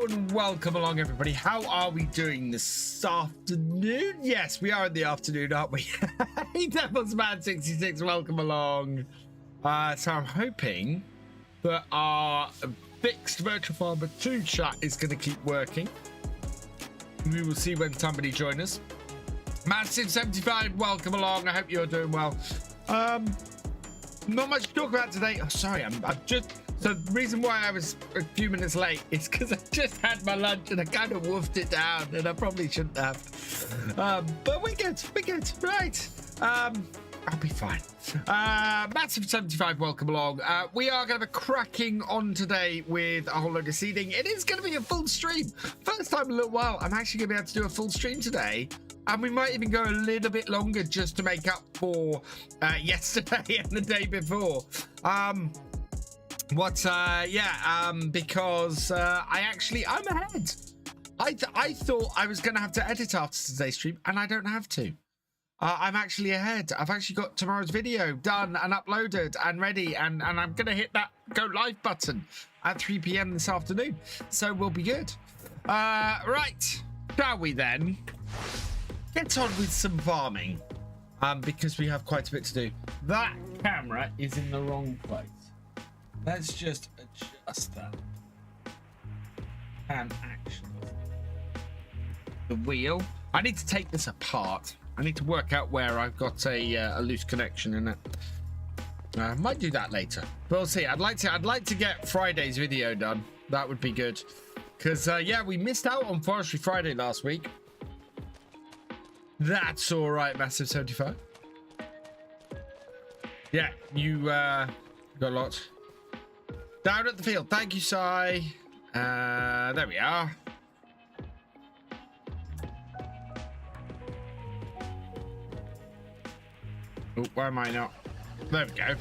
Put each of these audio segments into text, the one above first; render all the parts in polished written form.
Hello and welcome along, everybody. How are we doing this afternoon? Yes, we are in the afternoon, aren't we? Hey, Devil's Man 66, welcome along. So I'm hoping that our fixed Virtual Farmer 2 chat is going to keep working. We will see when somebody joins us. Massive75, welcome along. I hope you're doing well. Not much to talk about today. Oh, sorry, I'm just... So the reason why I was a few minutes late is because I just had my lunch and I kind of wolfed it down, and I probably shouldn't have. But we're good. We're good. Right. I'll be fine. Massive75, welcome along. We are going to be cracking on today with a whole load of seeding. It is going to be a full stream. First time in a little while. I'm actually going to be able to do a full stream today. And we might even go a little bit longer just to make up for yesterday and the day before. Because I'm ahead. I thought I was going to have to edit after today's stream, and I don't have to. I'm actually ahead. I've actually got tomorrow's video done and uploaded and ready, and I'm going to hit that go live button at 3 p.m. this afternoon. So we'll be good. Right. Shall we then get on with some farming? Because we have quite a bit to do. That camera is in the wrong place. Let's just adjust that. And actually, the wheel. I need to take this apart. I need to work out where I've got a loose connection in it. I might do that later. But we'll see. I'd like to get Friday's video done. That would be good. Because yeah, we missed out on Forestry Friday last week. That's all right, Massive75. Yeah, you got a lot. Down at the field. Thank you, Sai. There we are. Oh, why am I not? There we go.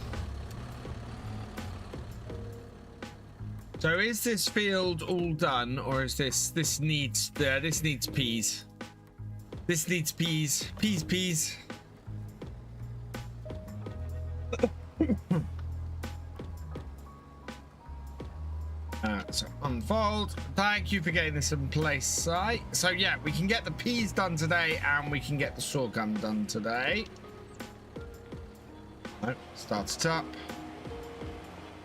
So is this field all done, or is this needs peas? This needs peas. Peas. So unfold. Thank you for getting this in place, Si. So yeah, we can get the peas done today, and we can get the sorghum done today. Oh, start it up.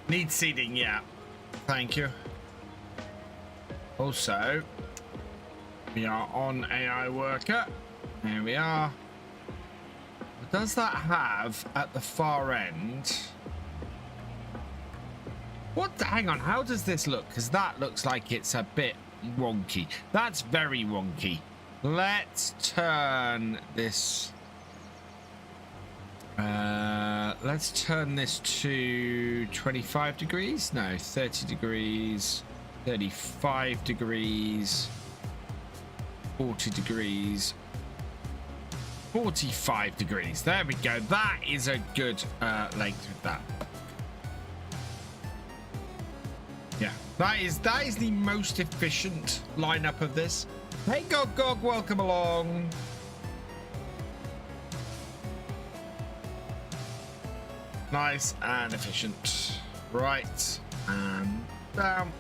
Need seeding, yeah. Thank you. Also, we are on AI worker. There we are. What does that have at the far end? What? Hang on. How does this look? Because that looks like it's a bit wonky. That's very wonky. Let's turn this. Let's turn this to 25 degrees. No, 30 degrees. 35 degrees. 40 degrees. 45 degrees. There we go. That is a good length of that. Yeah, that is the most efficient lineup of this. Hey, Gog, welcome along. Nice and efficient. Right, and down.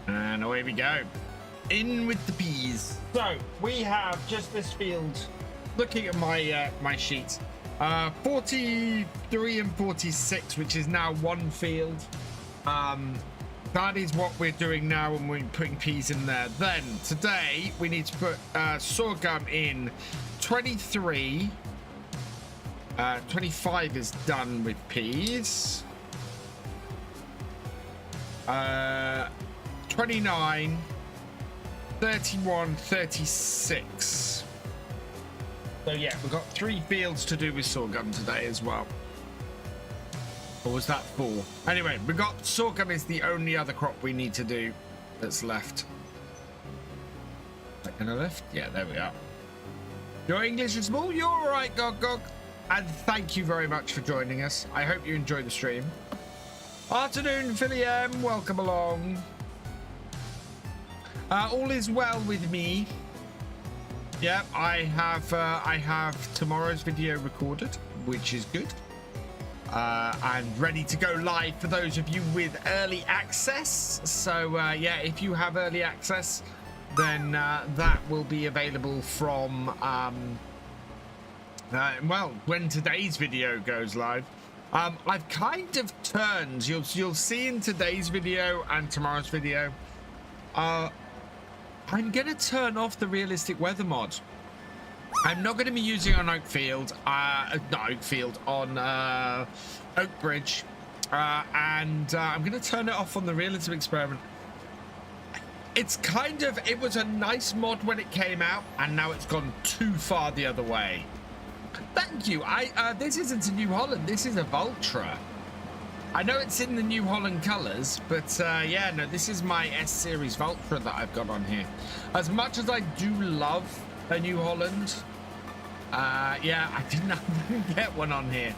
And away we go. In with the peas. So we have just this field. Looking at my my sheets. 43 and 46, which is now one field. That is what we're doing now when we're putting peas in there. Then today we need to put sorghum in 23. 25 is done with peas. 29, 31, 36. So yeah, we've got 3 fields to do with sorghum today as well. Or was that 4? Anyway, we got sorghum is the only other crop we need to do that's left. Is that gonna lift? Yeah, there we are. Your English is small. You're all right, Gog. And thank you very much for joining us. I hope you enjoy the stream. Afternoon, Philly M. Welcome along. All is well with me. Yeah, I have tomorrow's video recorded, which is good. and ready to go live for those of you with early access. So yeah, if you have early access, then that will be available from well, when today's video goes live. I've kind of turned, you'll see in today's video and tomorrow's video, I'm gonna turn off the realistic weather mod. I'm not going to be using on Oakfield, not Oakfield, on Oak Bridge, and I'm going to turn it off on the realism experiment. It's kind of, it was a nice mod when it came out, and now it's gone too far the other way. Thank you. This isn't a New Holland, this is a Vultra. I know it's in the New Holland colours, but yeah, no, this is my S-Series Vultra that I've got on here. As much as I do love a New Holland, yeah, I didn't get one on here.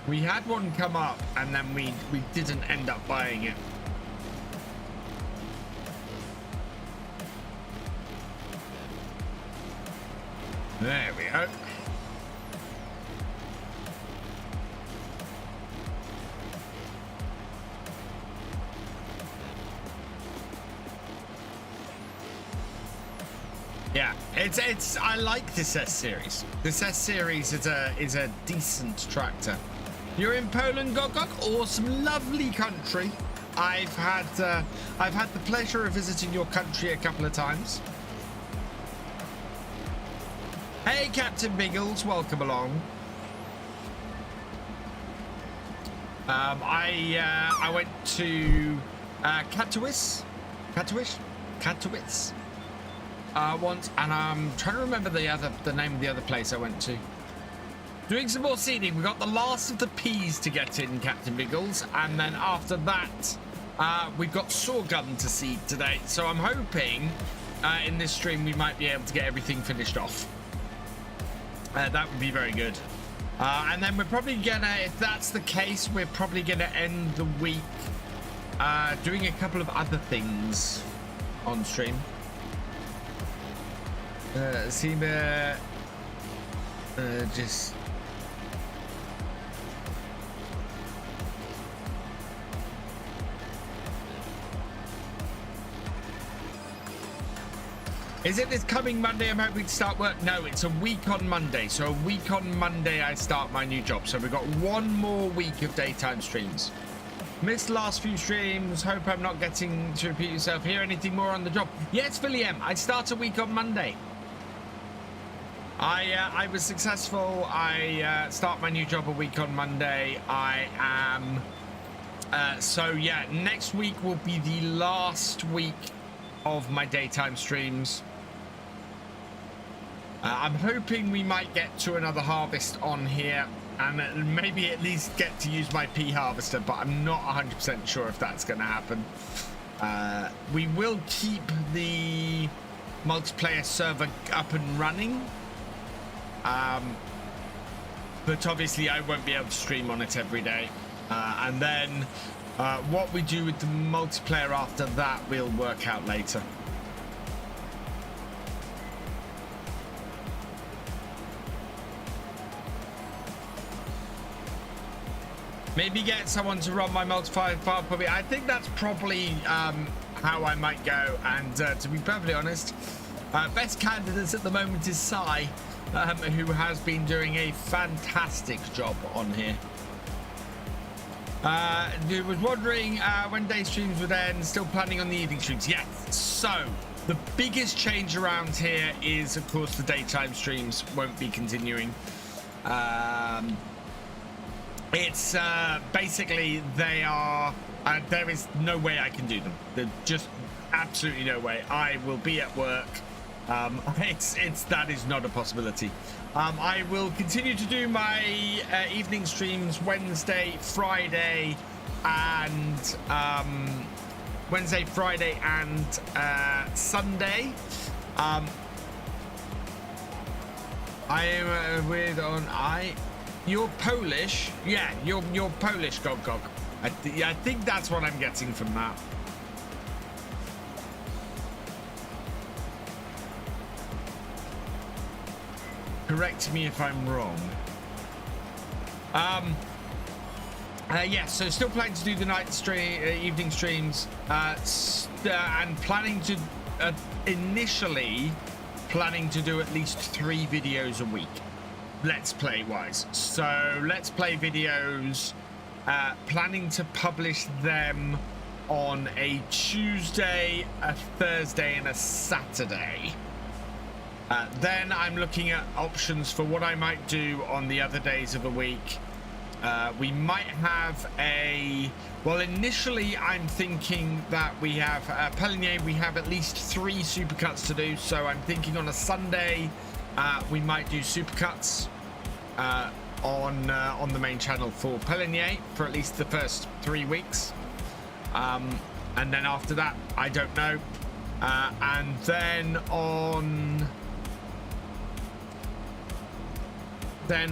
We had one come up and then we didn't end up buying it. There we go. Yeah, it's I like this S-Series. This S-Series is a decent tractor. You're in Poland, Gogok? Awesome, lovely country. I've had the pleasure of visiting your country a couple of times. Hey, Captain Biggles, welcome along. I went to Katowice once, and I'm trying to remember the name of the other place I went to. Doing some more seeding. We got the last of the peas to get in, Captain Biggles, and then after that, we've got sorghum to seed today. So I'm hoping in this stream we might be able to get everything finished off. That would be very good. And then we're probably gonna, if that's the case, we're probably gonna end the week doing a couple of other things on stream. Just is it this coming Monday I'm hoping to start work? No, it's a week on Monday. So a week on Monday I start my new job. So we've got one more week of daytime streams. Missed last few streams. Hope I'm not getting to repeat yourself. Hear anything more on the job? Yes, Philly M. I start a week on Monday. I was successful. I start my new job a week on Monday. I am so yeah, next week will be the last week of my daytime streams. I'm hoping we might get to another harvest on here and maybe at least get to use my pea harvester, but I'm not 100% sure if that's going to happen. We will keep the multiplayer server up and running. But obviously I won't be able to stream on it every day. And then what we do with the multiplayer after that we'll work out later. Maybe get someone to run my multiplayer file for me. I think that's probably how I might go. And to be perfectly honest, best candidates at the moment is Sai. Who has been doing a fantastic job on here. Who was wondering when day streams would end, still planning on the evening streams. Yes, so the biggest change around here is, of course, the daytime streams won't be continuing. It's basically they are, there is no way I can do them. There's just absolutely no way. I will be at work. That is not a possibility. I will continue to do my evening streams Wednesday, Friday, and Sunday. I am you're Polish? Yeah, you're Polish, Gog. I think that's what I'm getting from that. Correct me if I'm wrong. Yeah, so still planning to do the night stream, evening streams, and planning to initially planning to do at least 3 videos a week, let's play wise. So let's play videos, planning to publish them on a Tuesday, a Thursday, and a Saturday. Then I'm looking at options for what I might do on the other days of the week. We might have well, initially I'm thinking that we have Pelinier, we have at least 3 supercuts to do, so I'm thinking on a Sunday we might do supercuts on the main channel for Pelinier for at least the first 3 weeks, and then after that I don't know, and then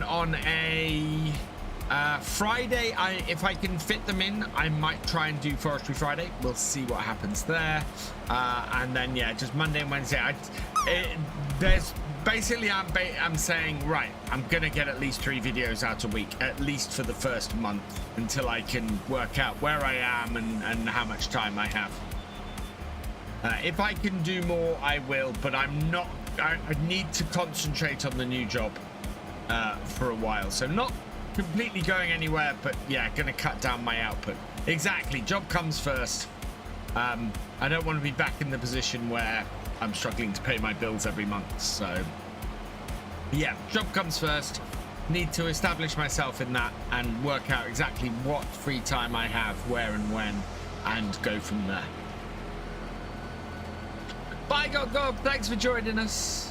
on a Friday, if I can fit them in, I might try and do Forestry Friday. We'll see what happens there. And then, yeah, just Monday and Wednesday. There's basically, I'm saying, right, I'm going to get at least 3 videos out a week, at least for the first month, until I can work out where I am and how much time I have. If I can do more, I will, but I'm not. I need to concentrate on the new job for a while. So not completely going anywhere, but yeah, gonna cut down my output. Exactly, job comes first. I don't want to be back in the position where I'm struggling to pay my bills every month. So yeah, job comes first. Need to establish myself in that and work out exactly what free time I have, where and when, and go from there. Bye, Galcomp, thanks for joining us.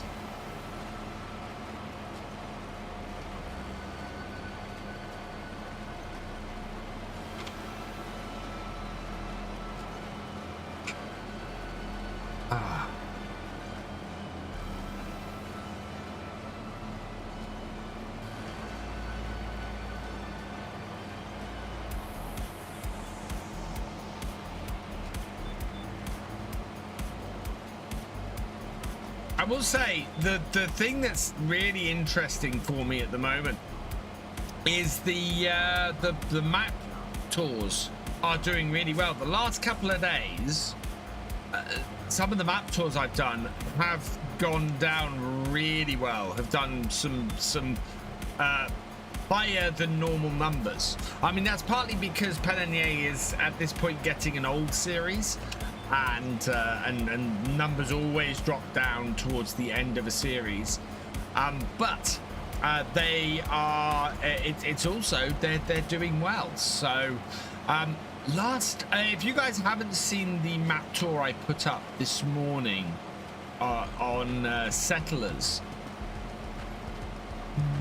I will say the thing that's really interesting for me at the moment is the map tours are doing really well. The last couple of days, some of the map tours I've done have gone down really well. Have done some higher than normal numbers. I mean, that's partly because Pelinier is at this point getting an old series. And numbers always drop down towards the end of a series, but they are it's also they're doing well. So if you guys haven't seen the map tour I put up this morning on Settlers,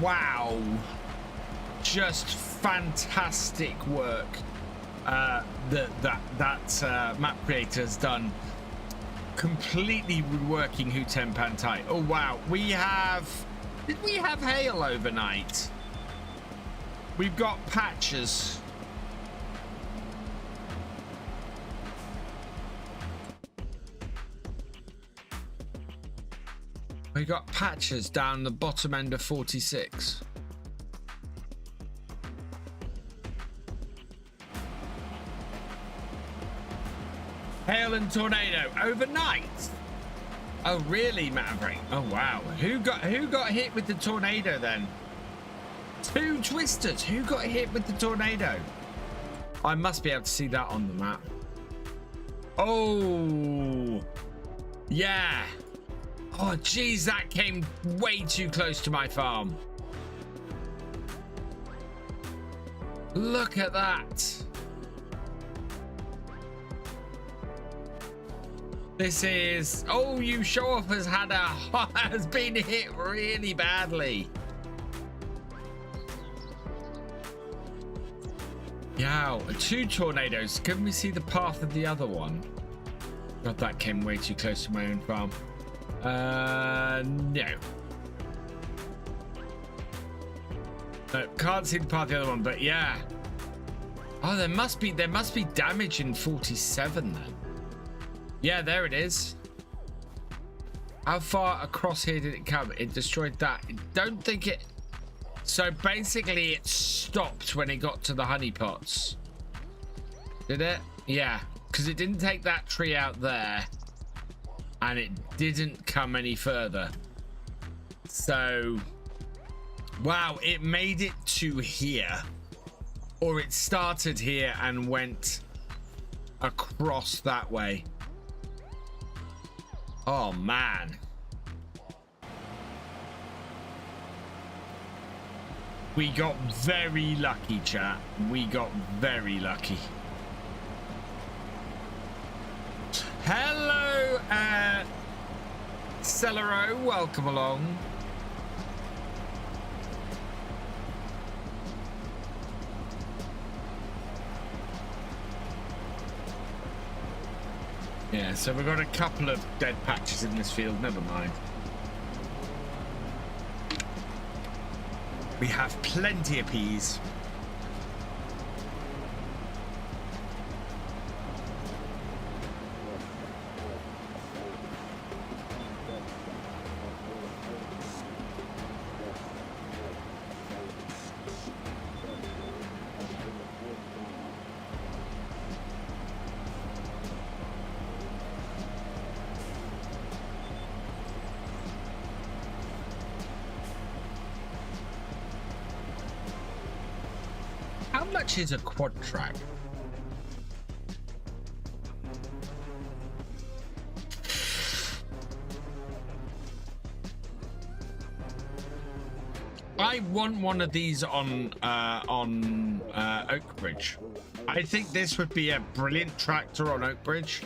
wow, just fantastic work that map creator has done, completely reworking Hutem Pantai. Oh wow, did we have hail overnight? We've got patches. We got patches down the bottom end of 46. Hail and tornado overnight. Oh really, Maverick? Oh wow. Who got hit with the tornado then? 2 twisters. Who got hit with the tornado? I must be able to see that on the map. Oh yeah. Oh geez, that came way too close to my farm. Look at that. This is, oh, you show off has been hit really badly. Yow, 2 tornadoes. Can we see the path of the other one? God, that came way too close to my own farm. No. No, can't see the path of the other one, but yeah. Oh, there must be damage in 47 then. Yeah, there it is. How far across here did it come? It destroyed that. I don't think it... So basically it stopped when it got to the honey pots. Did it? Yeah, because it didn't take that tree out there and it didn't come any further. So, wow, it made it to here. Or it started here and went across that way. Oh, man. We got very lucky, chat. We got very lucky. Hello, Cellero. Welcome along. Yeah, so we've got a couple of dead patches in this field. Never mind. We have plenty of peas. How much is a quad track? I want one of these on Oakbridge. I think this would be a brilliant tractor on Oakbridge.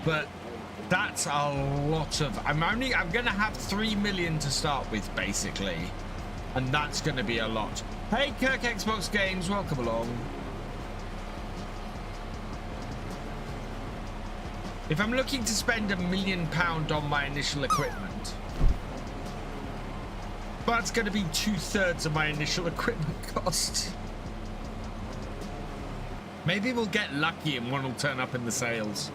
But that's a lot of... I'm gonna have 3 million to start with, basically. And that's going to be a lot. Hey, Kirk Xbox Games, welcome along. If I'm looking to spend £1 million on my initial equipment, that's going to be 2/3 of my initial equipment cost. Maybe we'll get lucky and one will turn up in the sales.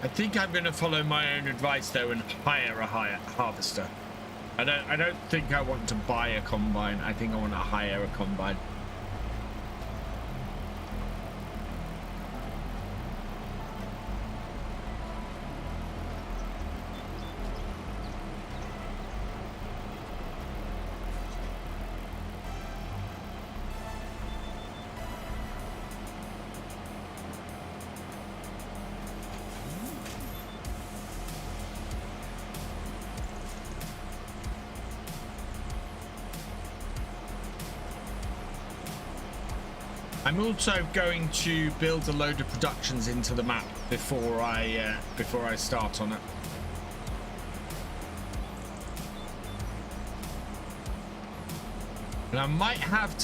I think I'm going to follow my own advice though and hire a harvester. I don't think I want to buy a combine. I think I want to hire a combine. I'm also going to build a load of productions into the map before I start on it. And I might have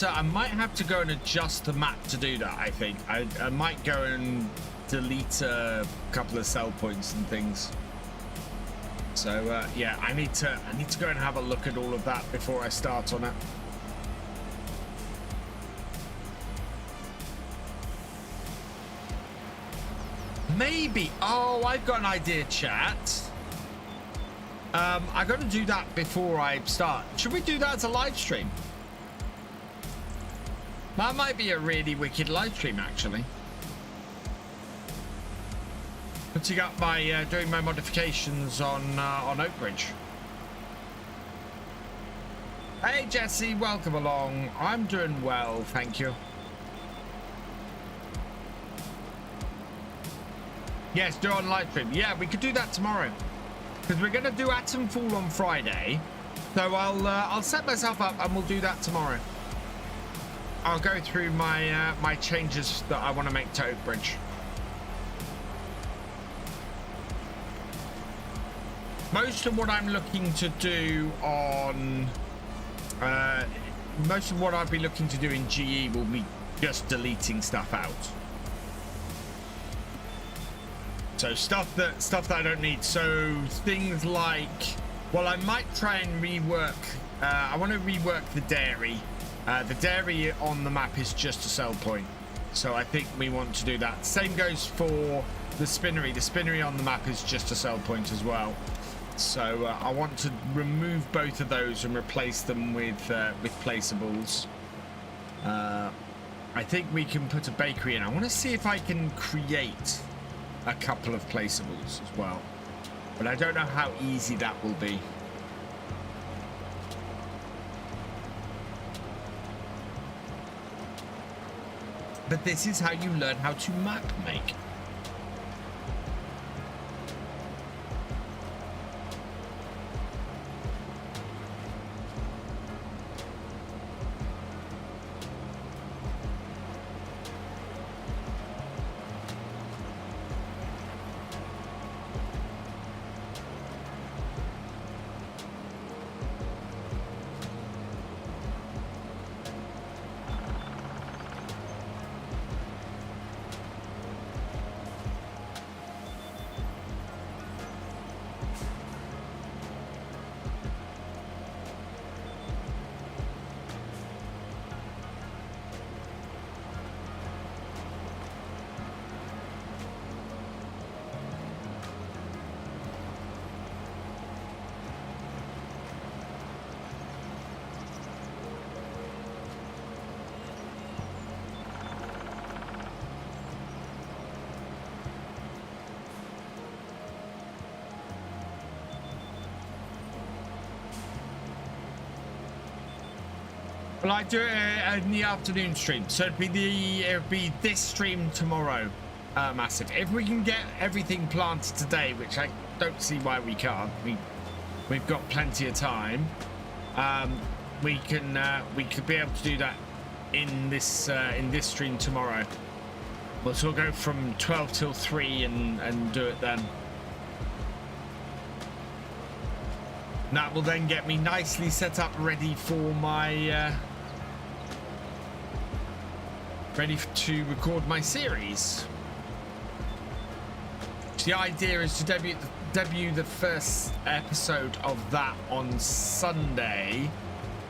to go and adjust the map to do that. I think I might go and delete a couple of sell points and things. So yeah, I need to go and have a look at all of that before I start on it. Maybe. Oh, I've got an idea, chat. I got to do that before I start. Should we do that as a live stream? That might be a really wicked live stream, actually. Putting up my doing my modifications on Oakbridge. Hey Jesse, welcome along. I'm doing well, thank you. Yes, do it on live stream. Yeah, we could do that tomorrow because we're gonna do Atomfall on Friday. So I'll set myself up and we'll do that tomorrow. I'll go through my my changes that I want to make to Oakbridge. Most of what I'm looking to do on most of what I'd be looking to do in GE will be just deleting stuff out. So stuff that I don't need. So things like, well, I might try and rework. I want to rework the dairy. The dairy on the map is just a sell point, so I think we want to do that. Same goes for the spinnery. The spinnery on the map is just a sell point as well. So I want to remove both of those and replace them with placeables. I think we can put a bakery in. I want to see if I can create a couple of placeables as well, but I don't know how easy that will be. But this is how you learn how to map make. Well, I do it in the afternoon stream, so it'd be this stream tomorrow, massive. If we can get everything planted today, which I don't see why we can't. We've got plenty of time. We could be able to do that in this stream tomorrow. We'll sort of go from 12 till 3 and do it then. That will then get me nicely set up, ready for my ready to record my series. The idea is to debut the first episode of that on Sunday,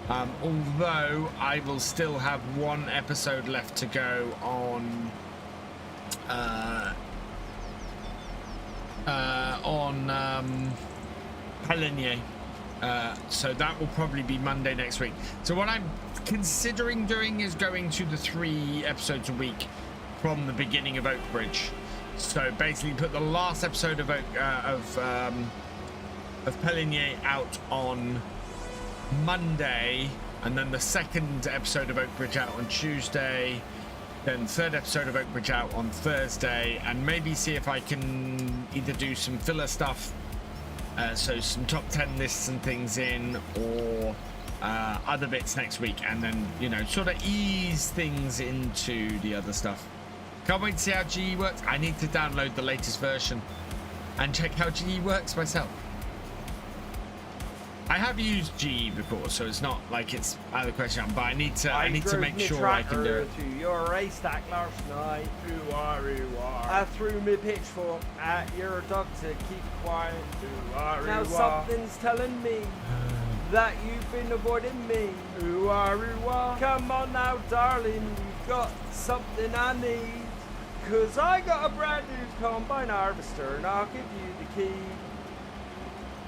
although I will still have one episode left to go on Paval Ionut. So that will probably be Monday next week. So what I'm considering doing is going to the 3 episodes a week from the beginning of Oakbridge. So basically put the last episode of Paval Ionut out on Monday, and then the second episode of Oakbridge out on Tuesday, then third episode of Oakbridge out on Thursday, and maybe see if I can either do some filler stuff, so some top 10 lists and things in, or other bits next week, and then, you know, sort of ease things into the other stuff. Can't wait to see how GE works. I need to download the latest version and check how GE works myself. I have used GE before, so it's not like it's out of the question, but I need to make sure I can do it. To your race stack last night. I threw me pitchfork at your dog to keep quiet. Now something's telling me that you've been avoiding me. Come on now, darling, you've got something I need. 'Cause I got a brand new combine harvester and I'll give you the key.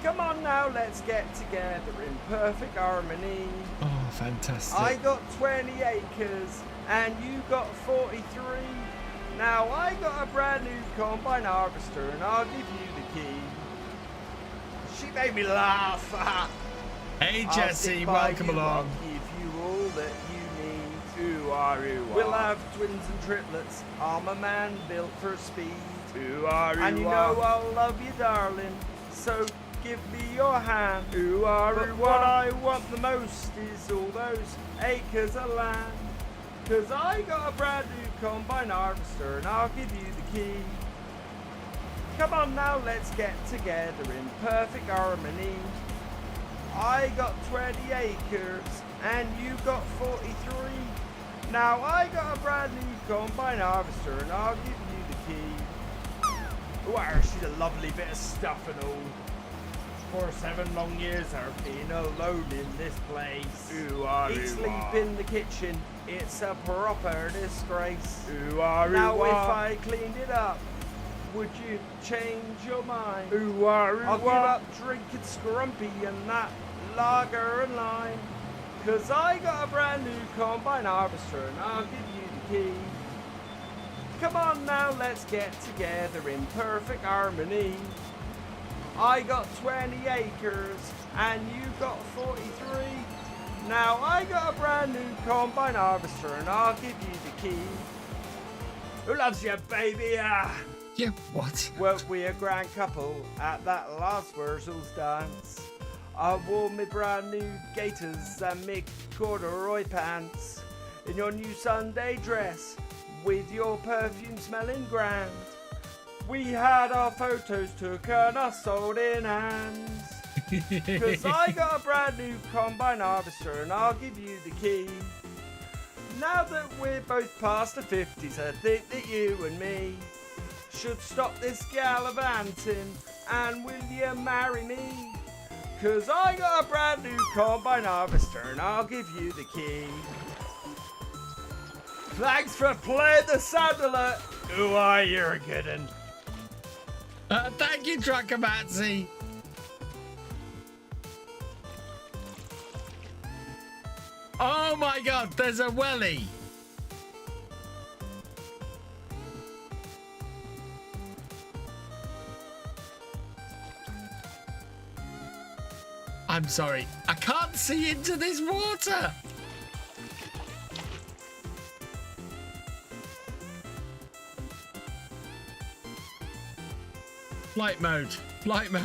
Come on now, let's get together in perfect harmony. Oh, fantastic. I got 20 acres and you got 43. Now I got a brand new combine harvester and I'll give you the key. She made me laugh. Hey Jesse, welcome along. I'll give you all that you need. We'll have twins and triplets. I'm a man built for speed. And you know I'll love you, darling. So give me your hand. But what I want the most is all those acres of land. 'Cause I got a brand new combine harvester and I'll give you the key. Come on now, let's get together in perfect harmony. I got 20 acres and you got 43. Now I got a brand new combine harvester and I'll give you the key. Wow, she's a lovely bit of stuff and all. For 7 long years I've been alone in this place. Eat, sleep in the kitchen, it's a proper disgrace. Now if I cleaned it up, would you change your mind? I'll give up drinking scrumpy and that lager and lime. Cause I got a brand new combine harvester and I'll give you the key. Come on now, let's get together in perfect harmony. I got 20 acres and you got 43. Now I got a brand new combine harvester and I'll give you the key. Who loves you, baby? Yeah, what? Weren't we a grand couple at that last Wurzel's dance? I wore my brand new gaiters and my corduroy pants in your new Sunday dress with your perfume smelling grand. We had our photos took and us sold in hands. Cause I got a brand new combine harvester and I'll give you the key. Now that we're both past the 50s, I think that you and me should stop this gallivanting and will you marry me? Cause I got a brand new combine harvester and I'll give you the key. Thanks for playing the sound alert. Ooh, you're a good un. Thank you, Truckamatzi. Oh my god, there's a welly. I'm sorry, I can't see into this water. Flight mode, flight mode.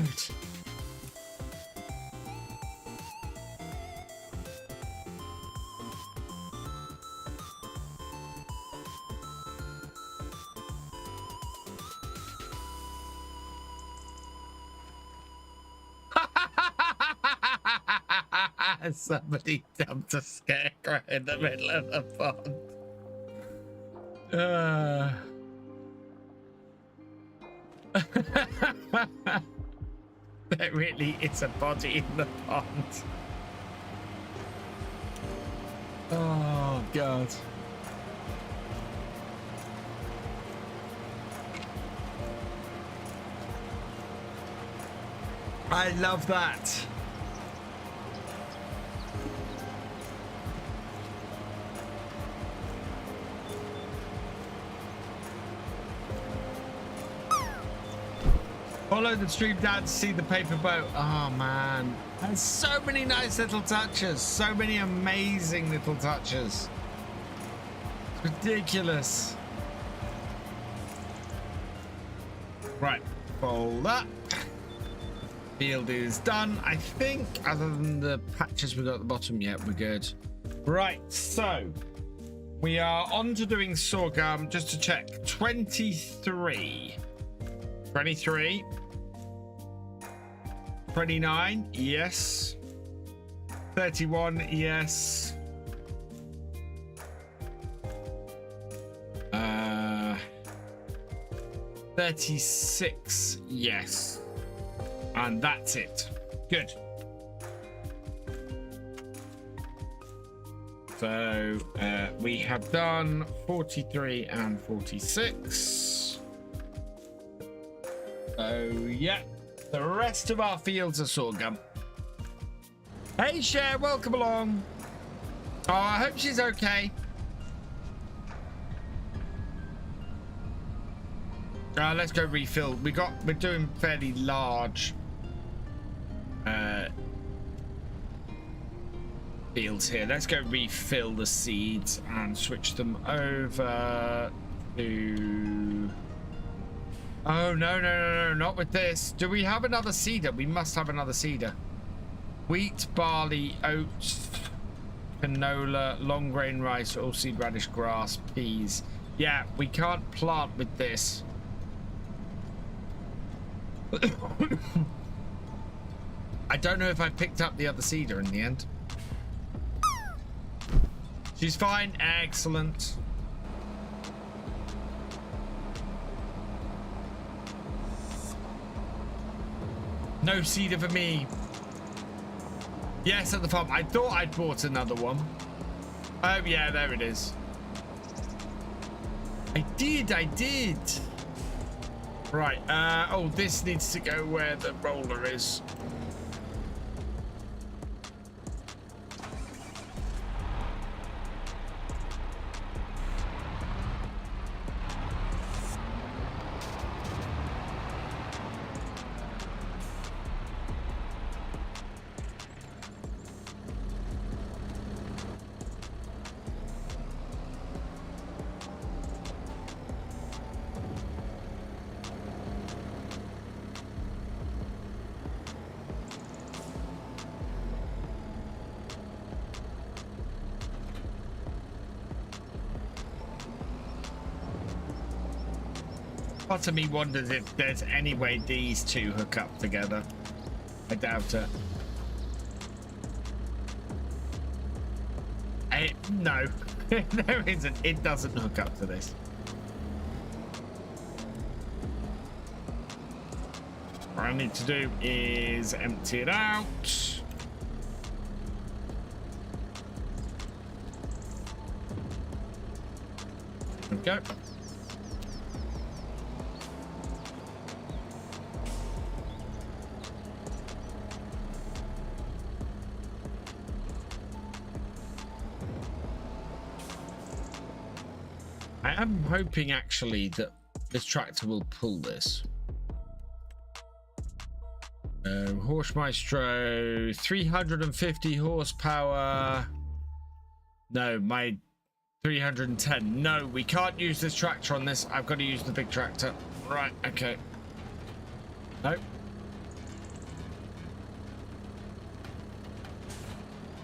Somebody dumped a scarecrow in the middle of the pond. There really is a body in the pond. Oh, God. I love that. Follow the stream down to see the paper boat. Oh man, there's so many nice little touches, so many amazing little touches. It's ridiculous. Right, fold that. Field is done. I think, other than the patches we got at the bottom, yeah, we're good. Right, so we are on to doing sorghum. Just to check, 23. 23. 29, yes. 31, yes. 36, yes. And that's it. Good. So we have done 43 and 46. So yeah, the rest of our fields are sorghum. Hey Cher, welcome along. Oh, I hope she's okay. Let's go refill. We're doing fairly large fields here. Let's go refill the seeds and switch them over to... Oh, no, not with this. Do we have another seeder? We must have another seeder. Wheat, barley, oats, canola, long grain rice, oilseed radish, grass, peas. Yeah, we can't plant with this. I don't know if I picked up the other cedar in the end. She's fine. Excellent. No cedar for me. Yes, at the farm. I thought I'd bought another one. Oh, yeah, there it is. I did. Right. Oh, this needs to go where the roller is. Part of me wonders if there's any way these two hook up together. I doubt it. No, there isn't. It doesn't hook up to this. What I need to do is empty it out. There we go. I'm hoping actually that this tractor will pull this. Horse Maestro, 350 horsepower. No, my 310. No, we can't use this tractor on this. I've got to use the big tractor. Right, okay. Nope.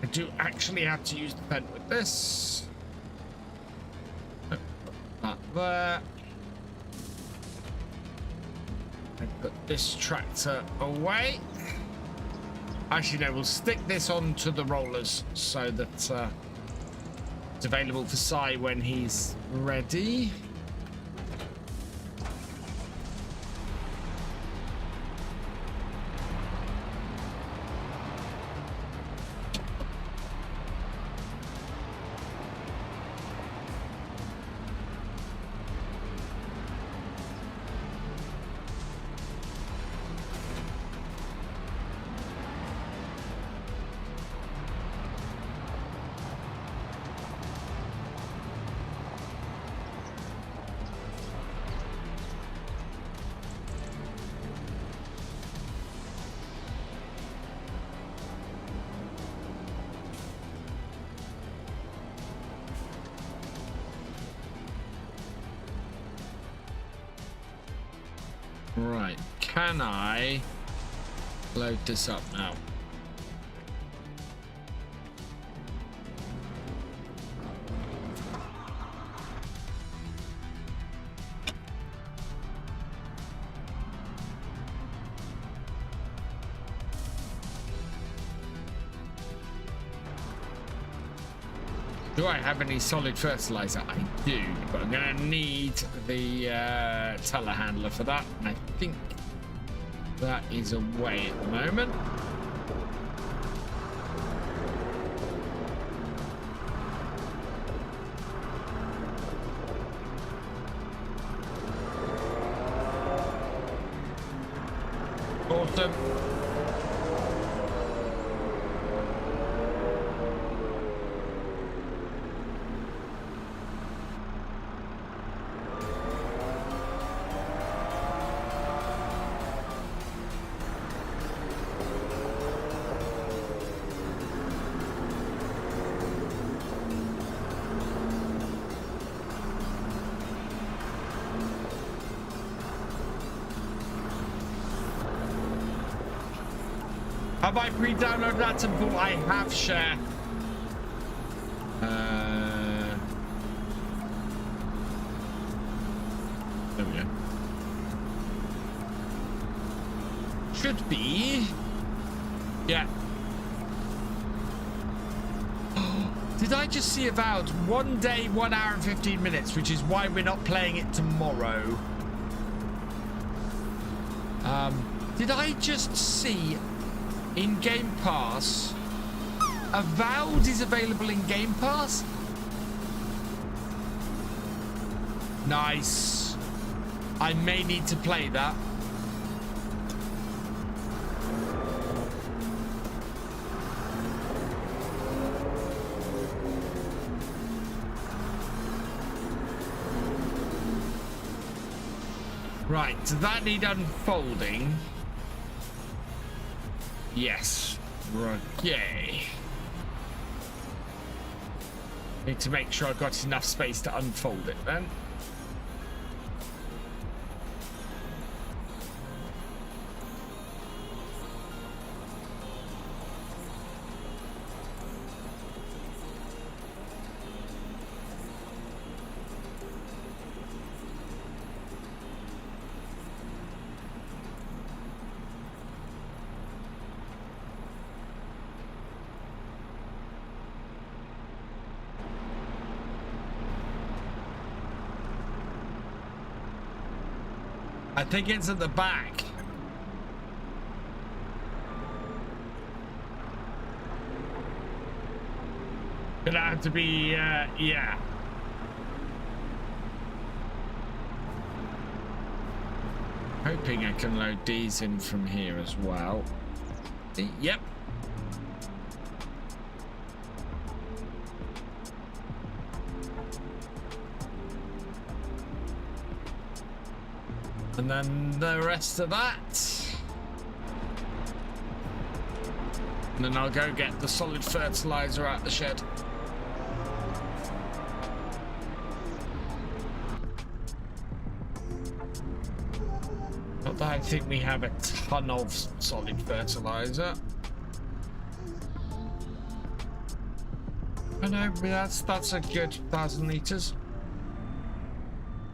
I do actually have to use the pen with this. Not there. And put this tractor away. Actually, no, we'll stick this onto the rollers so that it's available for Si when he's ready. Right, can I load this up now? Do I have any solid fertilizer? I do, but I'm going to need the telehandler for that. And I think that is away at the moment. Awesome. Have I pre-downloaded that to pull? I have, share. There we go. Should be Yeah. Did I just see about 1 day, 1 hour and 15 minutes, which is why we're not playing it tomorrow. Did I just see in Game Pass, Avowed is available in Game Pass? Nice. I may need to play that. Right, does that need unfolding? Yes. Okay. Need to make sure I've got enough space to unfold it then. I think it's at the back. Gonna have to be, yeah. Hoping I can load these in from here as well. Yep. And then the rest of that. And then I'll go get the solid fertilizer out the shed. Not that I think we have a ton of solid fertilizer. I know, that's a good 1,000 litres.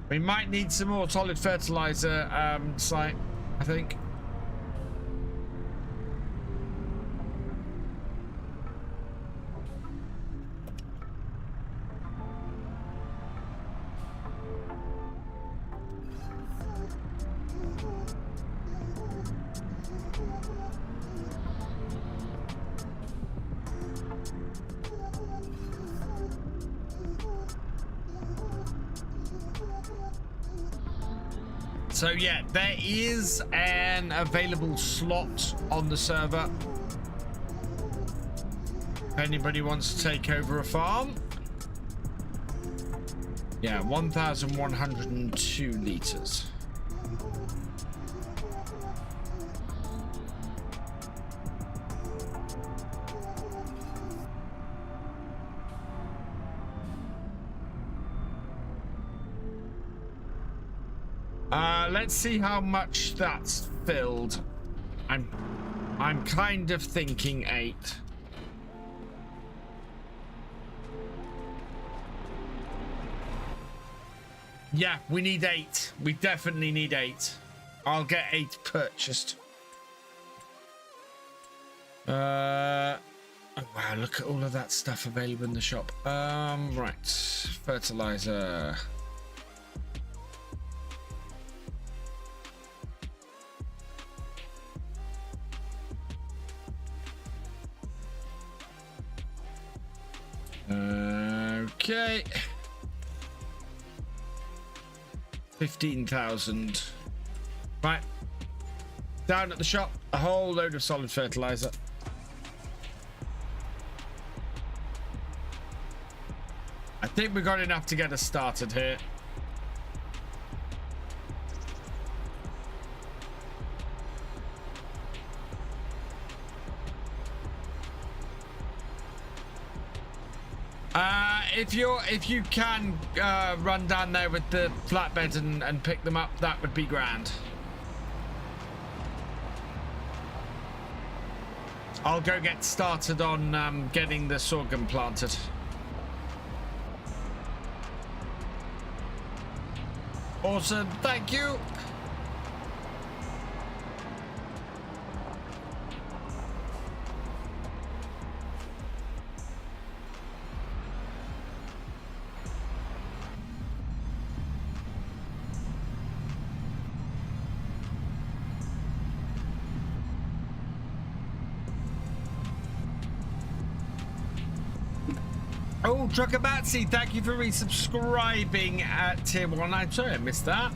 We might need some more solid fertilizer site, I think. So yeah, there is an available slot on the server. If anybody wants to take over a farm. Yeah, 1,102 litres. Let's see how much that's filled. I'm kind of thinking 8. Yeah, we need 8. We definitely need 8. I'll get 8 purchased. Oh wow, look at all of that stuff available in the shop. Right, fertilizer. Okay. 15,000. Right. Down at the shop, a whole load of solid fertilizer. I think we got enough to get us started here. If you can run down there with the flatbed and pick them up, that would be grand. I'll go get started on getting the sorghum planted. Awesome, thank you. Oh, Truckabatsy, thank you for resubscribing at tier 1. I'm sorry I missed that.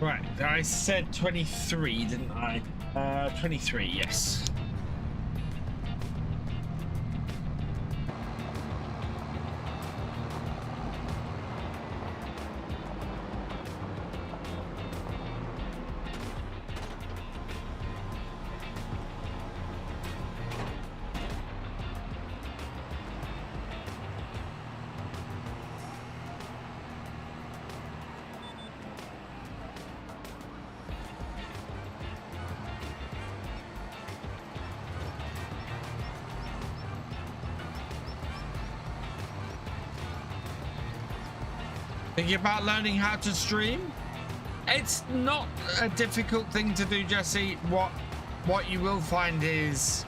Right, I said 23, didn't I? 23, yes. Thinking about learning how to stream? It's not a difficult thing to do, Jesse. What you will find is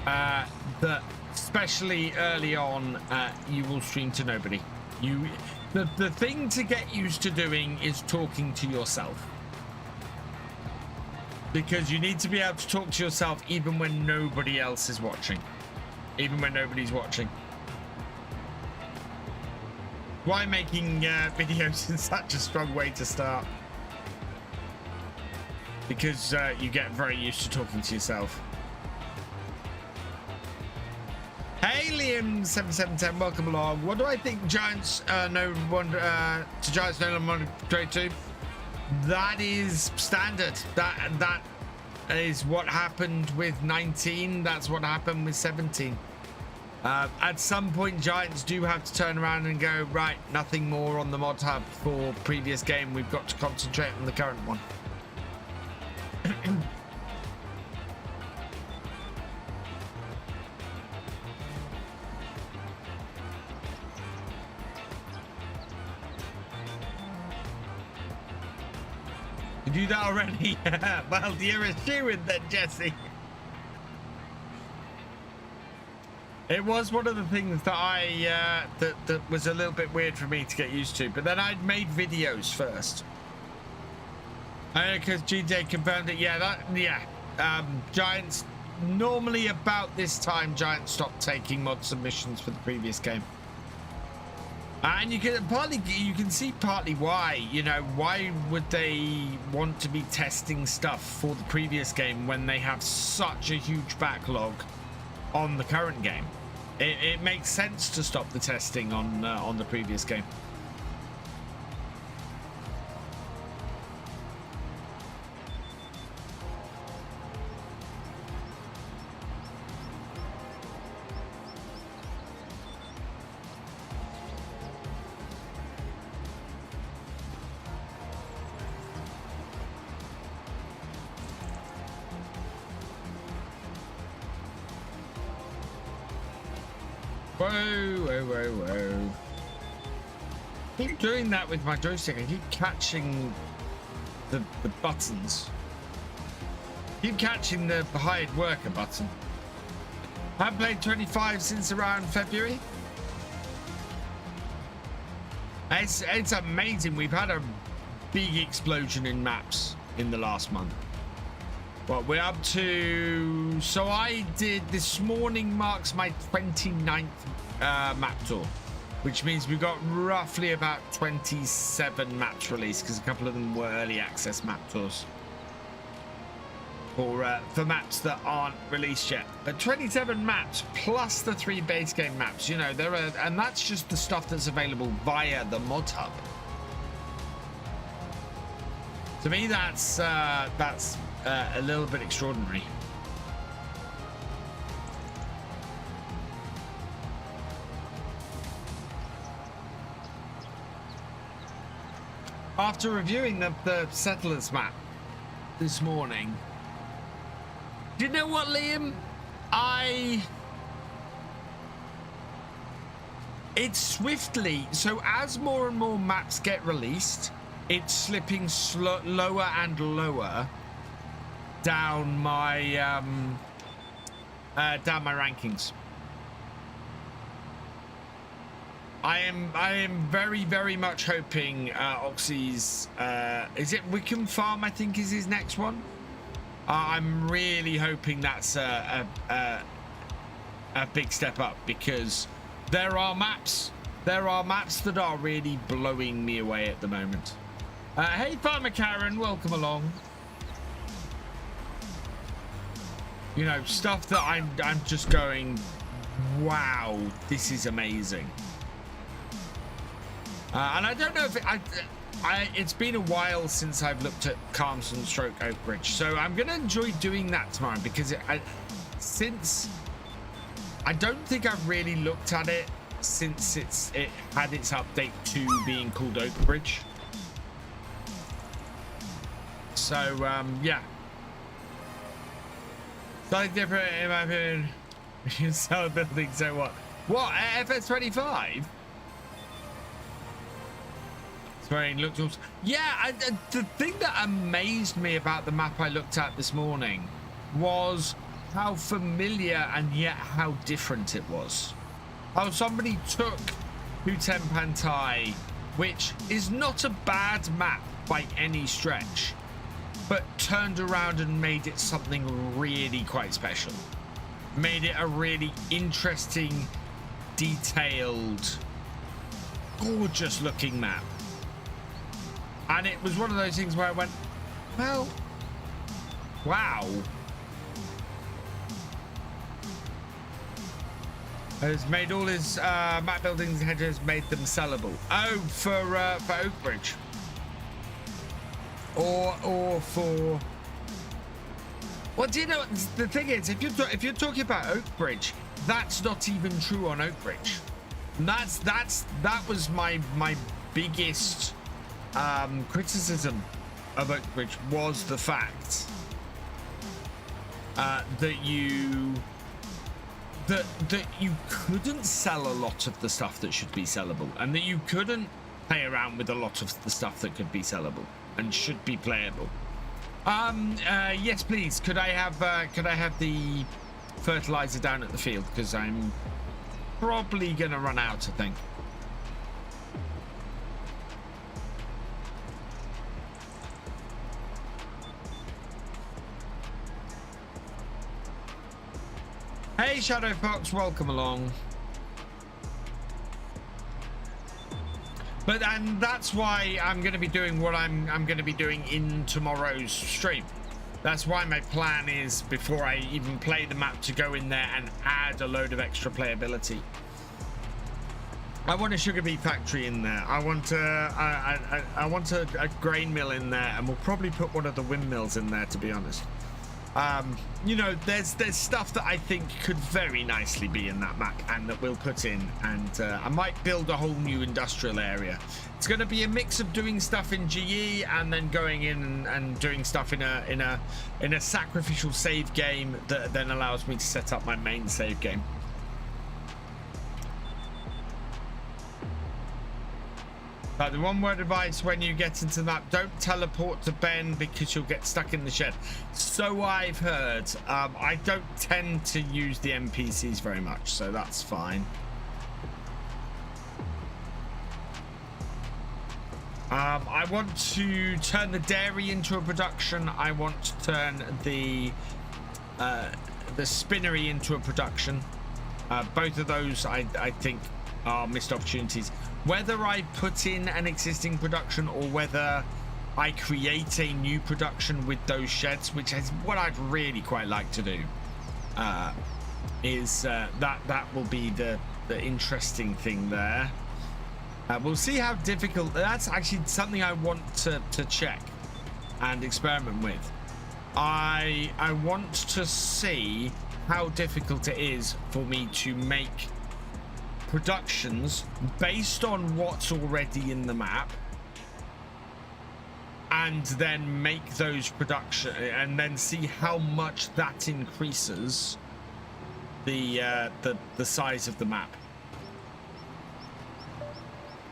that especially early on, you will stream to nobody. The thing to get used to doing is talking to yourself, because you need to be able to talk to yourself even when nobody else is watching, even when nobody's watching. Why making videos is such a strong way to start? Because you get very used to talking to yourself. Hey Liam7710, welcome along. What do I think Giants to Giants no longer trade to? That is standard. That is what happened with 19. That's what happened with 17. At some point, Giants do have to turn around and go, right, nothing more on the mod hub for previous game. We've got to concentrate on the current one. You do that already? Well, you're a shoo-in then, Jesse. It was one of the things that that was a little bit weird for me to get used to, but then I'd made videos first. Because GJ confirmed it. Giants normally about this time, Giants stopped taking mod submissions for the previous game, and you can see partly why. You know, why would they want to be testing stuff for the previous game when they have such a huge backlog on the current game? It makes sense to stop the testing on the previous game. Whoa. I keep doing that with my joystick. I keep catching the buttons. Keep catching the hired worker button. I've played 25 since around February. It's amazing. We've had a big explosion in maps in the last month. Well, we're up to... So I did... This morning marks my 29th map tour, which means we've got roughly about 27 maps released, because a couple of them were early access map tours for maps that aren't released yet. But 27 maps plus the 3 base game maps, you know, and that's just the stuff that's available via the mod hub. To me, that's a little bit extraordinary. After reviewing the Settlers map this morning, do you know what, Liam? It's swiftly, so as more and more maps get released, it's slipping lower and lower down my rankings. I am very much hoping Oxy's is it Yocum Farm, I think, is his next one. I'm really hoping that's a big step up, because there are maps that are really blowing me away at the moment. Hey Farmer Karen, welcome along. You know, stuff that I'm just going, wow, this is amazing. And I don't know if it's been a while since I've looked at Carmson stroke Oakbridge, so I'm gonna enjoy doing that tomorrow, because since I don't think I've really looked at it since it had its update to being called Oakbridge. So yeah, something different in my opinion. You sell a building, so what? What, FS25? Looked awesome. Yeah, the thing that amazed me about the map I looked at this morning was how familiar and yet how different it was. How somebody took Hutem Pantai, which is not a bad map by any stretch, but turned around and made it something really quite special. Made it a really interesting, detailed, gorgeous looking map. And it was one of those things where I went, well, wow. Has made all his map buildings and hedges, made them sellable. Oh, for Oakbridge. Or for... Well, do you know, the thing is, if you're talking about Oakbridge, that's not even true on Oakbridge. That was my biggest criticism of Oakbridge, was the fact that you couldn't sell a lot of the stuff that should be sellable, and that you couldn't play around with a lot of the stuff that could be sellable and should be playable. Yes, please. Could I have the fertilizer down at the field, because I'm probably gonna run out, I think. Hey Shadow Fox, welcome along. And that's why I'm going to be doing what I'm going to be doing in tomorrow's stream. That's why my plan is, before I even play the map, to go in there and add a load of extra playability. I want a sugar beet factory in there. I want a grain mill in there, and we'll probably put one of the windmills in there, to be honest. You know, there's stuff that I think could very nicely be in that map, and that we'll put in, and I might build a whole new industrial area. It's going to be a mix of doing stuff in GE and then going in and doing stuff in a sacrificial save game that then allows me to set up my main save game. The one word advice when you get into the map: don't teleport to Ben, because you'll get stuck in the shed. So I've heard. I don't tend to use the NPCs very much, so that's fine. I want to turn the dairy into a production. I want to turn the spinnery into a production. Both of those I think are missed opportunities. Whether I put in an existing production or whether I create a new production with those sheds, which is what I'd really quite like to do, is that will be the interesting thing there. We'll see how difficult. That's actually something I want to check and experiment with. I want to see how difficult it is for me to make productions based on what's already in the map, and then make those production, and then see how much that increases the size of the map.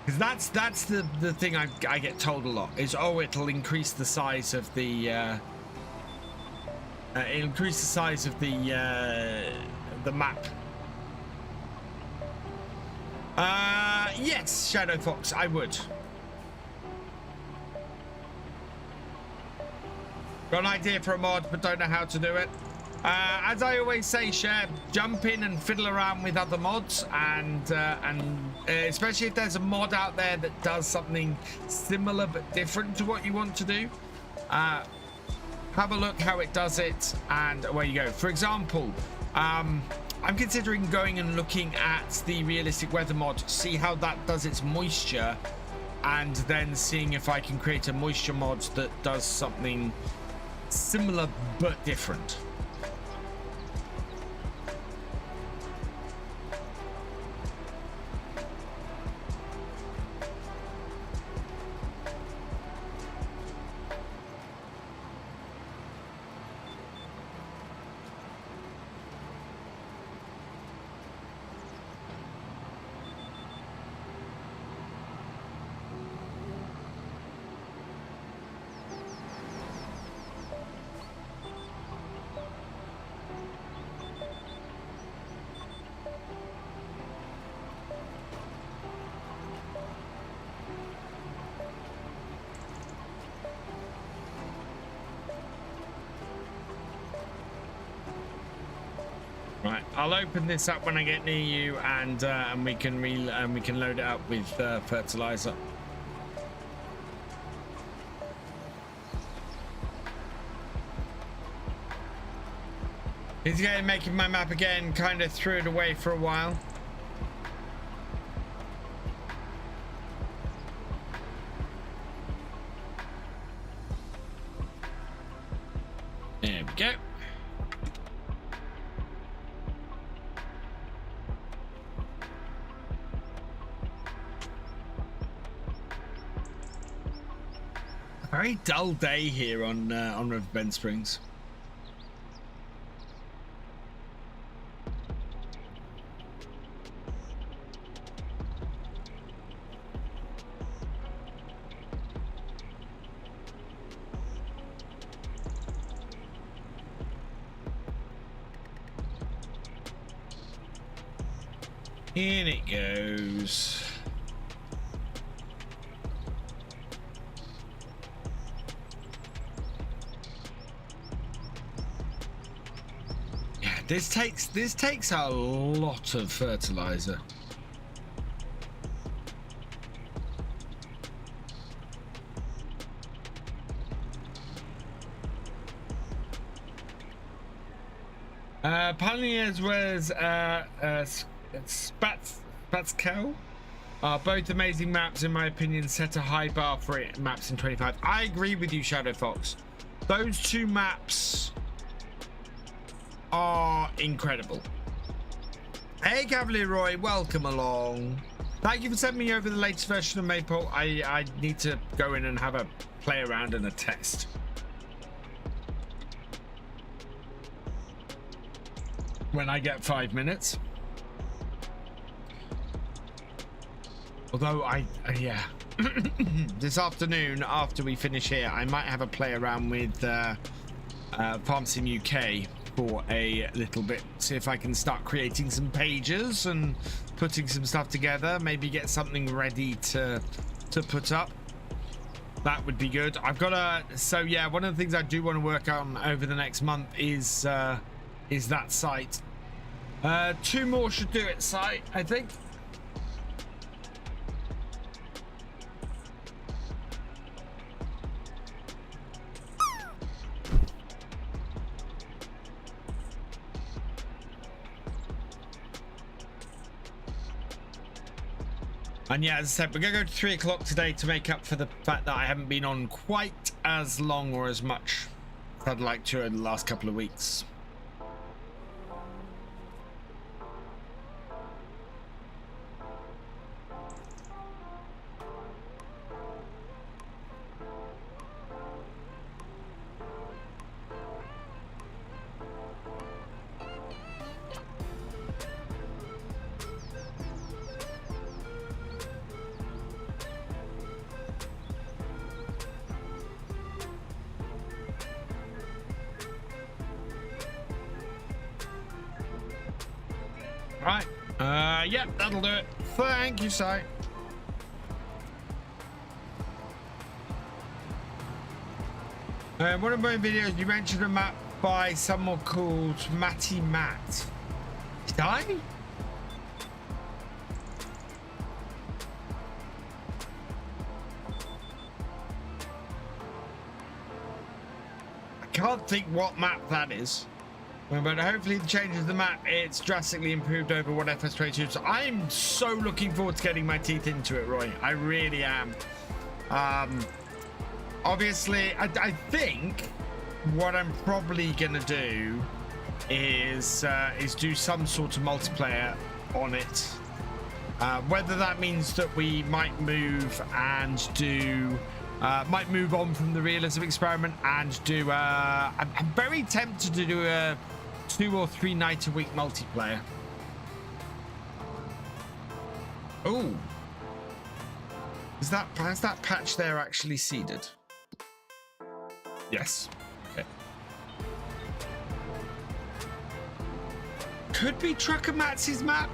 Because that's the thing I get told a lot is, oh, it'll increase the size of the map. Yes, Shadow Fox, I would. Got an idea for a mod, but don't know how to do it. As I always say, Share, jump in and fiddle around with other mods, and especially if there's a mod out there that does something similar but different to what you want to do. Have a look how it does it, and away you go. For example, I'm considering going and looking at the realistic weather mod, see how that does its moisture, and then seeing if I can create a moisture mod that does something similar but different. Right, I'll open this up when I get near you, and we can load it up with fertilizer. He's going making my map again. Kind of threw it away for a while. There we go. Very dull day here on River Bend Springs. In it goes. This takes a lot of fertilizer. Pioneers was Spatzkel are both amazing maps in my opinion. Set a high bar for it. Maps in 25. I agree with you, Shadow Fox. Those two maps are incredible. Hey Cavalier Roy, welcome along. Thank you for sending me over the latest version of Maple. I need to go in and have a play around and a test. When I get 5 minutes. Although yeah. This afternoon after we finish here, I might have a play around with Farm Sim UK for a little bit, see if I can start creating some pages and putting some stuff together, maybe get something ready to put up. That would be good. I've got so yeah, one of the things I do want to work on over the next month is that site. 2 more should do it site, I think. And yeah, as I said, we're going to go to 3 o'clock today to make up for the fact that I haven't been on quite as long or as much as I'd like to in the last couple of weeks. Right. Yeah, that'll do it. Thank you, Si. One of my videos, you mentioned a map by someone called Matty Matt. Did I? I can't think what map that is. But hopefully it changes the map. It's drastically improved over what FS22 is. So I'm so looking forward to getting my teeth into it, Roy. I really am. Obviously, I think what I'm probably gonna do is do some sort of multiplayer on it. Whether that means that we might move and do. Might move on from the realism experiment and do. I'm very tempted to do a 2 or 3 night a week multiplayer. Oh, has that patch there actually seeded? Yes. Okay. Could be Trucker Mats's map.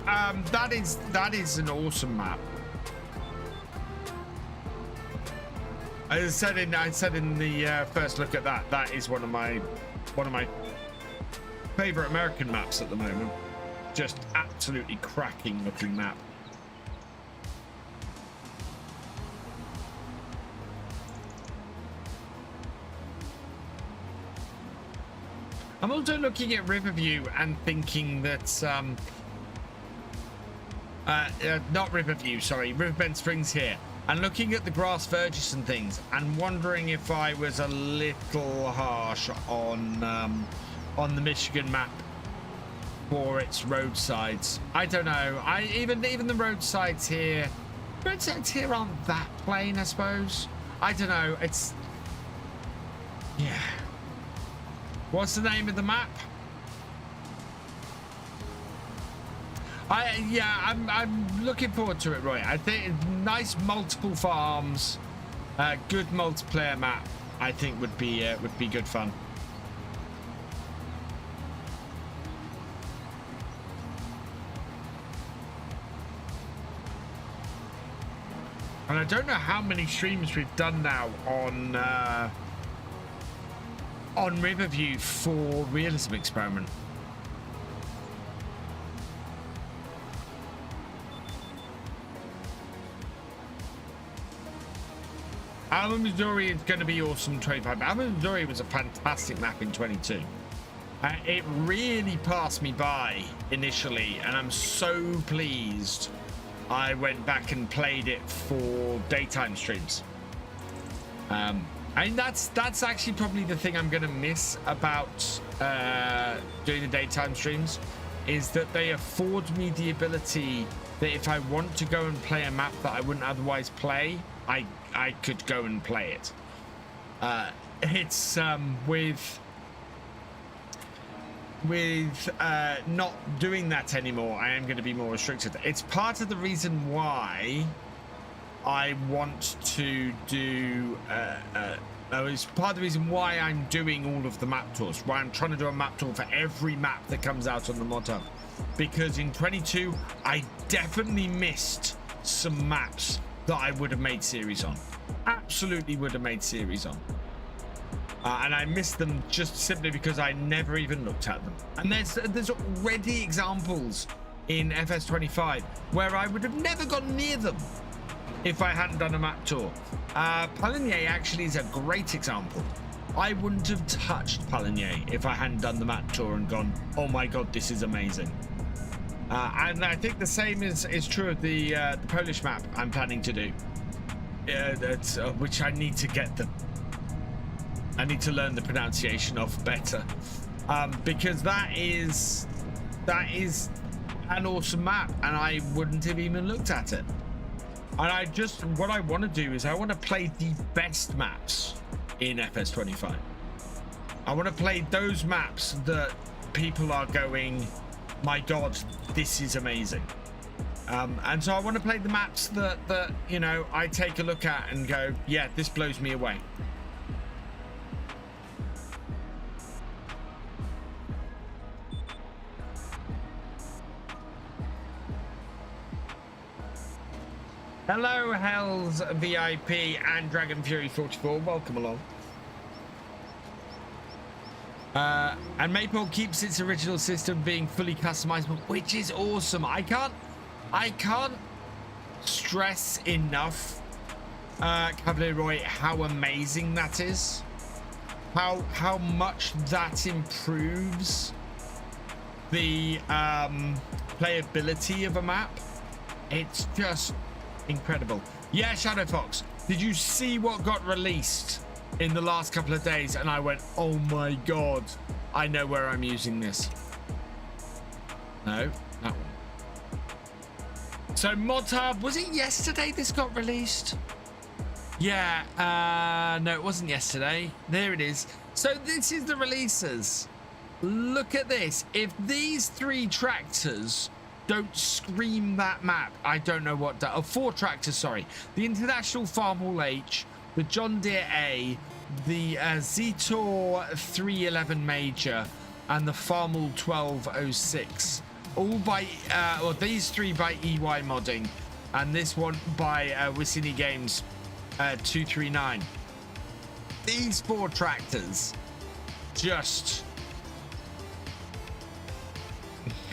That is an awesome map. I said in the first look at that. That is one of my favorite American maps at the moment. Just absolutely cracking looking map. I'm also looking at Riverview and thinking that not Riverview, sorry, Riverbend Springs here, and looking at the grass verges and things and wondering if I was a little harsh on the Michigan map for its roadsides. I don't know. Even the roadsides here aren't that plain, I suppose. I don't know. It's, yeah. What's the name of the map? I'm looking forward to it, Roy. I think nice multiple farms, good multiplayer map. I think would be good fun. And I don't know how many streams we've done now on Riverview for Realism Experiment. Alma, Missouri is going to be awesome 25. Alma, Missouri was a fantastic map in 22. It really passed me by initially, and I'm so pleased I went back and played it for daytime streams. And that's actually probably the thing I'm going to miss about doing the daytime streams, is that they afford me the ability that if I want to go and play a map that I wouldn't otherwise play, I could go and play it. It's with not doing that anymore, I am going to be more restricted. It's part of the reason why I want to do it's part of the reason why I'm doing all of the map tours, why I'm trying to do a map tour for every map that comes out on the mod hub, because in 22 I definitely missed some maps that I would have made series on, absolutely would have made series on. And I missed them just simply because I never even looked at them. And there's already examples in FS25 where I would have never gone near them if I hadn't done a map tour. Paligny actually is a great example. I wouldn't have touched Paligny if I hadn't done the map tour and gone, oh my god, this is amazing. And I think the same is true of the Polish map I'm planning to do, which I need to get them. I need to learn the pronunciation of better, because that is an awesome map, and I wouldn't have even looked at it. And what I want to do is I want to play the best maps in FS25. I want to play those maps that people are going, my god, this is amazing. And so I want to play the maps that you know, I take a look at and go, yeah, this blows me away. Hello, Hell's VIP and Dragon Fury 44. Welcome along. And Maypole keeps its original system being fully customizable, which is awesome. I can't stress enough, Cavalier, how amazing that is. How much that improves the playability of a map. It's just incredible. Yeah, Shadow Fox, did you see what got released in the last couple of days? And I went, oh my god, I know where I'm using this. No, that one. So ModHub, was it yesterday this got released? Yeah, no, it wasn't yesterday. There it is. So this is the releases. Look at this. If these 3 tractors don't scream that map, I don't know what does. Oh, 4 tractors, sorry. The International Farmhall H, the John Deere A, the Zetor 311 Major, and the Farmhall 1206. All by, or these 3 by EY Modding, and this one by Wissini Games 239. These 4 tractors just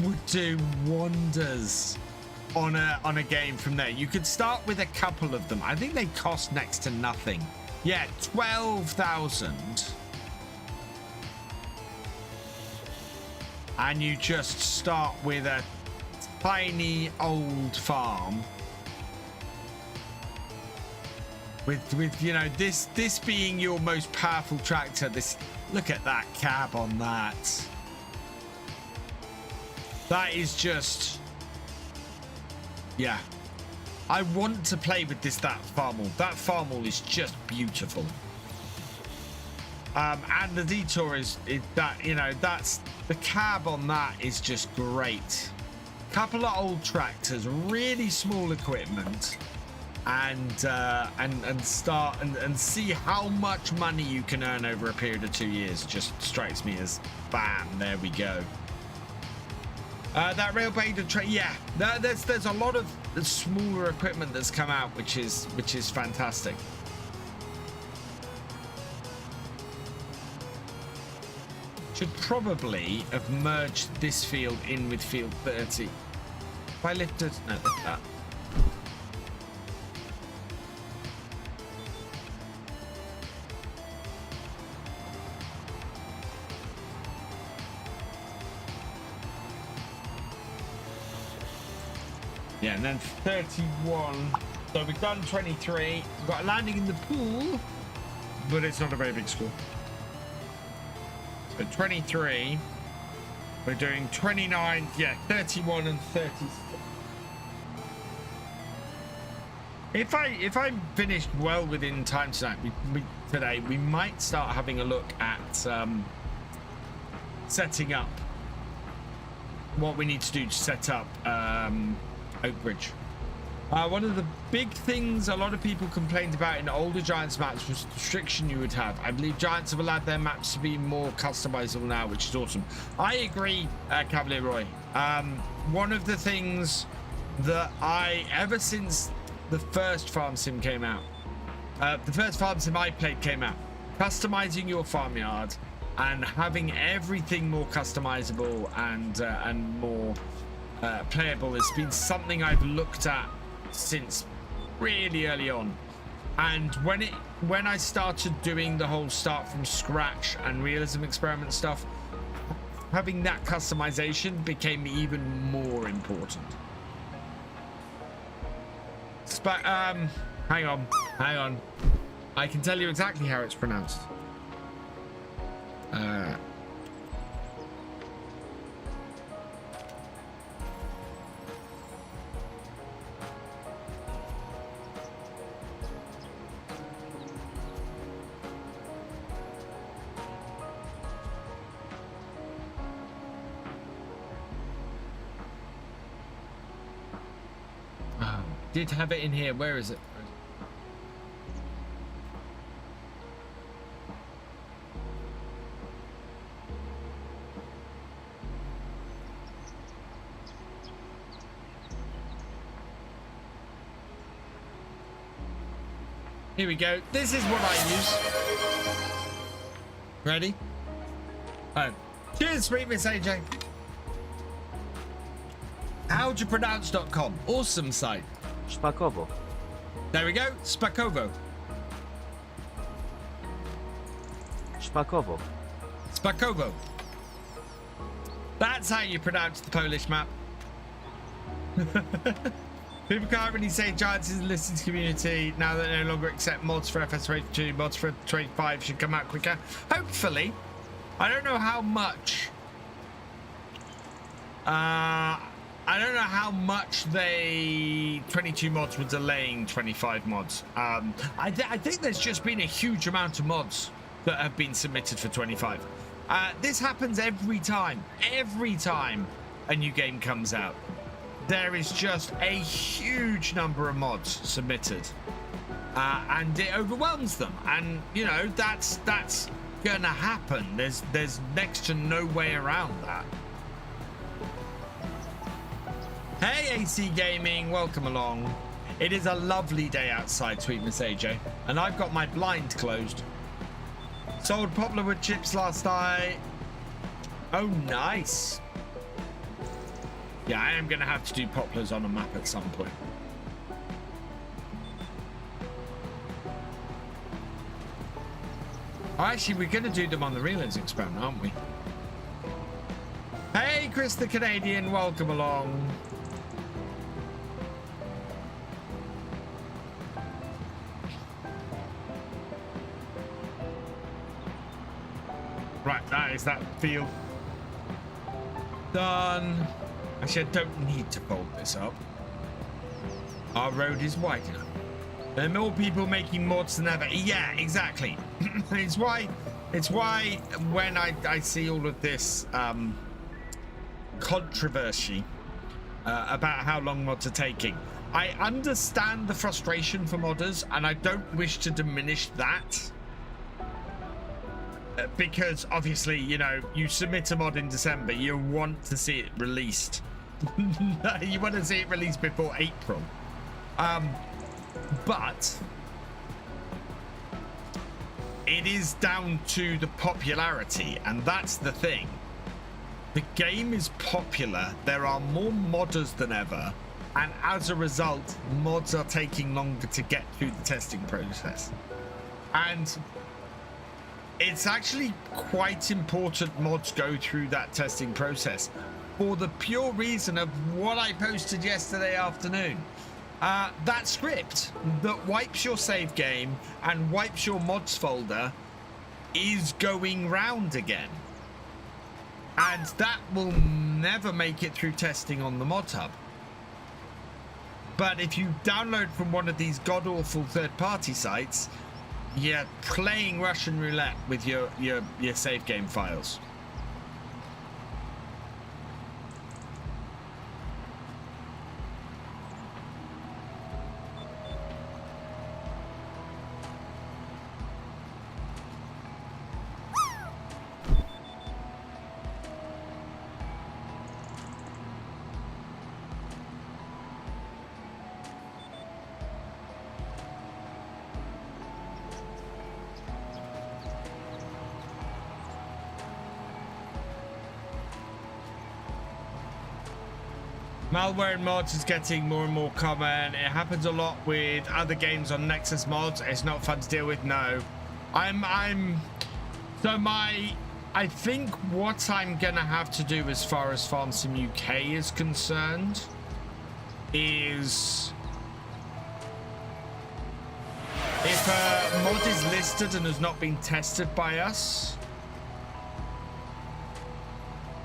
would do wonders on a game from there. You could start with a couple of them. I think they cost next to nothing. Yeah, 12,000. And you just start with a tiny old farm. With you know, this being your most powerful tractor. This, look at that cab on that. That is just, yeah. I want to play with that Farmhall. That Farmhall is just beautiful. And the Detour is that, you know, that's the cab on that is just great. Couple of old tractors, really small equipment. And start and see how much money you can earn over a period of 2 years. Just strikes me as bam, there we go. That railbait, yeah, there's a lot of the smaller equipment that's come out, which is fantastic. Should probably have merged this field in with field 30. If I lifted, no, lift that. Yeah, and then 31. So we've done 23. We've got a landing in the pool, but it's not a very big score. So 23. We're doing 29. Yeah, 31 and 30. If I finished well within time tonight, today, we might start having a look at setting up what we need to do to set up Oakbridge. One of the big things a lot of people complained about in older Giants maps was the restriction you would have. I believe Giants have allowed their maps to be more customizable now, which is awesome. I agree, Cavalier Roy. One of the things that ever since the first farm sim came out, the first farm sim I played came out, customizing your farmyard and having everything more customizable and more playable has been something I've looked at since really early on. And when I started doing the whole start from scratch and realism experiment stuff, having that customization became even more important. Hang on. I can tell you exactly how it's pronounced. Did have it in here. Where is it? Here we go. This is what I use. Ready? Oh. Cheers, sweet Miss AJ. How'd you pronounce.com? Awesome site. Spakovo. There we go. Spakovo. Spakovo. Spakovo. That's how you pronounce the Polish map. People can't really say Giants is a listed community now that they no longer accept mods for FS22. Mods for 25 should come out quicker. Hopefully. I don't know how much. I don't know how much 22 mods were delaying 25 mods. I think there's just been a huge amount of mods that have been submitted for 25. This happens every time a new game comes out. There is just a huge number of mods submitted, and it overwhelms them. And you know that's gonna happen. There's next to no way around that. Hey AC Gaming, welcome along. It is a lovely day outside, sweet Miss AJ, and I've got my blind closed. Sold poplar wood chips last night. Oh, nice. Yeah, I am gonna have to do poplars on a map at some point. Oh, actually, we're gonna do them on the Relands experiment, aren't we? Hey, Chris the Canadian, welcome along. Right, that is that field done. Actually, I don't need to fold this up. Our road is wide enough. There are more people making mods than ever. Yeah, exactly. It's why when I see all of this controversy about how long mods are taking, I understand the frustration for modders, and I don't wish to diminish that. Because obviously, you know, you submit a mod in December, you want to see it released. You want to see it released before April. But it is down to the popularity, and that's the thing. The game is popular, there are more modders than ever, and as a result, mods are taking longer to get through the testing process. And it's actually quite important mods go through that testing process for the pure reason of what I posted yesterday afternoon. That script that wipes your save game and wipes your mods folder is going round again. And that will never make it through testing on the mod hub. But if you download from one of these god-awful third-party sites, you're playing Russian roulette with your save game files. Malware in mods is getting more and more common. It happens a lot with other games on Nexus mods. It's not fun to deal with. No, I think what I'm gonna have to do as far as Farm Sim UK is concerned is if a mod is listed and has not been tested by us,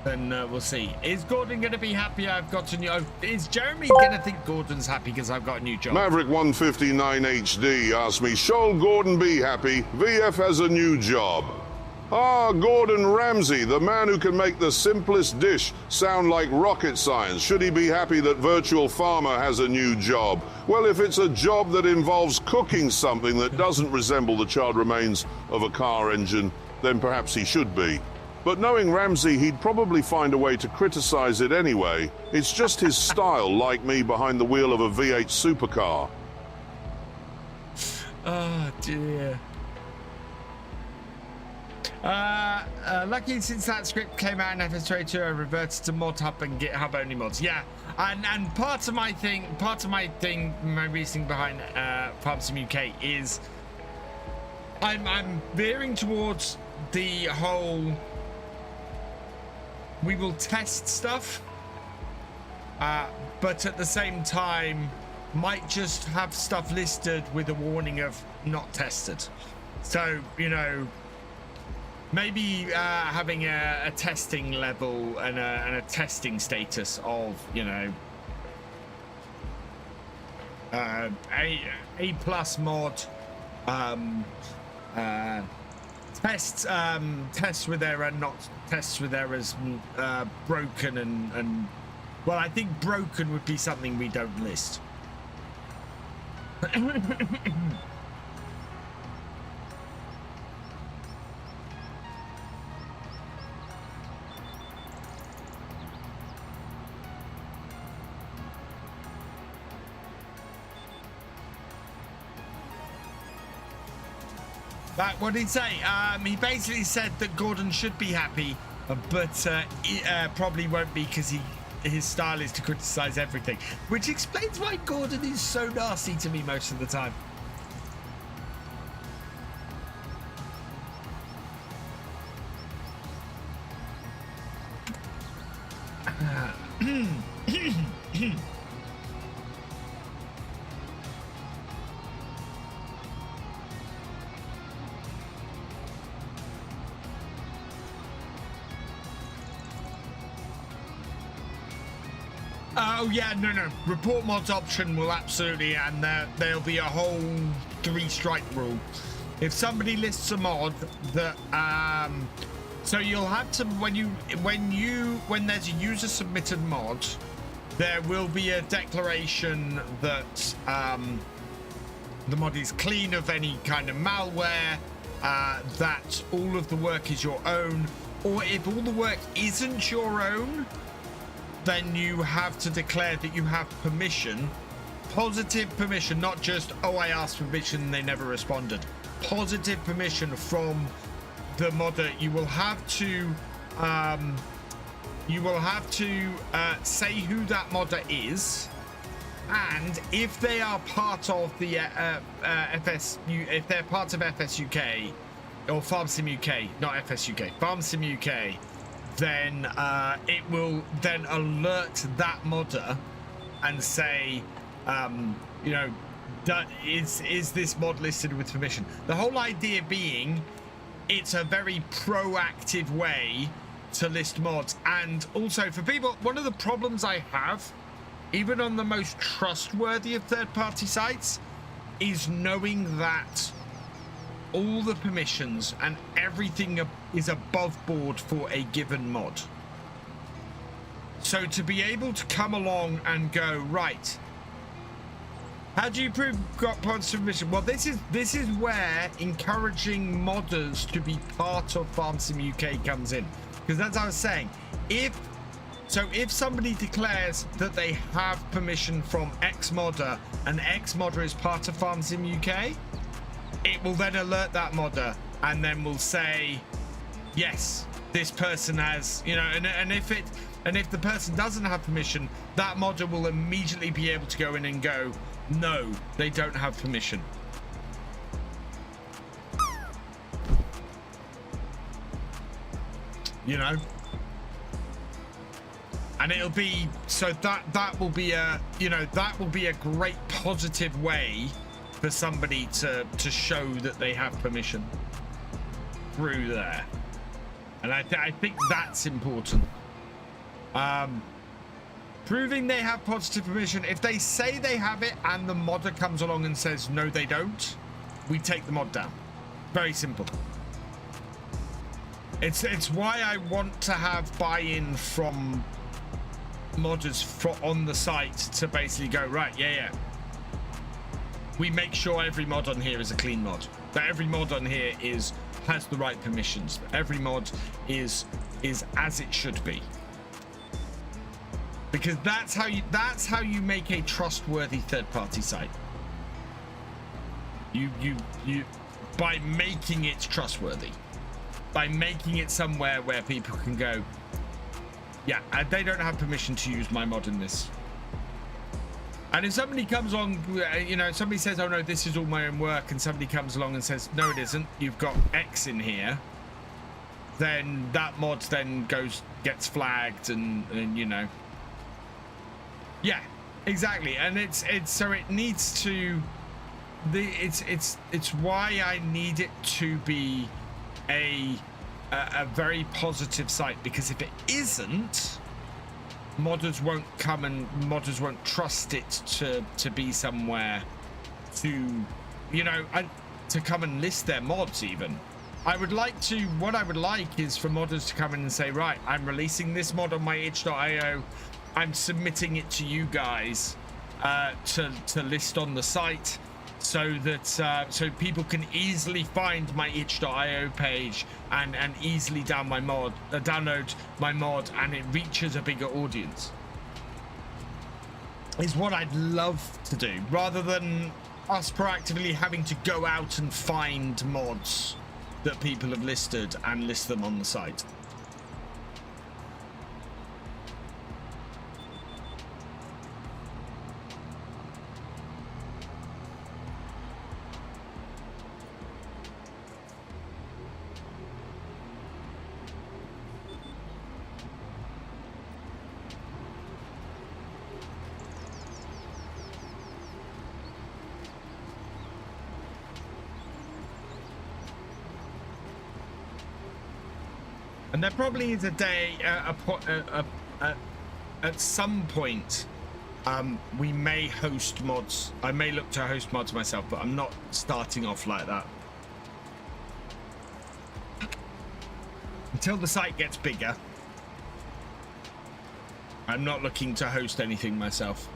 then we'll see. Is Gordon going to be happy I've got a new... Is Jeremy going to think Gordon's happy because I've got a new job? Maverick 159 HD asked me, "Shall Gordon be happy? VF has a new job." Ah, Gordon Ramsay, the man who can make the simplest dish sound like rocket science. Should he be happy that Virtual Farmer has a new job? Well, if it's a job that involves cooking something that doesn't resemble the charred remains of a car engine, then perhaps he should be. But knowing Ramsay, he'd probably find a way to criticize it anyway. It's just his style, like me behind the wheel of a V8 supercar. Oh dear. Lucky since that script came out in FS22, I reverted to mod hub and GitHub only mods. Yeah, and part of my reasoning behind Farm Sim UK is I'm veering towards the whole we will test stuff, but at the same time might just have stuff listed with a warning of not tested. So, you know, maybe having a testing level and a testing status of, you know, A plus mod, tests with error, not tests with errors, broken and well, I think broken would be something we don't list. What did he say? He basically said that Gordon should be happy, but he probably won't be because his style is to criticize everything, which explains why Gordon is so nasty to me most of the time. Oh yeah, no. Report mods option will absolutely, and there'll be a whole 3-strike rule. If somebody lists a mod that, so you'll have to when there's a user submitted mod, there will be a declaration that the mod is clean of any kind of malware, that all of the work is your own, or if all the work isn't your own, then you have to declare that you have permission, positive permission, not just, oh, I asked permission and they never responded. Positive permission from the modder. You will have to say who that modder is, and if they are part of the if they're part of FSUK or Farm Sim UK, not FSUK, Farm Sim UK, then it will then alert that modder and say, you know, is this mod listed with permission? The whole idea being, it's a very proactive way to list mods. And also for people, one of the problems I have, even on the most trustworthy of third-party sites, is knowing that all the permissions and everything is above board for a given mod. So to be able to come along and go, right, how do you prove got positive permission? Well, this is where encouraging modders to be part of Farm Sim UK comes in, because as I was saying, if somebody declares that they have permission from X modder and X modder is part of Farm Sim UK, it will then alert that modder and then will say, yes, this person has, you know, and if the person doesn't have permission, that modder will immediately be able to go in and go, no, they don't have permission. You know, and it'll be, so that will be a, you know, that will be a great positive way for somebody to show that they have permission through there. And I think that's important. Proving they have positive permission. If they say they have it and the modder comes along and says no they don't, we take the mod down. Very simple. It's why I want to have buy-in from modders on the site to basically go, right, yeah, we make sure every mod on here is a clean mod, that every mod on here has the right permissions, every mod is as it should be, because that's how you make a trustworthy third-party site. You by making it trustworthy, by making it somewhere where people can go, yeah, they don't have permission to use my mod in this. And if somebody comes on, you know, somebody says, oh no, this is all my own work, and somebody comes along and says, no, it isn't, you've got X in here, then that mod then gets flagged, and you know, yeah, exactly. And it's so it needs to, it's why I need it to be a very positive site, because if it isn't, modders won't come, and modders won't trust it to be somewhere to, you know, to come and list their mods. Even what I would like is for modders to come in and say, right, I'm releasing this mod on my itch.io, I'm submitting it to you guys to list on the site, so that so people can easily find my itch.io page and easily download my mod, and it reaches a bigger audience, is what I'd love to do, rather than us proactively having to go out and find mods that people have listed and list them on the site. And there probably is a day, at some point, we may host mods. I may look to host mods myself, but I'm not starting off like that. Until the site gets bigger, I'm not looking to host anything myself.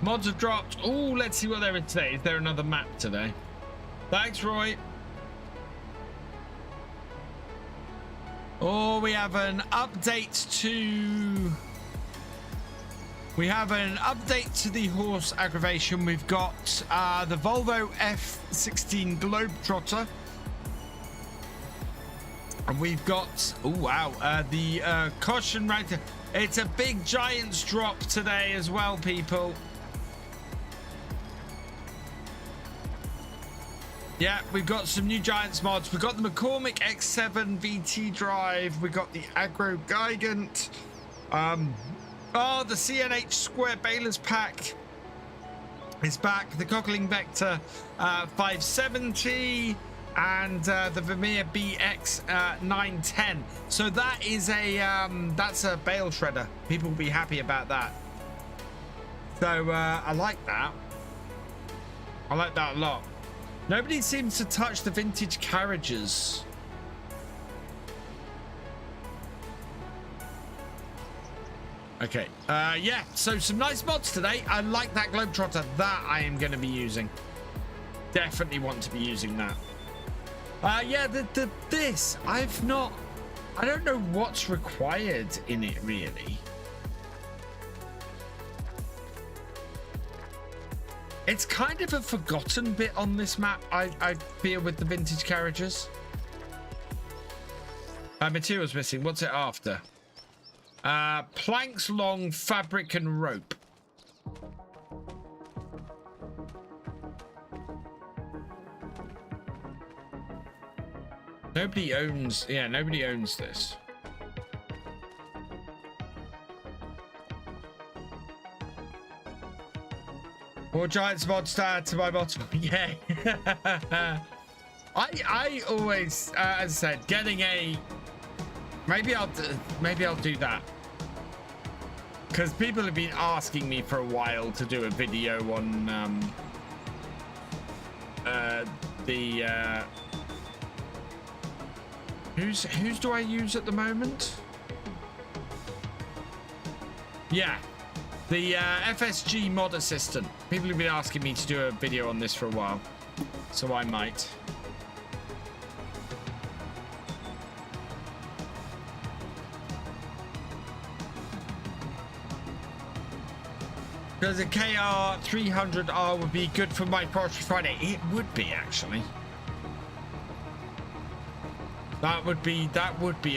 Mods have dropped. Oh, let's see what there is today. Is there another map today? Thanks, Roy. Oh, we have an update to... We have an update to the horse aggravation. We've got the Volvo F16 Globetrotter. And we've got... Oh, wow. The caution rider. It's a big Giants drop today as well, people. Yeah, we've got some new Giants mods. We've got the McCormick X7 VT drive. We've got the Agro Gigant. Oh, the CNH Square Balers pack is back. The Cockling Vector 570 and the Vermeer BX 910. So that is that's a bale shredder. People will be happy about that. So I like that. I like that a lot. Nobody seems to touch the vintage carriages. Okay, yeah, so some nice mods today. I like that Globetrotter. That I am going to be using. Definitely want to be using that. Yeah, this, I don't know what's required in it, really. It's kind of a forgotten bit on this map, I feel, with the vintage carriages. Materials missing. What's it after? Planks long, fabric and rope. Nobody owns... Yeah, nobody owns this. Or Giants mod to add to my bottom. Yeah. I always, as I said, getting a. Maybe I'll do that. Because people have been asking me for a while to do a video on whose do I use at the moment? Yeah, the FSG mod assistant. People have been asking me to do a video on this for a while, so I might. Because a KR 300R would be good for my Forestry Friday. It would be, actually. That would be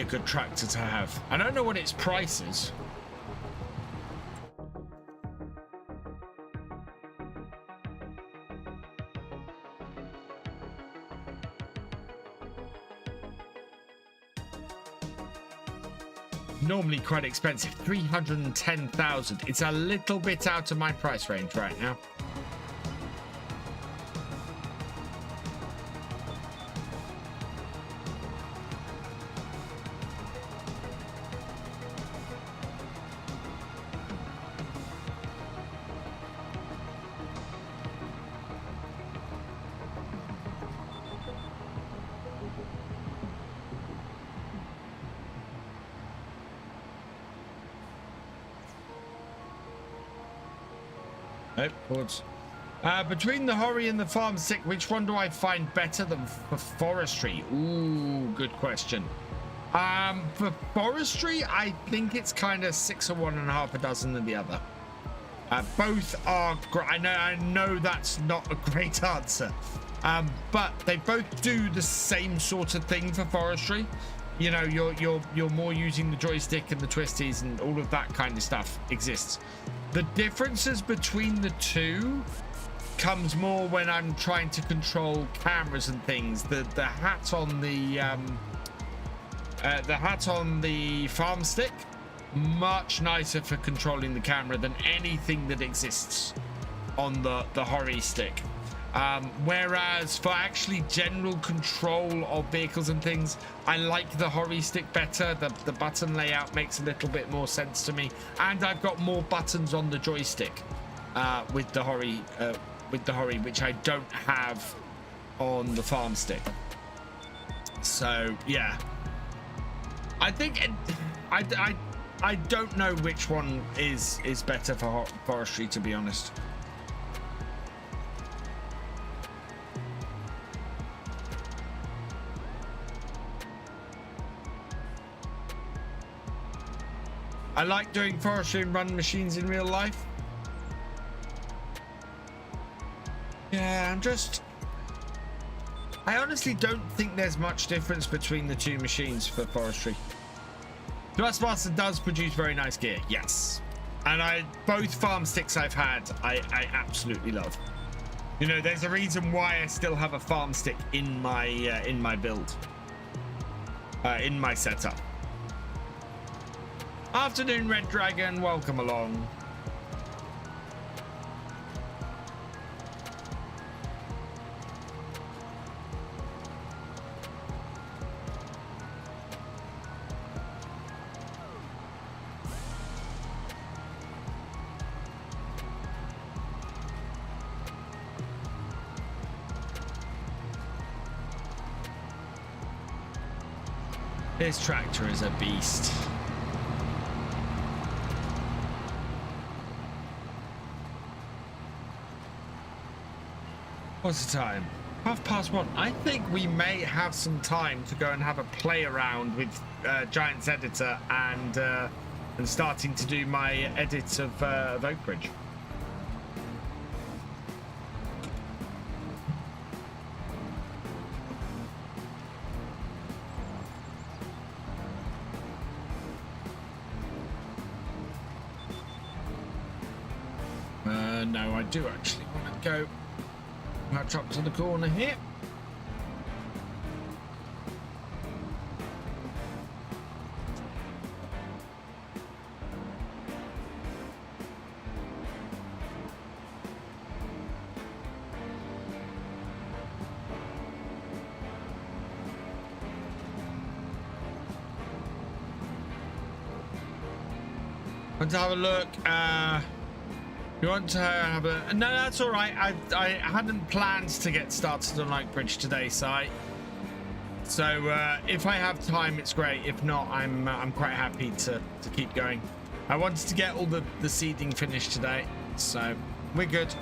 a good tractor to have. I don't know what its price is. Normally quite expensive, 310,000. It's a little bit out of my price range right now. Between the Hori and the farm stick, which one do I find better than for forestry? Ooh, good question. For forestry, I think it's kind of 6 or 1 1/2 dozen than the other. Both are great. I know that's not a great answer, but they both do the same sort of thing for forestry. You know, you're more using the joystick and the twisties and all of that kind of stuff exists. The differences between the two comes more when I'm trying to control cameras and things. The hat on the farm stick, much nicer for controlling the camera than anything that exists on the Hori stick. Whereas for actually general control of vehicles and things, I like the Hori stick better. The button layout makes a little bit more sense to me, and I've got more buttons on the joystick with the Hori, which I don't have on the farm stick. So yeah, I think I don't know which one is better for forestry, to be honest. I like doing forestry and run machines in real life. Yeah, I honestly don't think there's much difference between the two machines for forestry. Thrustmaster does produce very nice gear, yes. And both farm sticks I've had, I absolutely love. You know, there's a reason why I still have a farm stick in my build, in my setup. Afternoon, Red Dragon, welcome along. This tractor is a beast. What's the time? 1:30. I think we may have some time to go and have a play around with Giants Editor and starting to do my edit of Oakbridge. No, I do actually want to go match up to the corner here. Want to have a look? You want to have a... No, that's all right. I hadn't planned to get started on Lightbridge today, Si. So if I have time, it's great. If not, I'm quite happy to keep going. I wanted to get all the seeding finished today, so we're good.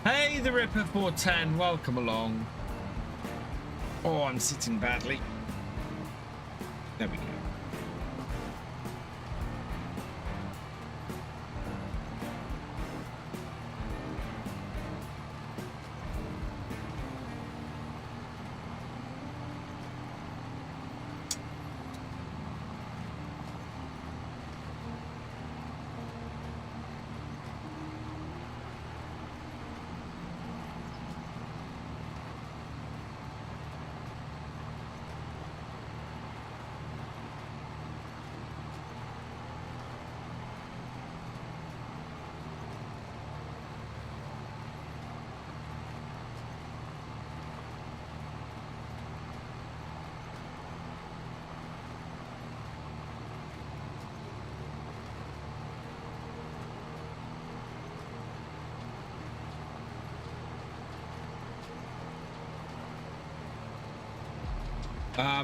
Hey, the Ripper 410, welcome along. Oh, I'm sitting badly. There we go.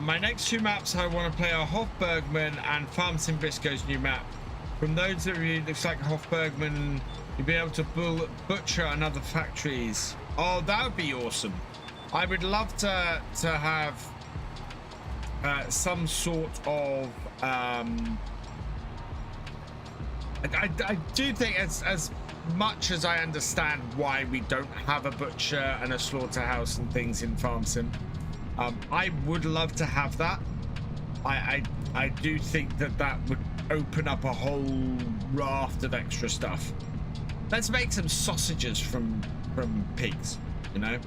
My next two maps I want to play are Hofbergman and Farm Simbisco's new map. From those of you, it looks like Hofbergman, you'll be able to butcher another factories. Oh, that would be awesome. I would love to have some sort of... I do think as much as I understand why we don't have a butcher and a slaughterhouse and things in Farm Sim, I would love to have that. I do think that would open up a whole raft of extra stuff. Let's make some sausages from pigs, you know?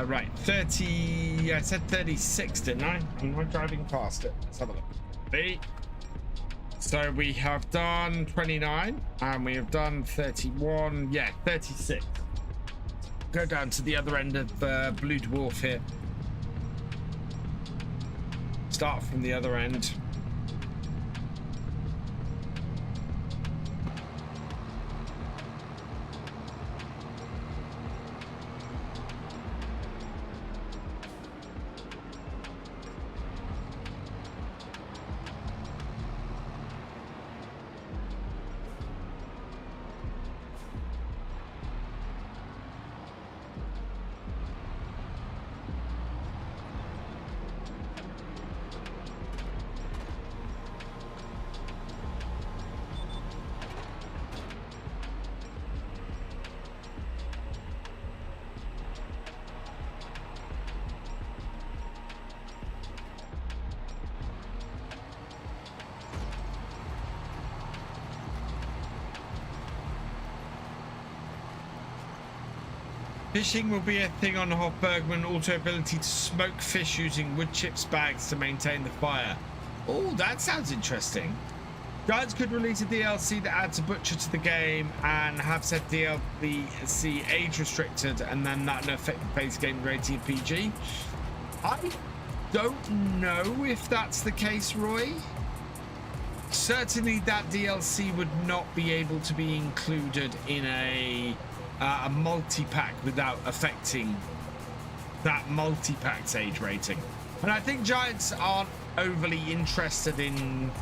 Right, 30, I said 36, didn't I? I'm driving past it. Let's have a look. So we have done 29 and we have done 31, yeah, 36. Go down to the other end of Blue Dwarf here. Start from the other end. Fishing will be a thing on Hofbergman. Also ability to smoke fish using wood chips bags to maintain the fire. Oh, that sounds interesting. Guards could release a DLC that adds a butcher to the game and have said DLC age restricted, and then that in effect base game rated PG. I don't know if that's the case, Roy. Certainly that DLC would not be able to be included in a multi-pack without affecting that multi-pack's age rating. And I think Giants aren't overly interested in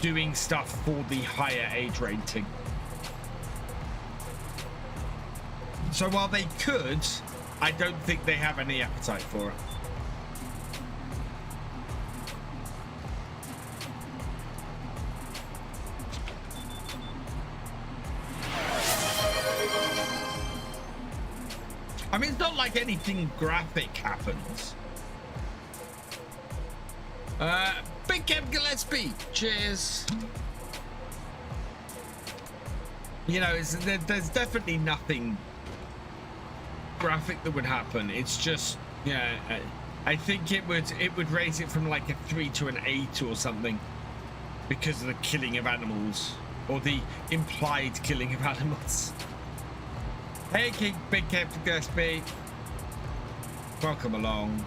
doing stuff for the higher age rating. So while they could, I don't think they have any appetite for it. like anything graphic happens. Big Kev Gillespie, cheers. You know, there's definitely nothing graphic that would happen. It's just, yeah, I think it would raise it from like a 3 to an 8 or something because of the killing of animals, or the implied killing of animals. Hey, Big Kev Gillespie, welcome along.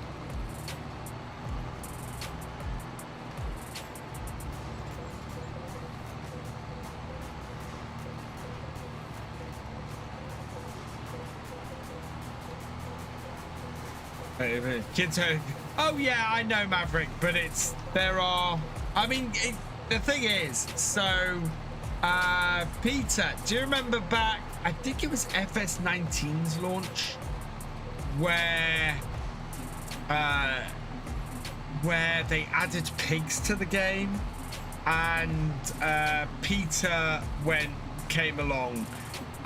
Kids are, oh yeah, I know, Maverick, but I mean, the thing is, so Peter, do you remember back, I think it was FS19's launch, where they added pigs to the game, and Peter came along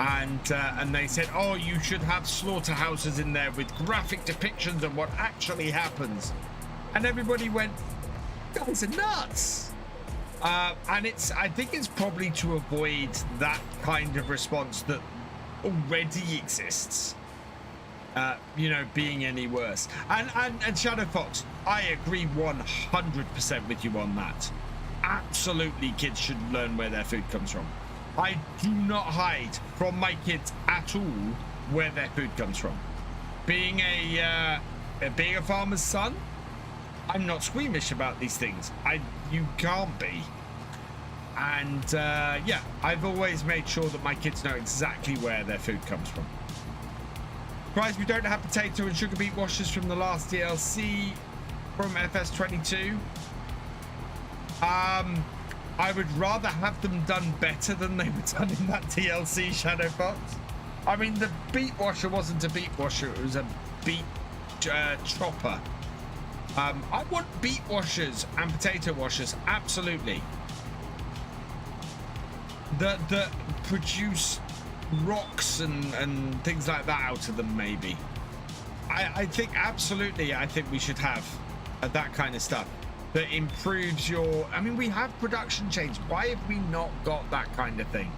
and they said, oh, you should have slaughterhouses in there with graphic depictions of what actually happens, and everybody went, guys are nuts. And I think it's probably to avoid that kind of response that already exists, you know, being any worse. And Shadow Fox, I agree 100% with you on that. Absolutely, kids should learn where their food comes from. I do not hide from my kids at all where their food comes from. Being a farmer's son, I'm not squeamish about these things. You can't be. And yeah, I've always made sure that my kids know exactly where their food comes from. Surprised we don't have potato and sugar beet washers from the last DLC from FS22. I would rather have them done better than they were done in that DLC, Shadow Fox. I mean, the beet washer wasn't a beet washer, it was a beet chopper. I want beet washers and potato washers, absolutely. That produce rocks and things like that out of them, maybe. I think, absolutely, I think we should have that kind of stuff that improves your... I mean, we have production chains. Why have we not got that kind of thing?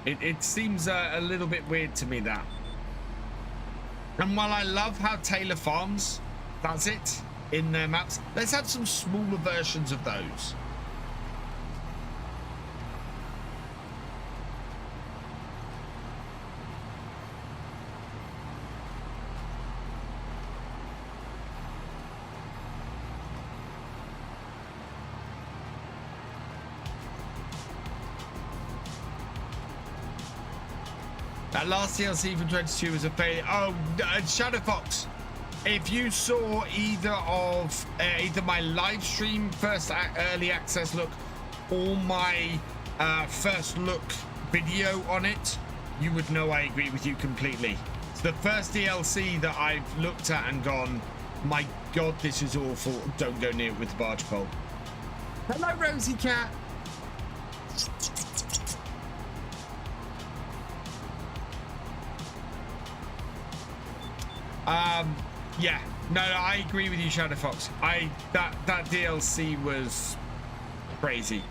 It seems a little bit weird to me, that. And while I love how Taylor Farms does it in their maps, let's have some smaller versions of those. That last DLC from 22 was a failure. Oh, Shadow Fox, if you saw either my live stream first early access look or my first look video on it, you would know I agree with you completely. It's the first DLC that I've looked at and gone, my God, this is awful. Don't go near it with the barge pole. Hello, Rosie Cat. Yeah, no, I agree with you, Shadow Fox. That DLC was crazy.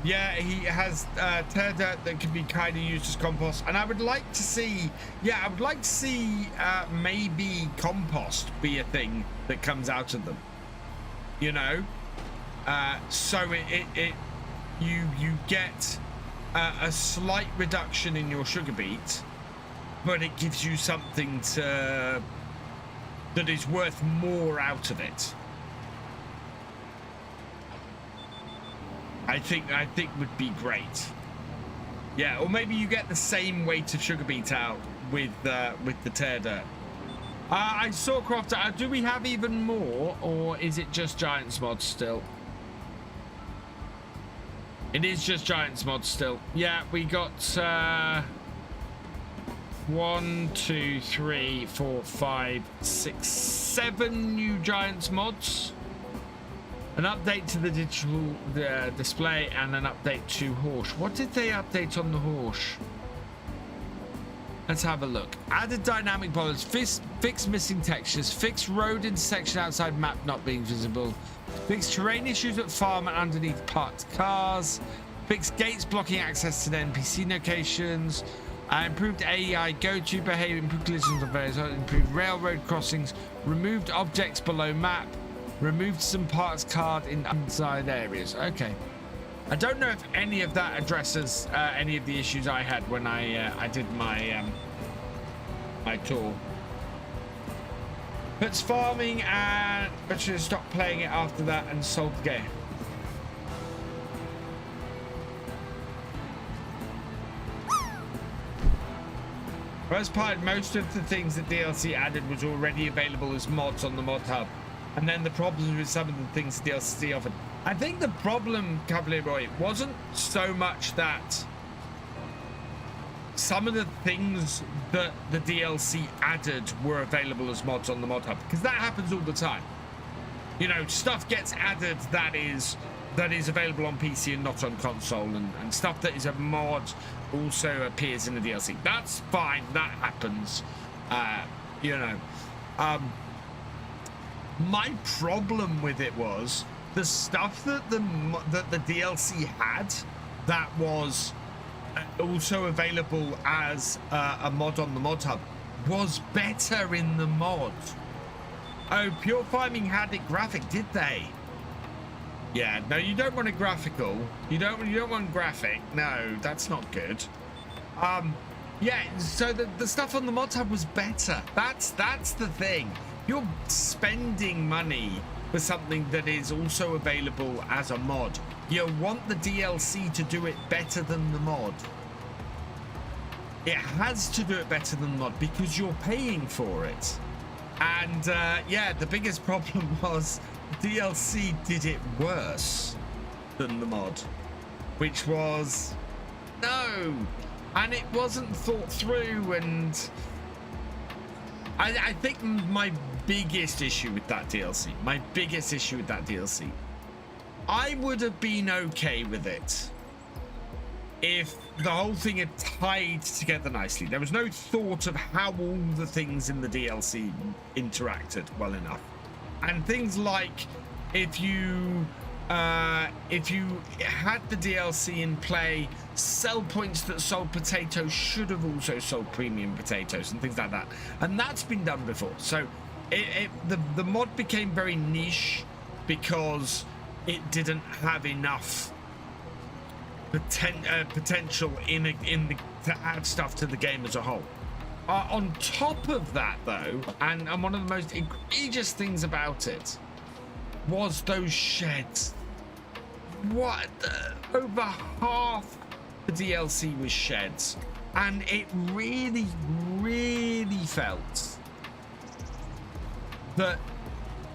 Yeah, he has tear dirt that can be kind of used as compost, and I would like to see, maybe compost be a thing that comes out of them. You know, so you get a slight reduction in your sugar beet, but it gives you something that is worth more out of it. I think would be great. Yeah, or maybe you get the same weight of sugar beet out with the tear dirt. I saw Crofter. Do we have even more, or is it just Giants mods still? It is just Giants mods still. Yeah, we got 1, 2, 3, 4, 5, 6, 7 new Giants mods. An update to the digital display and an update to Horse. What did they update on the Horse? Let's have a look. Added dynamic borders, fix missing textures, fix road intersection outside map not being visible, fix terrain issues at farm and underneath parked cars, fix gates blocking access to the NPC locations, improved AEI go-to behavior, improved collisions of various, improved railroad crossings, removed objects below map, removed some parts card in inside areas. Okay. I don't know if any of that addresses any of the issues I had when I did my my tour. Puts farming and but should have stopped playing it after that and sold the game. First part, most of the things that DLC added was already available as mods on the mod hub, and then the problems with some of the things DLC offered. I think the problem, Cavalier, wasn't so much that some of the things that the DLC added were available as mods on the mod hub, because that happens all the time. You know, stuff gets added that is available on PC and not on console, and stuff that is a mod also appears in the DLC. That's fine, that happens. You know, my problem with it was the stuff that the DLC had that was also available as a mod on the mod hub was better in the mod. Oh, Pure Farming had it graphic, did they? Yeah, no, you don't want a graphical. You don't want graphic. No, that's not good. Yeah, so the stuff on the mod hub was better. That's the thing. You're spending money for something that is also available as a mod. You want the DLC to do it better than the mod. It has to do it better than the mod because you're paying for it. And yeah, the biggest problem was DLC did it worse than the mod, which was no, and it wasn't thought through. And I think my biggest issue with that DLC, I would have been okay with it if the whole thing had tied together nicely. There was no thought of how all the things in the DLC interacted well enough. And things like if you had the DLC in play, sell points that sold potatoes should have also sold premium potatoes and things like that. And that's been done before. So the mod became very niche because it didn't have enough potential to add stuff to the game as a whole. On top of that, though, and one of the most egregious things about it was those sheds. What? Over half the DLC was sheds, and it really, really felt that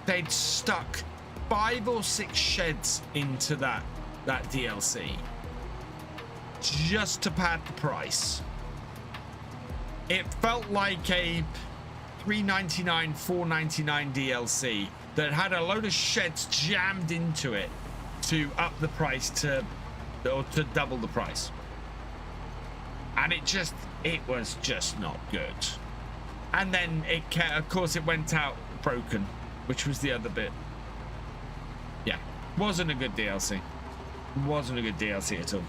they'd stuck 5 or 6 sheds into that DLC just to pad the price. It felt like a $3.99, $4.99 DLC that had a load of sheds jammed into it to up the price to double the price. And it was just not good. And then of course it went out broken, which was the other bit. Yeah, wasn't a good DLC. Wasn't a good DLC at all.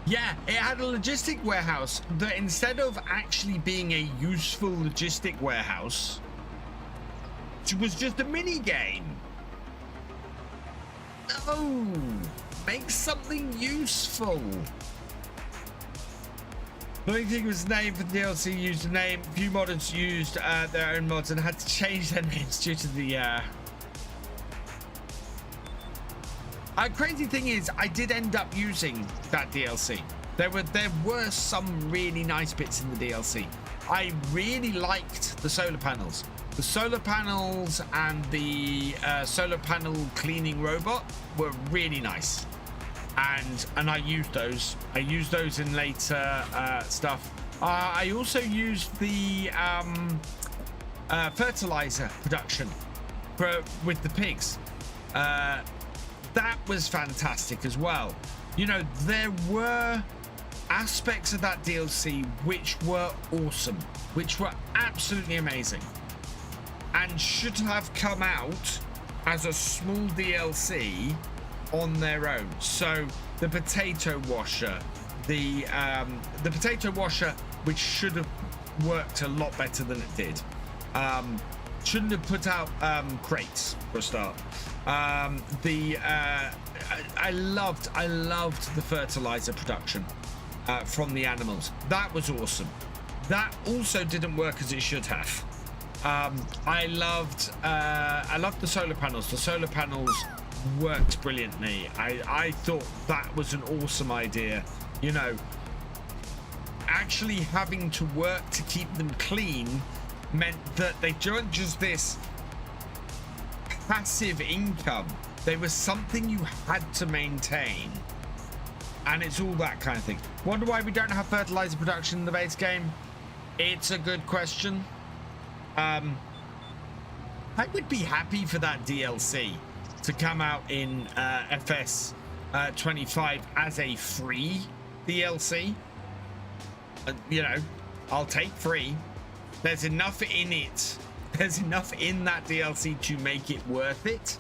Yeah, it had a logistic warehouse that instead of actually being a useful logistic warehouse, it was just a mini game. No, make something useful. I don't think it was named for the DLC used a name. A few modders used their own mods and had to change their names due to the crazy thing is, I did end up using that DLC. There were some really nice bits in the DLC. I really liked the solar panels. The solar panels and the solar panel cleaning robot were really nice, and I used those. I used those in later stuff. I also used the fertilizer production with the pigs. that was fantastic as well. You know, there were aspects of that DLC which were awesome, which were absolutely amazing, and should have come out as a small DLC on their own. So the potato washer, the potato washer, which should have worked a lot better than it did. Shouldn't have put out crates for a start. I loved the fertilizer production from the animals. That was awesome. That also didn't work as it should have. I loved the solar panels. The solar panels worked brilliantly. I thought that was an awesome idea. You know, actually having to work to keep them clean meant that they weren't just this passive income. They were something you had to maintain. And it's all that kind of thing. Wonder why we don't have fertilizer production in the base game? It's a good question. I would be happy for that DLC to come out in FS 25 as a free DLC. You know, I'll take free. There's enough in it. There's enough in that DLC to make it worth it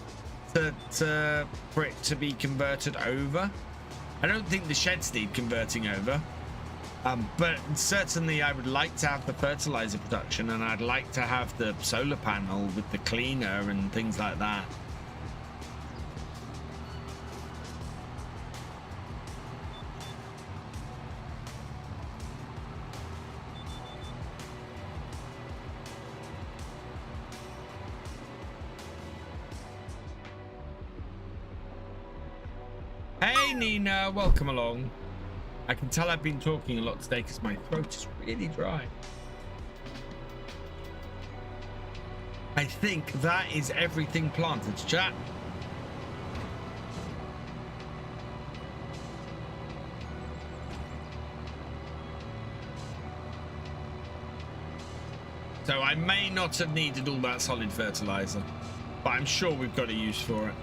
for it to be converted over. I don't think the sheds need converting over. But certainly I would like to have the fertilizer production, and I'd like to have the solar panel with the cleaner and things like that. Hey Nina, welcome along. I can tell I've been talking a lot today because my throat is really dry. I think that is everything planted, chat. So I may not have needed all that solid fertilizer, but I'm sure we've got a use for it.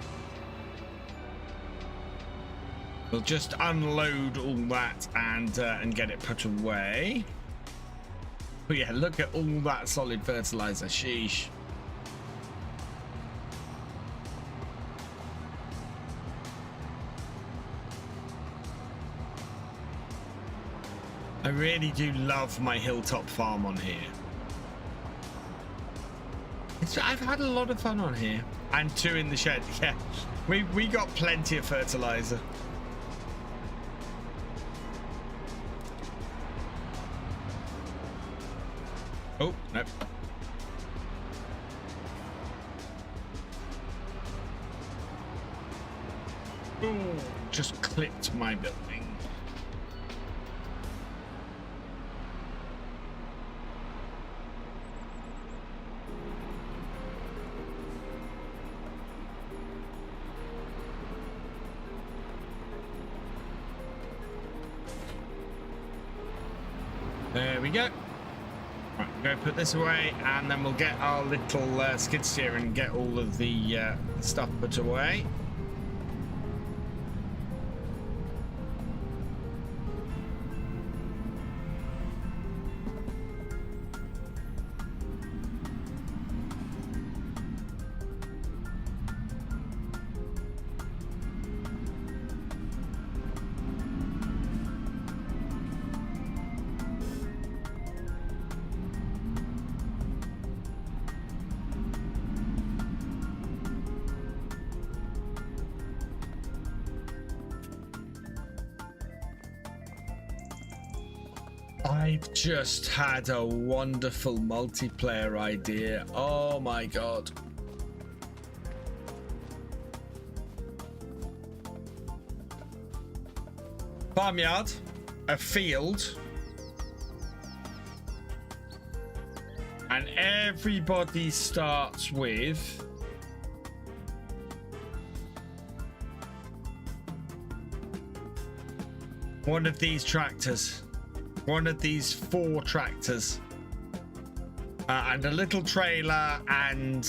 We'll just unload all that and get it put away. But yeah, look at all that solid fertilizer. Sheesh. I really do love my hilltop farm on here. I've had a lot of fun on here. And 2 in the shed. Yeah, we got plenty of fertilizer. Oh, nope. Ooh, just clipped my building. There we go. Right, we're going to put this away, and then we'll get our little skid steer and get all of the stuff put away. I've just had a wonderful multiplayer idea. Oh my god. Farmyard, a field, and everybody starts with one of these tractors. One of these 4 tractors and a little trailer and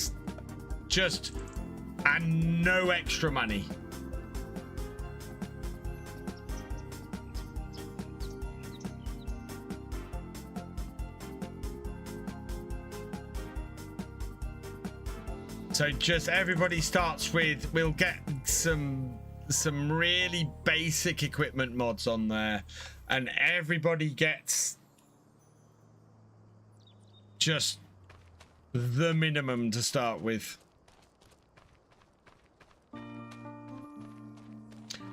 no extra money. So just everybody starts with, we'll get some really basic equipment mods on there, and everybody gets just the minimum to start with.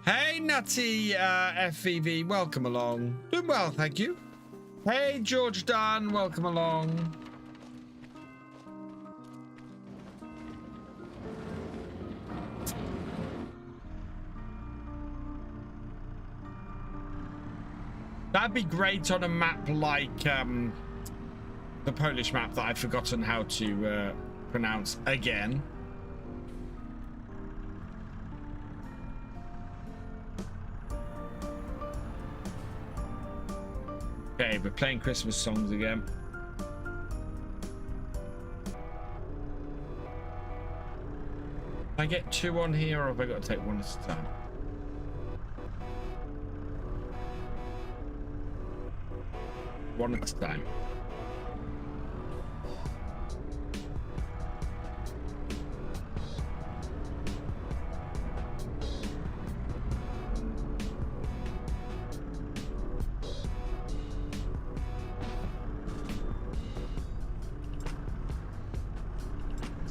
Hey Nutty FVV, welcome along. Doing well, thank you. Hey George Dunn, welcome along. That'd be great on a map like the Polish map that I've forgotten how to pronounce again. Okay, we're playing Christmas songs again. I get 2 on here, or have I got to take 1 at a time? One at a time.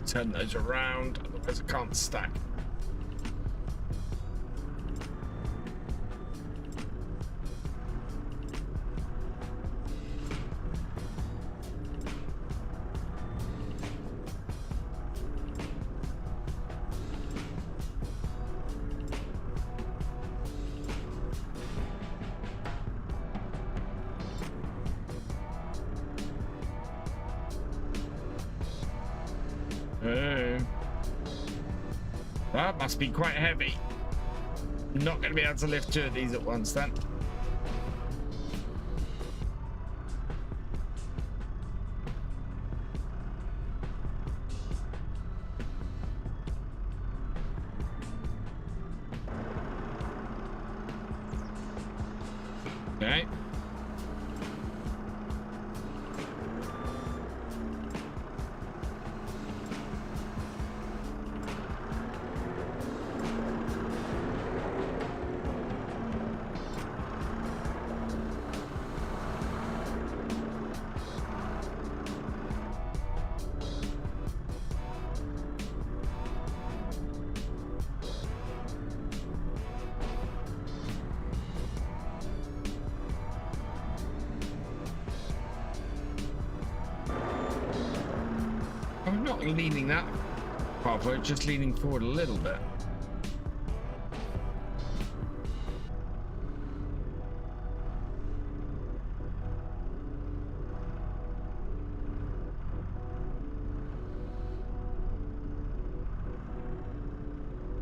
Turn those around, otherwise I can't stack. That must be quite heavy. Not going to be able to lift 2 of these at once then. Okay. Leaning that far forward, just leaning forward a little bit.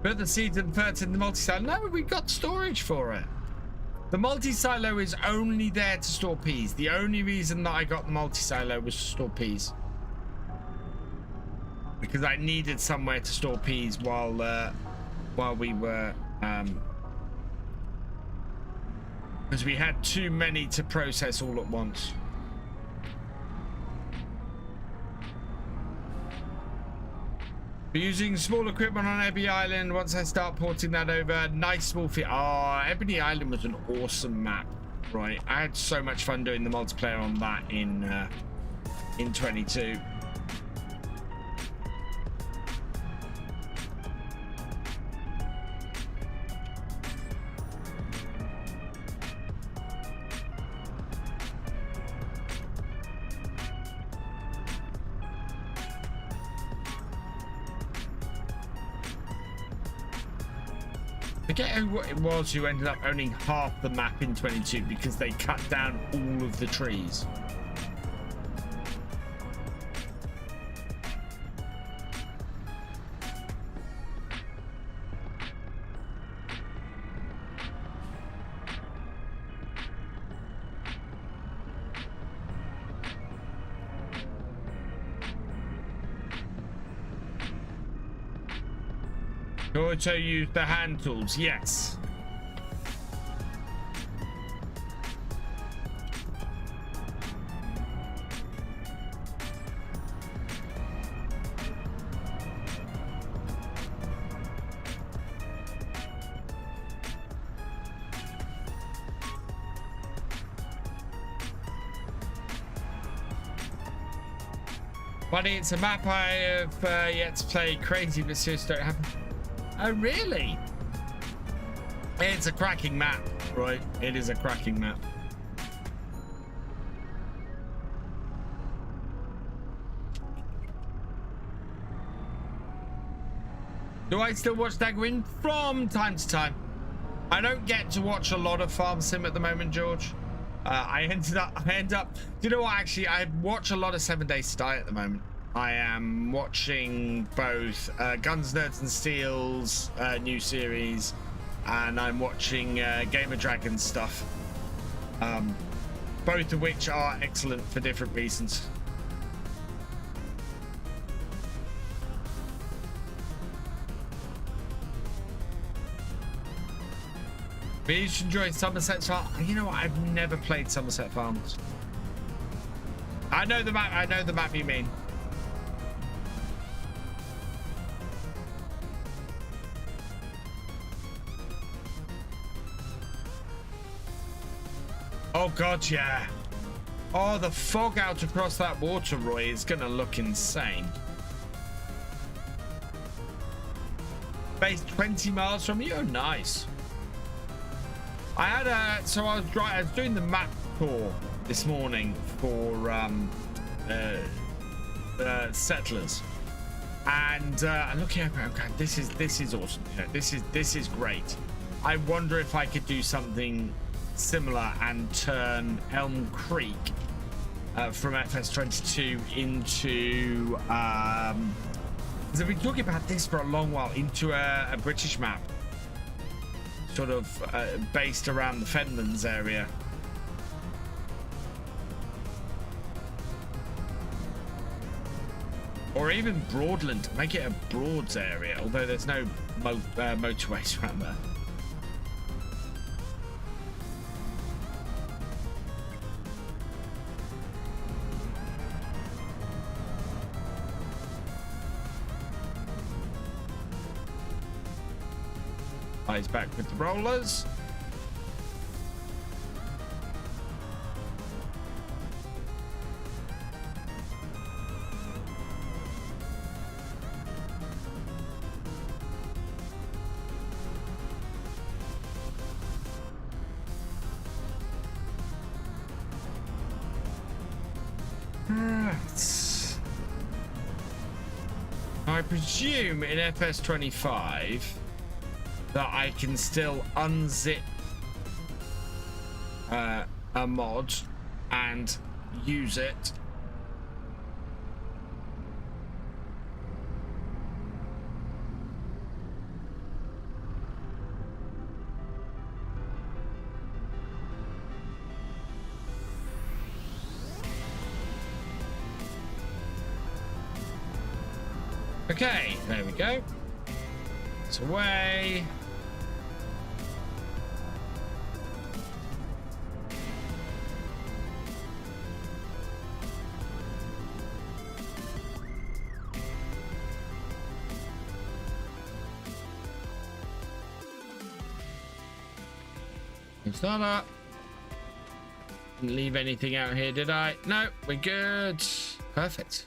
Put the seeds and ferts in the multi-silo. No, we got storage for it. The multi-silo is only there to store peas. The only reason that I got the multi-silo was to store peas. Because I needed somewhere to store peas while we were because we had too many to process all at once. We're using small equipment on Ebony Island. Once I start porting that over, nice small fit. Oh, Ebony Island was an awesome map, right? I had so much fun doing the multiplayer on that in 22. I forget what it was who ended up owning half the map in 22 because they cut down all of the trees. Auto use the hand tools, yes. Buddy, it's a map I have yet to play. Crazy, but serious don't happen. Oh, really? It's a cracking map, right? It is a cracking map. Do I still watch Dagwin? From time to time. I don't get to watch a lot of Farm Sim at the moment, George. I end up. Do you know what? Actually, I watch a lot of 7 Days to Die at the moment. I am watching both Guns, Nerds and Steel's new series, and I'm watching Gamer Dragon stuff. Both of which are excellent for different reasons. But you should enjoy Somerset Farm. You know what? I've never played Somerset Farms. I know the map. I know the map you mean. Oh God, yeah. Oh, the fog out across that water, Roy, is gonna look insane. Based 20 miles from you. Oh, nice. I had so I was doing the map tour this morning for Settlers, and I'm looking at okay, this is awesome. You know, this is great. I wonder if I could do something similar and turn Elm Creek from FS22 into because I've been talking about this for a long while, into a British map, sort of based around the Fenlands area. Or even Broadland, make it a Broads area, although there's no motorways around there. He's back with the rollers. I presume in FS25 that I can still unzip a mod and use it. Okay, there we go. It's away. It's not up. Didn't leave anything out here, did I? No, we're good. Perfect.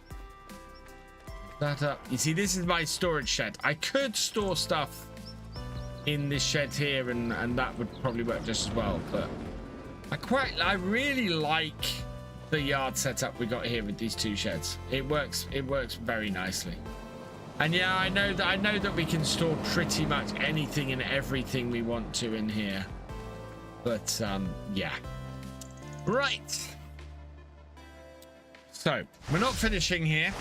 That up. You see, this is my storage shed. I could store stuff in this shed here, and that would probably work just as well. But I really like the yard setup we got here with these two sheds. It works very nicely. And yeah, I know that we can store pretty much anything and everything we want to in here. But yeah. Right. So we're not finishing here.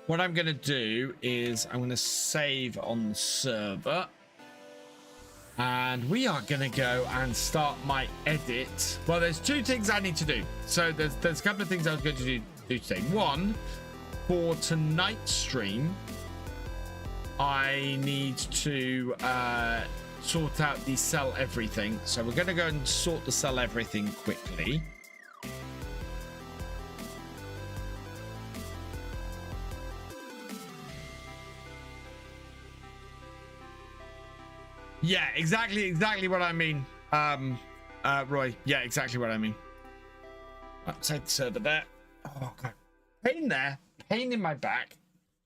What I'm going to do is I'm going to save on the server, and we are going to go and start my edit. Well, there's two things I need to do. So there's a couple of things I was going to do today. One, for tonight's stream, I need to sort out the sell everything. So we're going to go and sort the sell everything quickly. Yeah, exactly what I mean. Roy, yeah, exactly what I mean. Outside the server there. Oh god, pain there. pain in my back.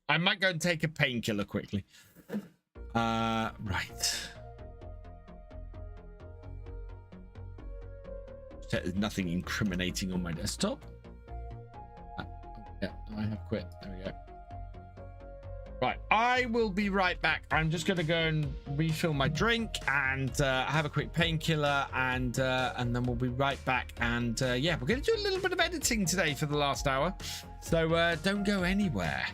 I might go and take a painkiller quickly. Right. There's nothing incriminating on my desktop. Yeah, I have quit. There we go. Right, I will be right back. I'm just going to go and refill my drink and have a quick painkiller, and then we'll be right back. And yeah, we're going to do a little bit of editing today for the last hour. So don't go anywhere.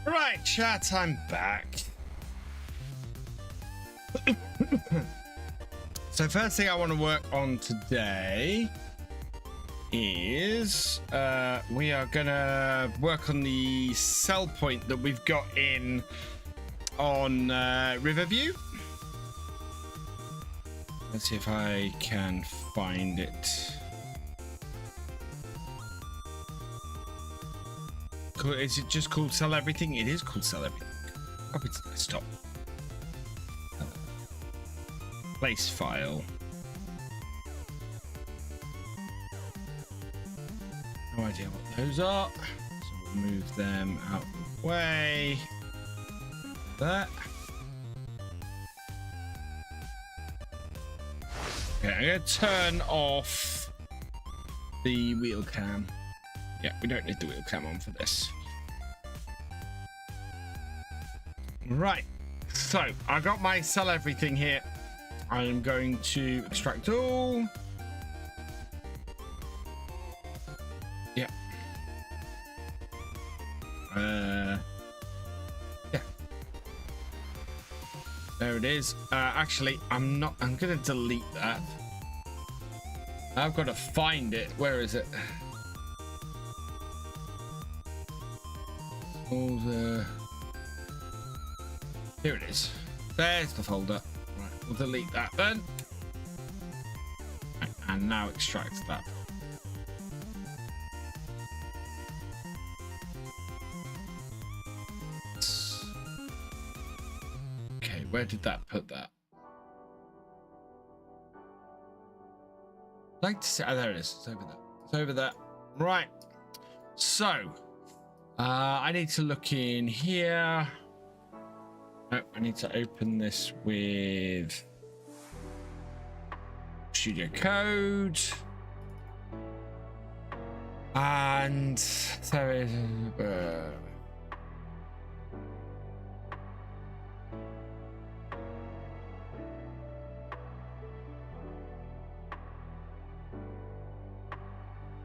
Right, chat, I'm back. So first thing I want to work on today is we are gonna work on the sell point that we've got in on Riverview. Let's see if I can find it. Is it just called sell everything? It is called sell everything. Copy to desktop. Place file. No idea what those are. So we'll move them out of the way. That. Okay, I'm going to turn off the wheel cam. Yeah, we don't need the wheel cam on for this. Right, so I got my sell everything here. I'm going to extract all. Yeah. Yeah. There it is. Actually, I'm going to delete that. I've got to find it. Where is it? All the... Here it is. There's the folder. Right, we'll delete that then. And now extract that. Okay, where did that put that? I'd like to see... Oh, there it is. It's over there. It's over there. Right. So... I need to look in here. Oh, I need to open this with Studio Code. And so it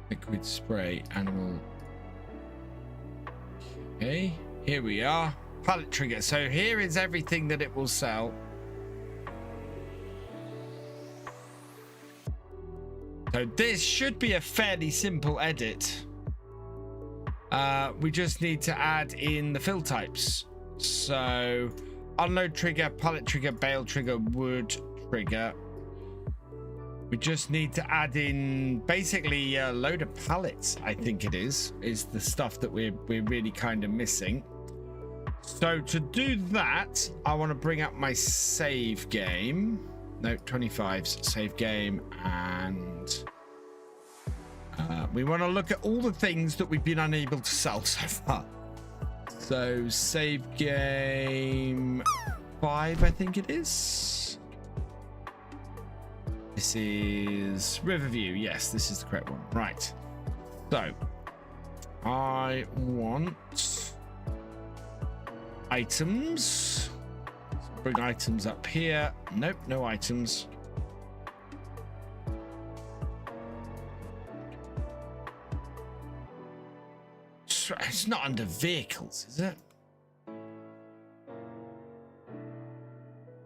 liquid spray animal. Okay, here we are. Pallet trigger. So here is everything that it will sell. So this should be a fairly simple edit. We just need to add in the fill types. So unload trigger, pallet trigger, bale trigger, wood trigger. We just need to add in basically a load of pallets, I think it is the stuff that we're really kind of missing. So to do that, I want to bring up my save game. No, 25's save game, and we want to look at all the things that we've been unable to sell so far. So save game 5, I think it is. This is Riverview. Yes, this is the correct one. Right. So I want items. Bring items up here. Nope, no items. It's not under vehicles, is it?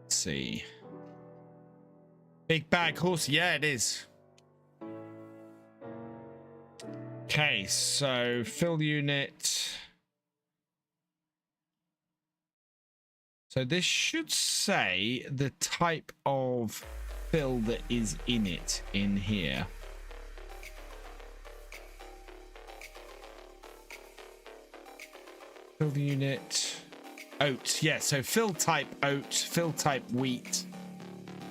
Let's see. Big bag horse. Yeah, it is. Okay, so fill unit. So this should say the type of fill that is in it in here. Fill the unit. Oat. Yeah, so fill type oat, fill type wheat.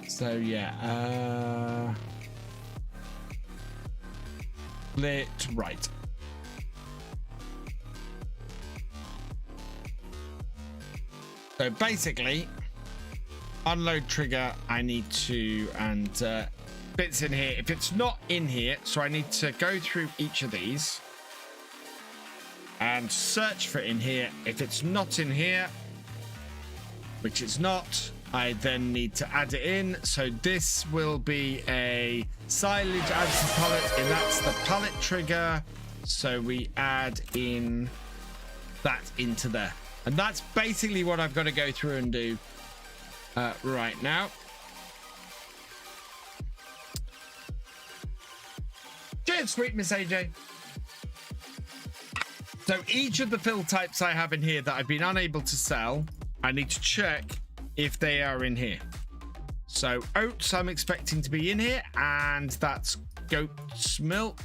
So yeah, split right. So basically, unload trigger, I need to, and bits in here. If it's not in here, so I need to go through each of these and search for it in here. If it's not in here, which it's not, I then need to add it in. So this will be a silage add to pallet, and that's the pallet trigger. So we add in that into there. And that's basically what I've got to go through and do right now. Cheers, sweet Miss AJ. So each of the fill types I have in here that I've been unable to sell, I need to check if they are in here. So oats I'm expecting to be in here, and that's goat's milk.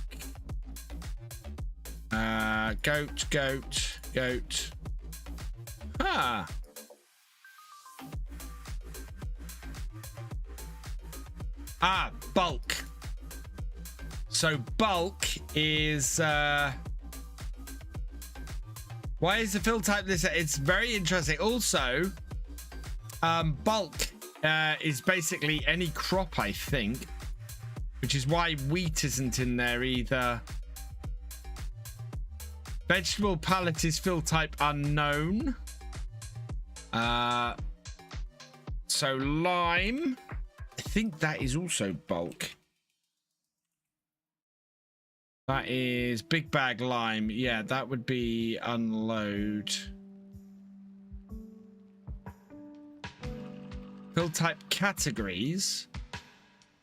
Goat. Bulk. So bulk is why is the fill type this? It's very interesting. Also, bulk is basically any crop, I think, which is why wheat isn't in there either. Vegetable pallet is fill type unknown. So lime, I think that is also bulk. That is big bag lime. Yeah, that would be unload. Fill type categories.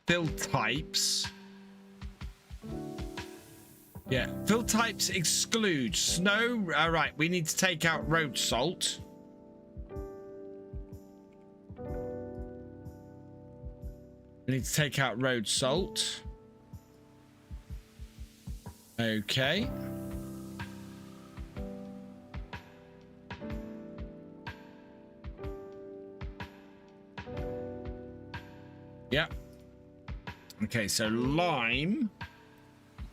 Fill types. Yeah, fill types exclude snow. All right, we need to take out road salt. We need to take out road salt. Okay. Yeah. Okay, so lime.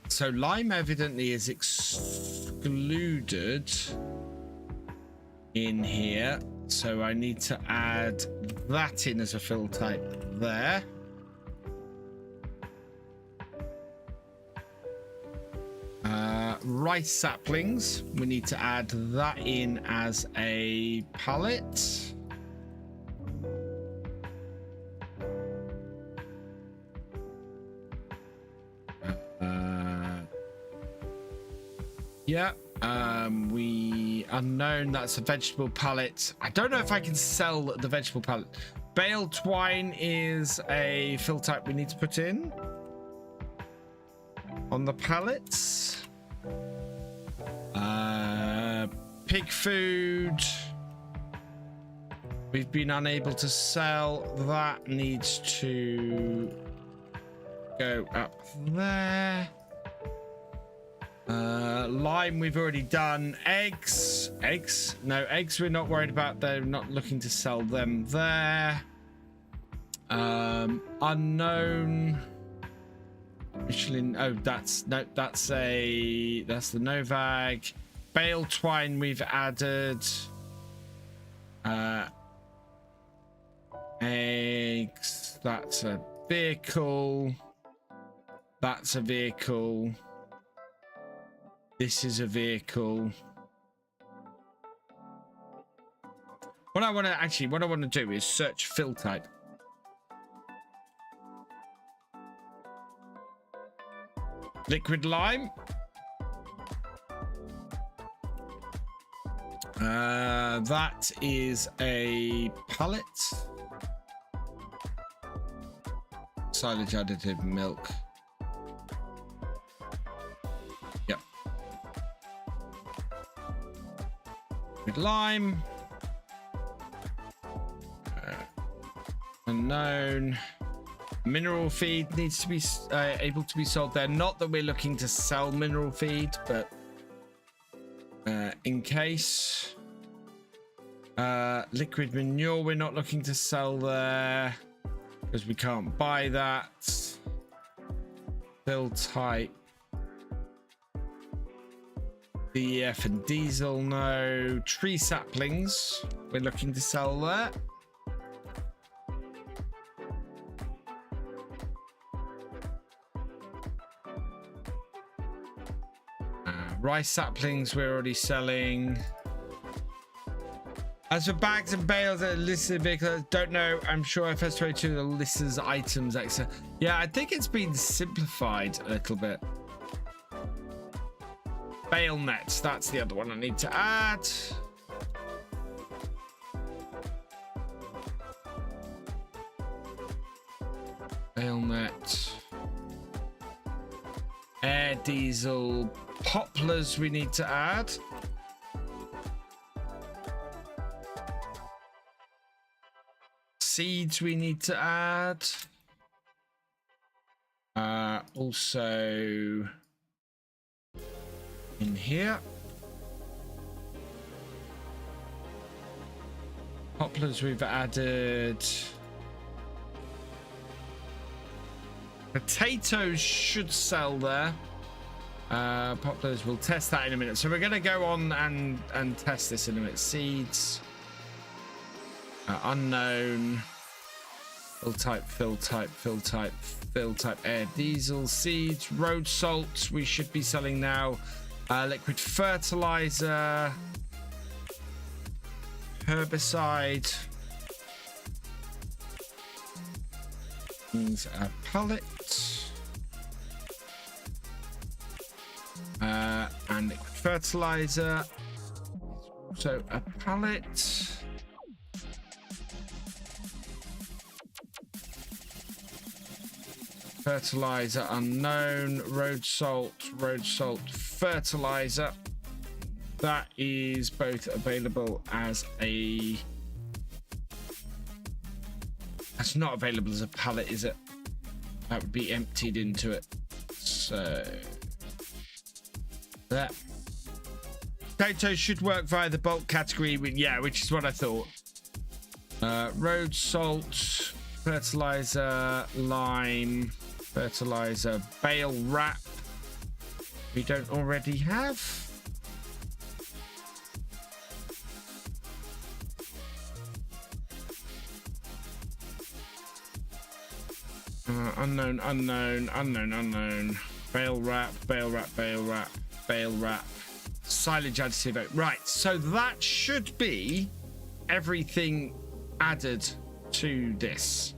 So lime evidently is excluded in here. So I need to add that in as a fill type there. Rice saplings, we need to add that in as a pallet. Yeah, we unknown, that's a vegetable pallet. I don't know if I can sell the vegetable pallet. Bale twine is a fill type we need to put in on the pallets. Pig food, we've been unable to sell. That needs to go up there. Lime we've already done. Eggs, no, eggs we're not worried about. They're not looking to sell them there. Unknown Michelin, oh, that's the Novag. Bale twine we've added. Eggs, that's a vehicle. That's a vehicle. This is a vehicle. What I want to do is search fill type. Liquid lime. That is a pallet. Silage additive milk. Yep. Liquid lime. Unknown. Mineral feed needs to be able to be sold there. Not that we're looking to sell mineral feed, but in case. Liquid manure we're not looking to sell there because we can't buy that. Fill type. DEF and diesel, no. Tree saplings we're looking to sell there. Rice saplings we're already selling. As for bags and bales that are listed vehicles, don't know. I'm sure FS22 lists items, etc. Yeah, I think it's been simplified a little bit. Bale nets, that's the other one I need to add. Bale net. Air diesel. Poplars we need to add. Seeds we need to add. Also in here. Poplars we've added. Potatoes should sell there. Poplars, we'll test that in a minute. So we're going to go on and test this in a minute. Seeds. Unknown. Fill type, fill type, fill type, fill type. Air diesel. Seeds. Road salt we should be selling now. Liquid fertilizer. Herbicide. Means a pallet. And liquid fertilizer. So a pallet. Fertilizer unknown. Road salt, fertilizer. That is both available as a... That's not available as a pallet, is it? That would be emptied into it. So... that. Potatoes should work via the bulk category. Yeah, which is what I thought. Road salt, fertilizer, lime, fertilizer, bale wrap. We don't already have. Unknown, unknown, unknown, unknown. Bale wrap, bale wrap, bale wrap, bale wrap. Silage additive oat. Right, so that should be everything added to this.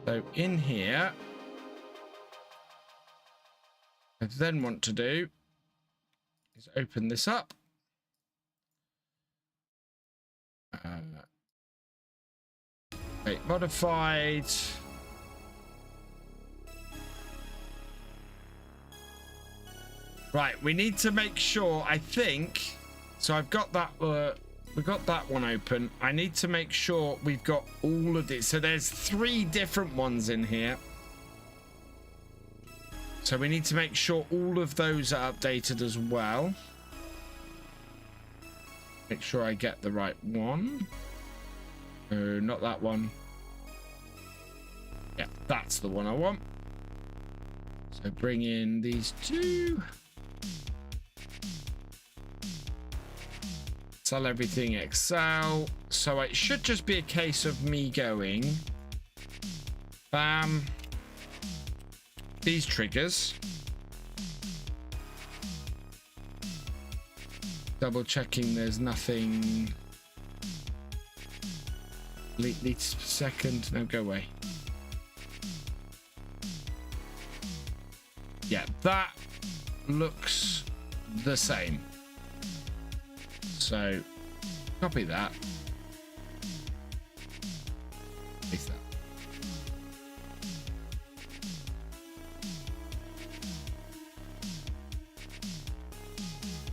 So in here, what I then want to do is open this up. Modified. Right, we need to make sure, I think, so I've got that, we've got that one open. I need to make sure we've got all of these. So there's 3 different ones in here. So we need to make sure all of those are updated as well. Make sure I get the right one. Oh, not that one. Yeah, that's the one I want. So bring in these 2. Sell everything Excel. So it should just be a case of me going bam, these triggers, double checking there's nothing liters per second. No, go away. Yeah, that looks the same. So copy that. Paste that.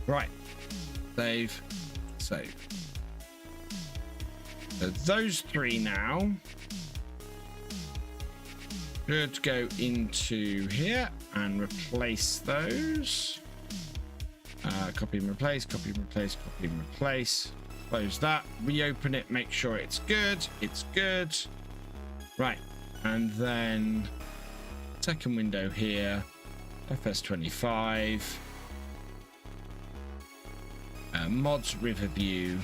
Right. Save. Save. So those 3 now should go into here and replace those. Copy and replace, copy and replace, copy and replace. Close that, reopen it, make sure it's good. It's good. Right, and then second window here, FS25. Mods river view.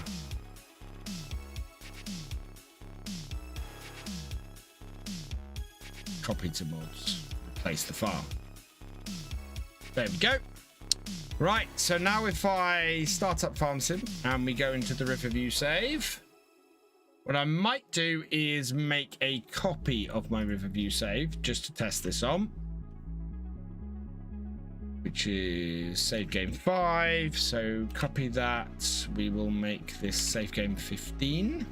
Copy to mods. Replace the file. There we go. Right, so now if I start up Farm Sim and we go into the river view save, what I might do is make a copy of my river view save just to test this on, which is save game 5. So copy that. We will make this save game 15.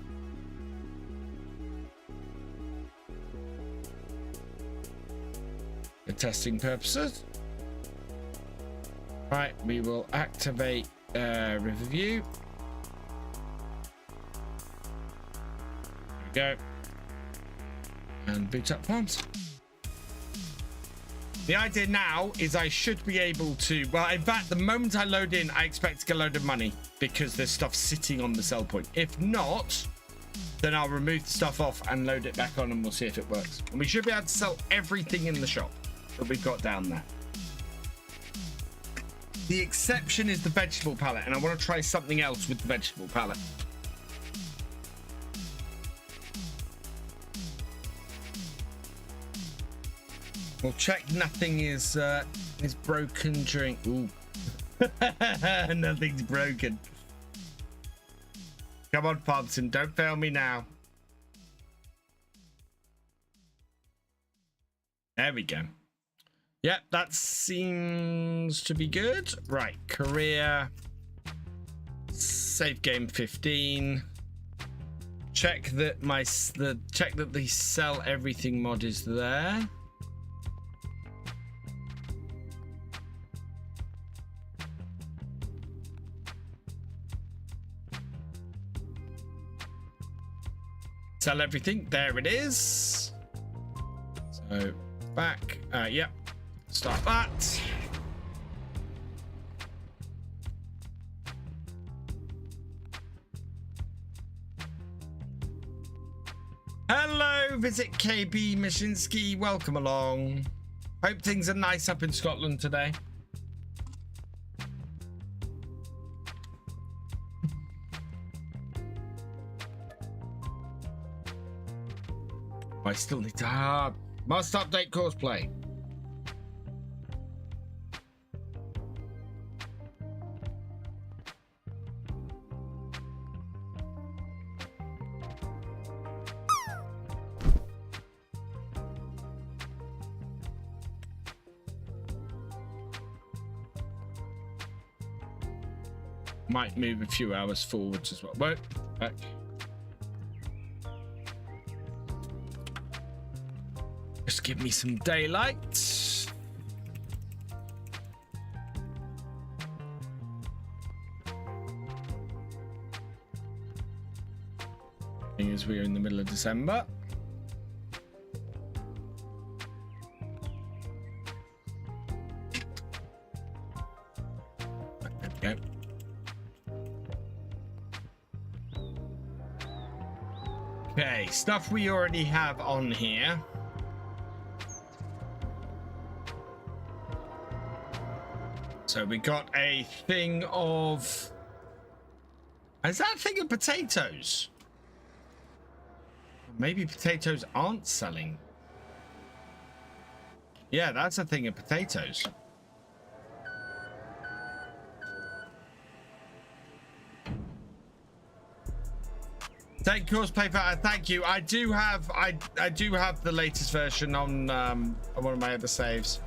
For testing purposes. Right, we will activate river view. There we go. And boot up farms. The idea now is I should be able to, well, in fact, the moment I load in, I expect to get a load of money because there's stuff sitting on the sell point. If not, then I'll remove the stuff off and load it back on and we'll see if it works. And we should be able to sell everything in the shop that we've got down there. The exception is the vegetable palette, and I want to try something else with the vegetable palette. We'll check nothing is broken during. Ooh, nothing's broken. Come on, Thompson, don't fail me now. There we go. Yep, that seems to be good. Right, career, save game 15. Check that the sell everything mod is there. Sell everything, there it is. So back, yep. Start that. Hello, visit KB Mishinsky. Welcome along. Hope things are nice up in Scotland today. I still need to must update course play. Might move a few hours forwards as well. Wait, back. Just give me some daylight. As we are in the middle of December. There we go. Okay, stuff we already have on here. So we got a thing of... Is that a thing of potatoes? Maybe potatoes aren't selling. Yeah, that's a thing of potatoes. Thank course play for thank you. I do have the latest version on one of my other saves.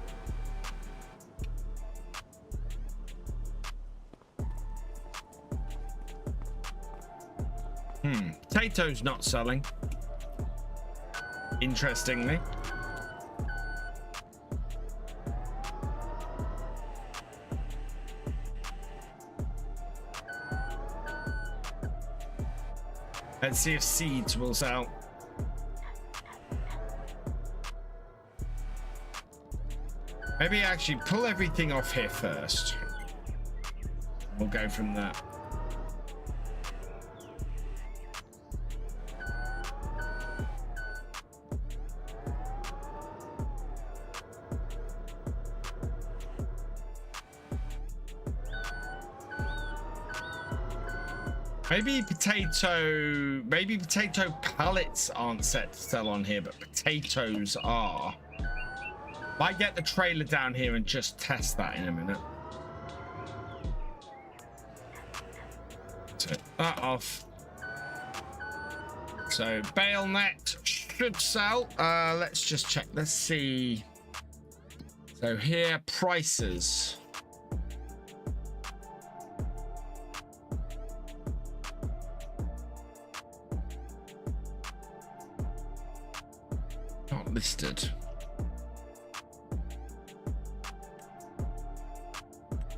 Potatoes not selling. Interestingly. Let's see if seeds will sell. Maybe actually pull everything off here first. We'll go from there. Maybe potato pellets aren't set to sell on here, but potatoes are. Might get the trailer down here and just test that in a minute. Turn that off. So bale net should sell. Let's just check. Let's see. So here, prices. Not listed.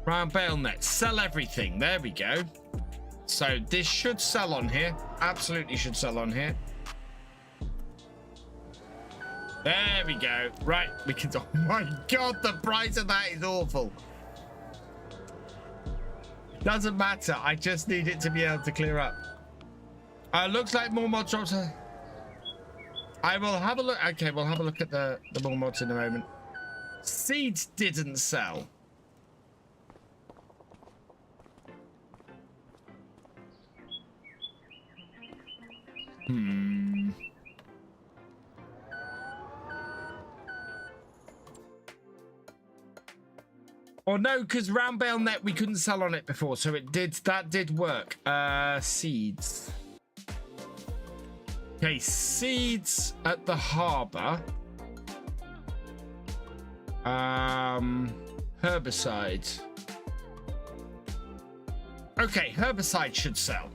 Round bale net, sell everything. There we go. So this should sell on here. Absolutely should sell on here. There we go. Right, we can. Oh my god, the price of that is awful. Doesn't matter. I just need it to be able to clear up. Looks like more mod drops. I will have a look. Okay, we'll have a look at the more mods in a moment. Seeds didn't sell. Or no, because round bale net we couldn't sell on it before, so that did work. Seeds. Okay, seeds at the harbour. Herbicide. Okay, herbicide should sell.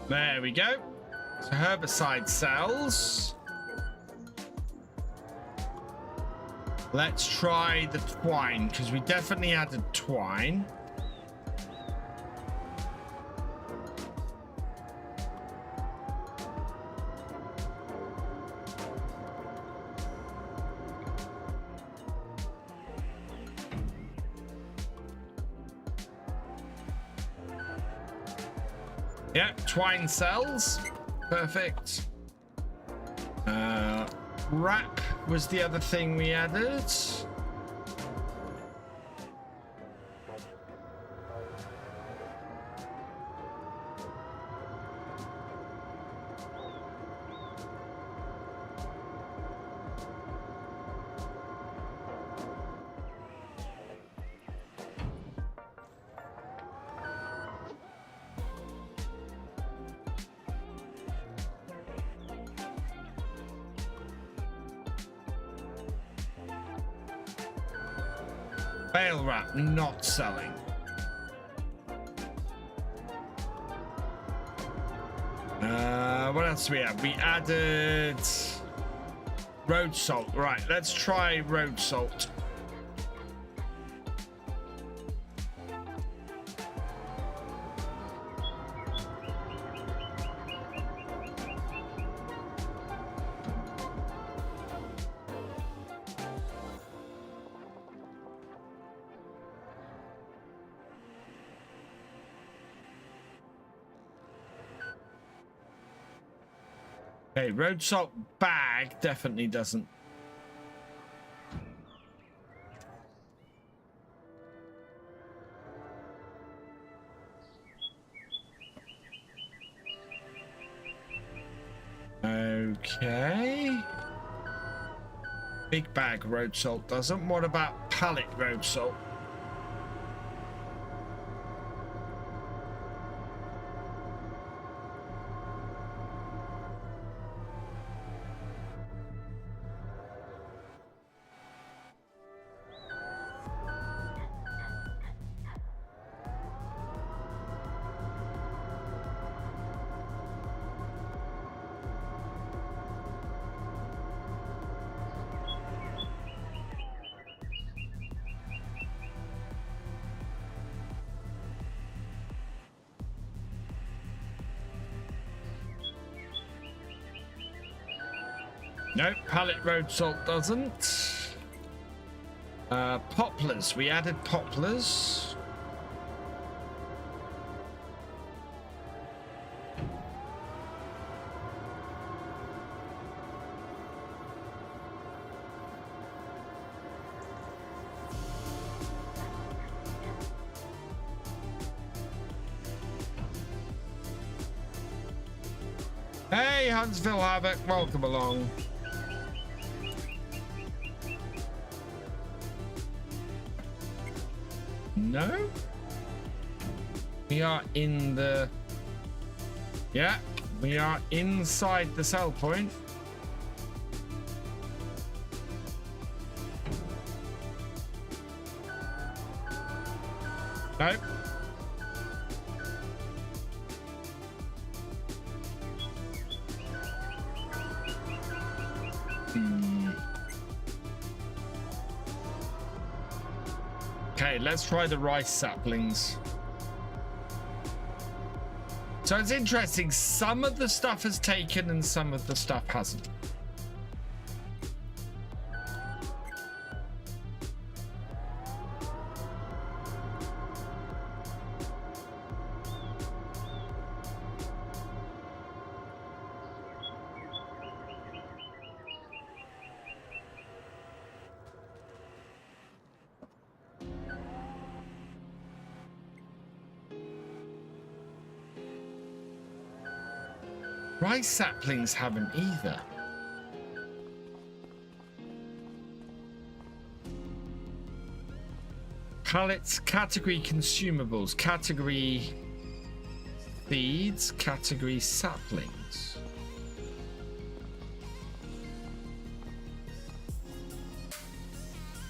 There we go. So herbicide sells. Let's try the twine, because we definitely added twine. Yeah, twine cells. Perfect. Wrap was the other thing we added. Bale wrap, not selling. What else do we have? We added road salt. Right, let's try road salt. Okay, road salt bag definitely doesn't. Okay. Big bag road salt doesn't. What about pallet road salt? Nope, pallet road salt doesn't. Poplars, we added poplars. Hey, Huntsville Havoc, welcome along. No, we are in the, yeah, we are inside the sell point. Nope. Okay, let's try the rice saplings. So it's interesting, some of the stuff has taken and some of the stuff hasn't. Rice saplings haven't either. Pallets, category consumables, category seeds, category saplings.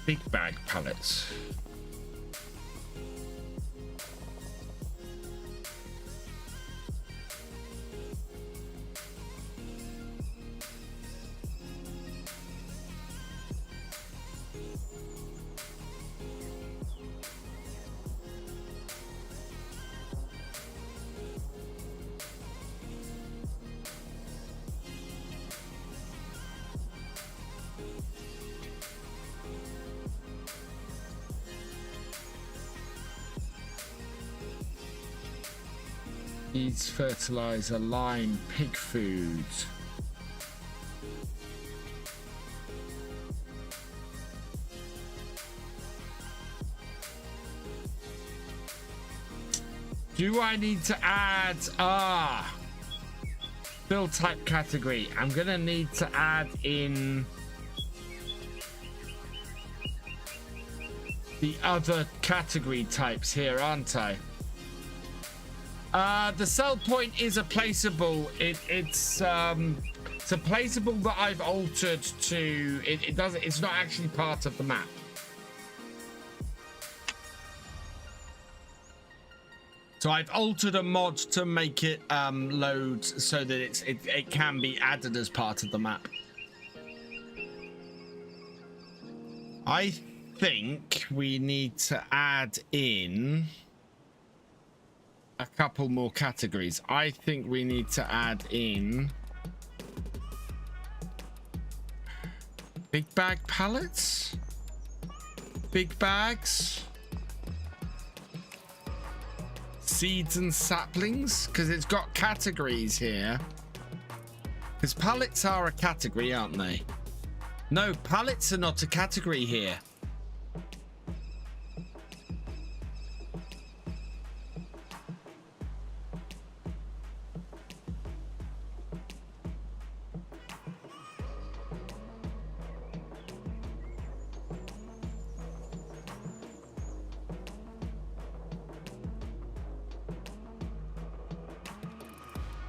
Big bag pallets. Seeds, fertilizer, lime, pig food. Do I need to add build type category? I'm gonna need to add in the other category types here, aren't I? The sell point is a placeable. It's a placeable that I've altered to. It doesn't. It's not actually part of the map. So I've altered a mod to make it load so that it can be added as part of the map. I think we need to add in a couple more categories. I think we need to add in big bag pallets, big bags, seeds and saplings, because it's got categories here. Because pallets are a category, aren't they? No, pallets are not a category here.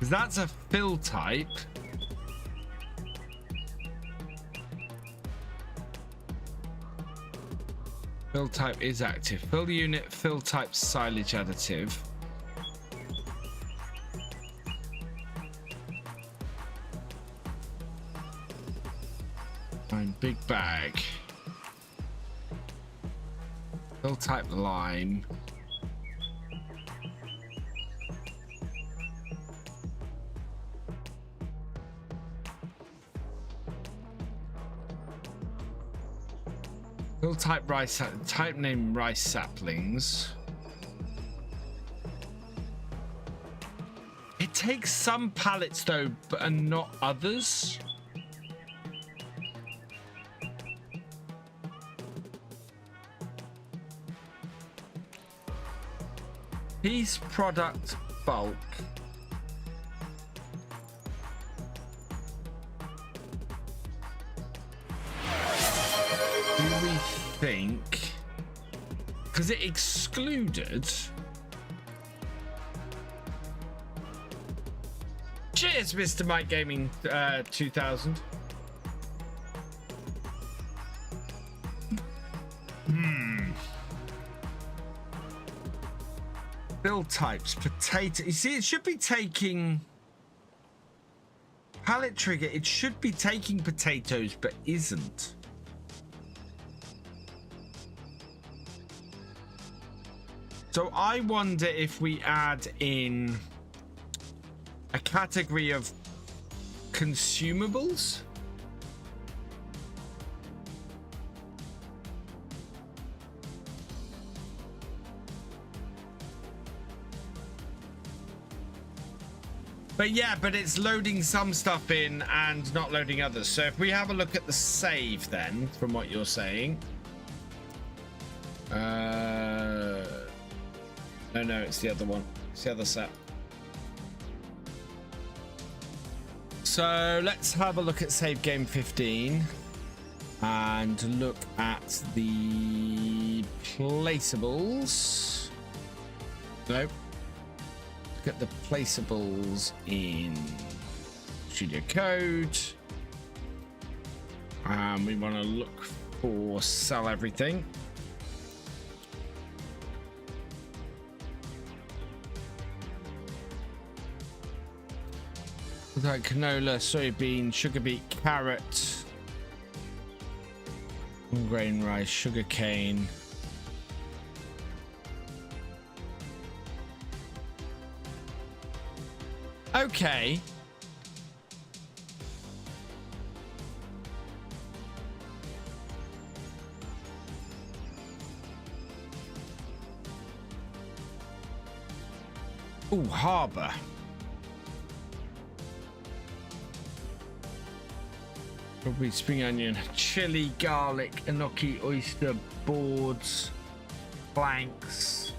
That's a fill type. Fill type is active. Fill unit, fill type, silage additive. And big bag. Fill type lime. Fill type rice, type name rice saplings. It takes some pallets though, but not others. Piece product bulk. Do we think, because it excluded. Cheers, Mr. Mike Gaming 2000. Build types, potato. You see, it should be taking pallet trigger. It should be taking potatoes, but isn't. So I wonder if we add in a category of consumables. But yeah, but it's loading some stuff in and not loading others. So if we have a look at the save then, from what you're saying. No, it's the other one. It's the other set. So let's have a look at save game 15 and look at the placeables. Nope. Look at the placeables in Studio Code. And we want to look for sell everything. Like canola, soybean, sugar beet, carrot, grain rice, sugar cane. Okay. Oh, harbour. Probably spring onion, chili, garlic, enoki, oyster, boards, planks,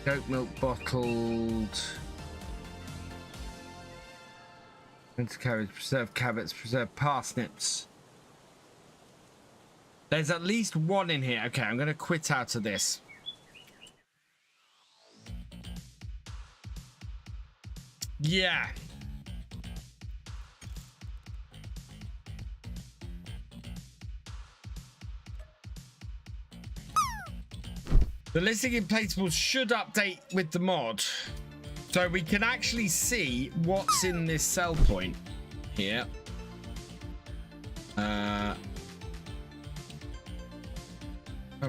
goat milk bottled, preserved carrots, preserved parsnips. There's at least one in here. Okay, I'm going to quit out of this. Yeah. The listing in placeables should update with the mod, so we can actually see what's in this sell point here. I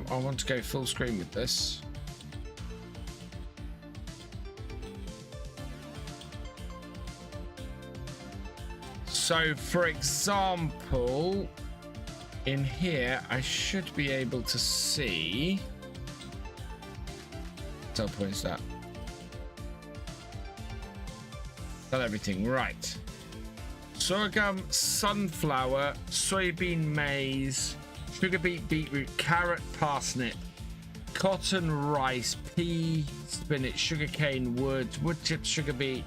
want to go full screen with this. So, for example, in here, I should be able to see. Sell points that. Sell everything, right? Sorghum, sunflower, soybean, maize, sugar beet, beetroot, carrot, parsnip, cotton, rice, pea, spinach, sugarcane, wood chips, sugar beet,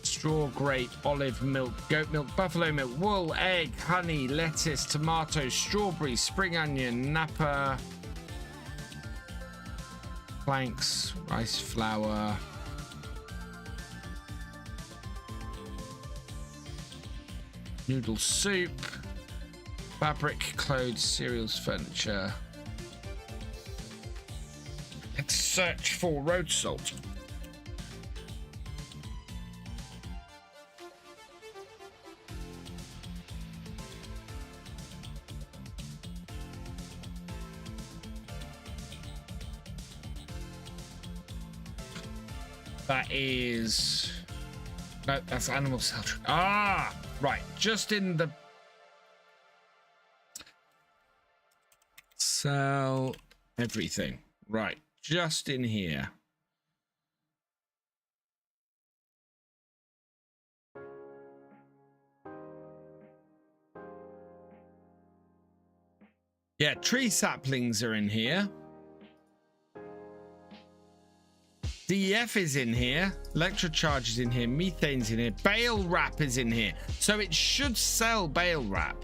straw, grape, olive, milk, goat milk, buffalo milk, wool, egg, honey, lettuce, tomato, strawberry, spring onion, napa, planks, rice flour, noodle soup, fabric, clothes, cereals, furniture. Let's search for road salt. That is... No, that's animal cell. Ah! Right, just in the... Sell everything. Right, just in here. Yeah, tree saplings are in here. DEF is in here, electrocharge is in here, methane's in here, bale wrap is in here. So it should sell bale wrap.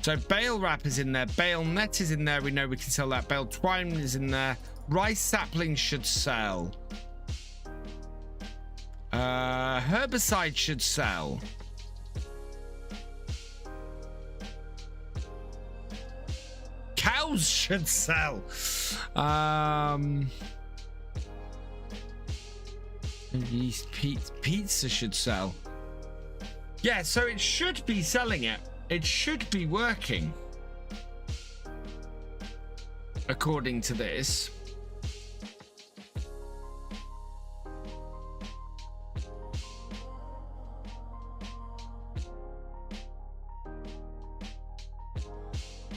So bale wrap is in there, bale net is in there, we know we can sell that, bale twine is in there, rice sapling should sell. Herbicide should sell. Cows should sell. Yeast pizza should sell. Yeah, so it should be selling it. It should be working. According to this.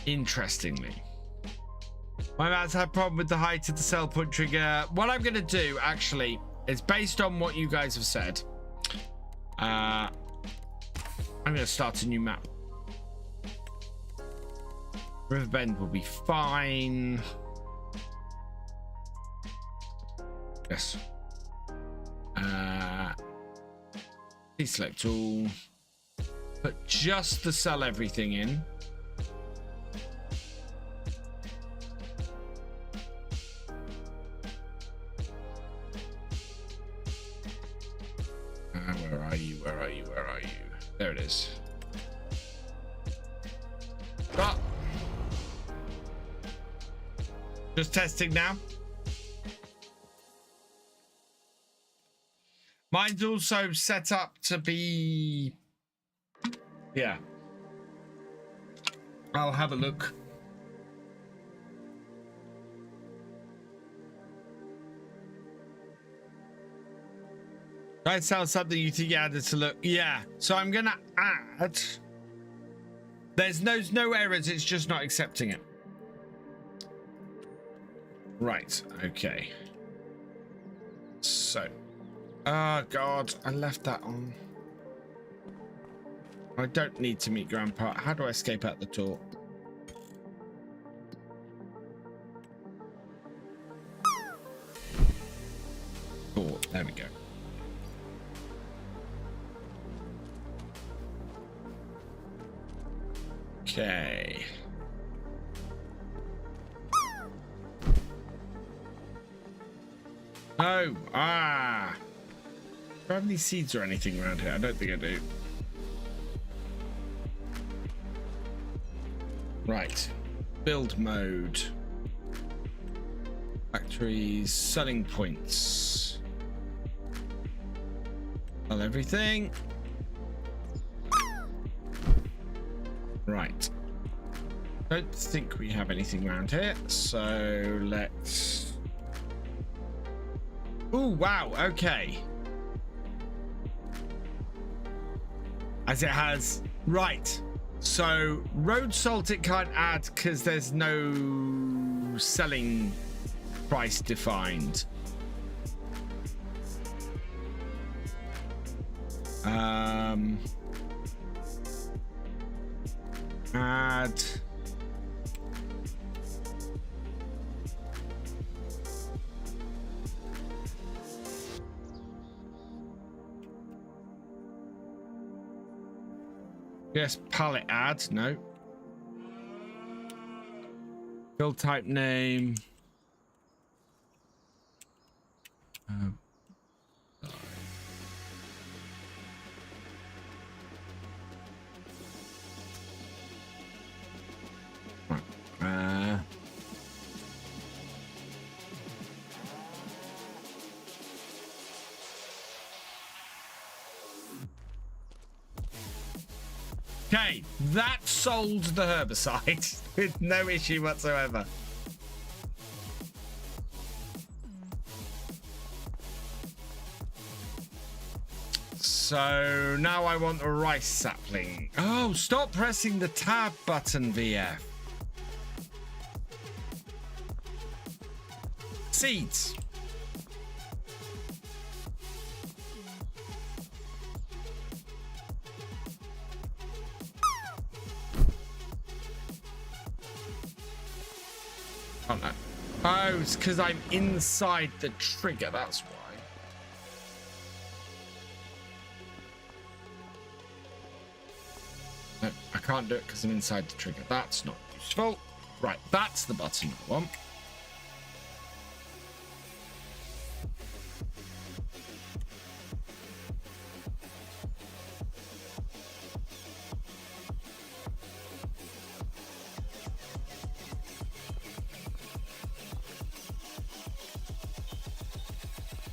Interestingly, my man's had a problem with the height of the sell point trigger. What I'm going to do actually is based on what you guys have said. I'm going to start a new map. Riverbend will be fine. Yes. Please select all. Put just the sell everything in. Where are you? Where are you? Where are you? There it is. Oh. Just testing now. Mine's also set up to be... Yeah. I'll have a look. That sounds something you think you added to look. Yeah. So I'm gonna add. There's no errors. It's just not accepting it. Right, okay. So, oh God, I left that on. I don't need to meet Grandpa. How do I escape out the door? Oh, there we go. Okay. Oh, do I have any seeds or anything around here? I don't think I do. Right. Build mode. Factories. Selling points. Sell everything. Right. Don't think we have anything around here, so let's... Oh, wow, okay. As it has... Right. So, road salt it can't add because there's no selling price defined. Add... Yes, palette add. No. Build type name. Okay, that sold the herbicide with no issue whatsoever. So now I want a rice sapling. Oh, stop pressing the tab button, VF. Seeds. Oh no. Oh, it's because I'm inside the trigger, that's why. No, I can't do it because I'm inside the trigger. That's not useful. Right, that's the button I want.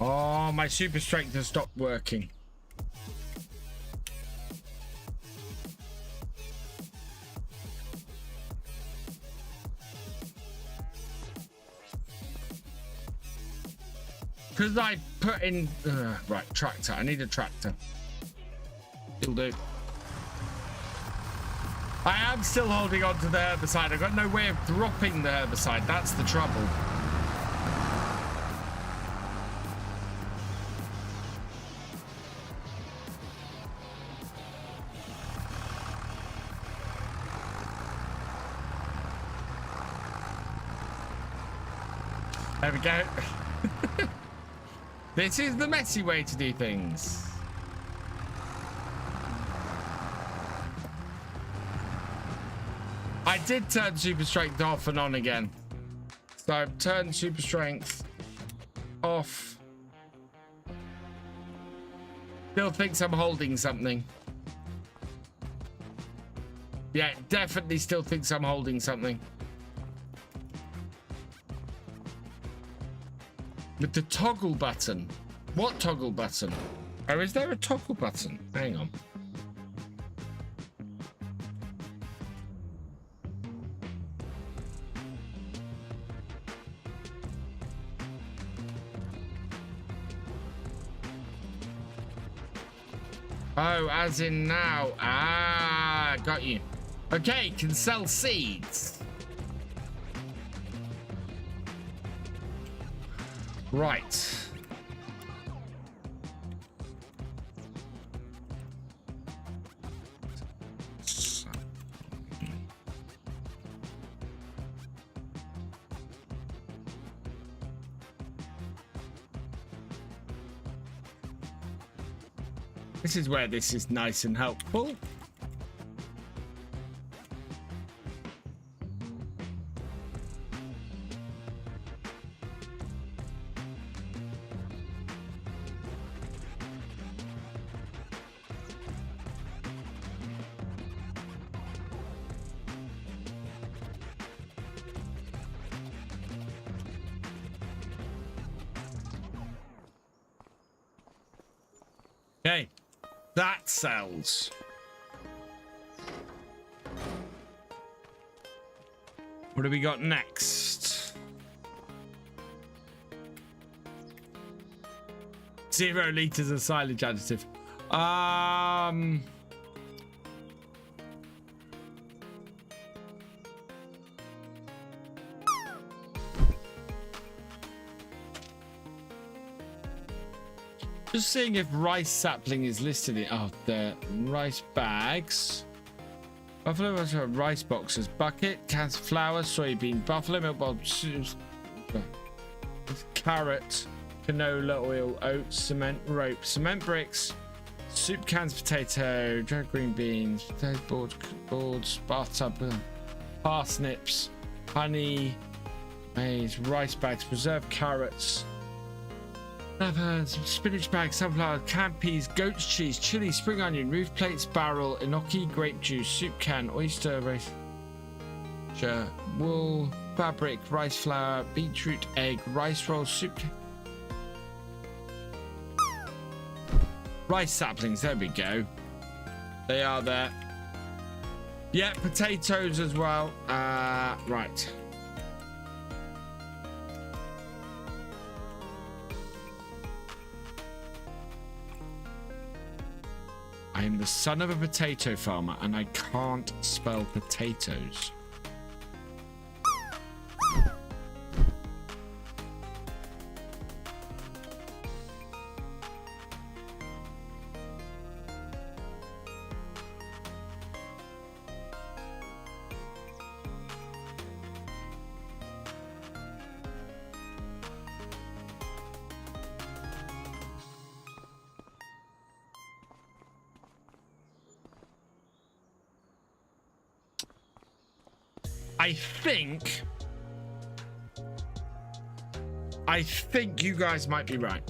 Oh, my super strength has stopped working. Because I put in... right, tractor. I need a tractor. It'll do. I am still holding on to the herbicide. I've got no way of dropping the herbicide. That's the trouble. There we go. This is the messy way to do things. I did turn super strength off and on again. So I've turned super strength off. Still thinks I'm holding something. Yeah, definitely still thinks I'm holding something. With the toggle button. What toggle button? Oh, is there a toggle button? Hang on. Oh, as in now. Ah, got you. Okay, can sell seeds. Right. This is where this is nice and helpful. Okay, that sells. What do we got next? 0 liters of silage additive. Just seeing if rice sapling is listed in the rice bags. Buffalo rice boxes, bucket, cans of flour, soybean, buffalo milk bowl, carrot, canola oil, oats, cement, rope, cement bricks, soup cans, potato, dried green beans, potato boards, bathtub, parsnips, honey, maize, rice bags, preserved carrots, spinach bag, sunflower, canned peas, goat's cheese, chili, spring onion, roof plates, barrel, enoki, grape juice, soup can, oyster, rice, wool, fabric, rice flour, beetroot, egg, rice roll, soup can. Rice saplings, there we go. They are there. Yeah, potatoes as well. Right. I am the son of a potato farmer and I can't spell potatoes. I think you guys might be right.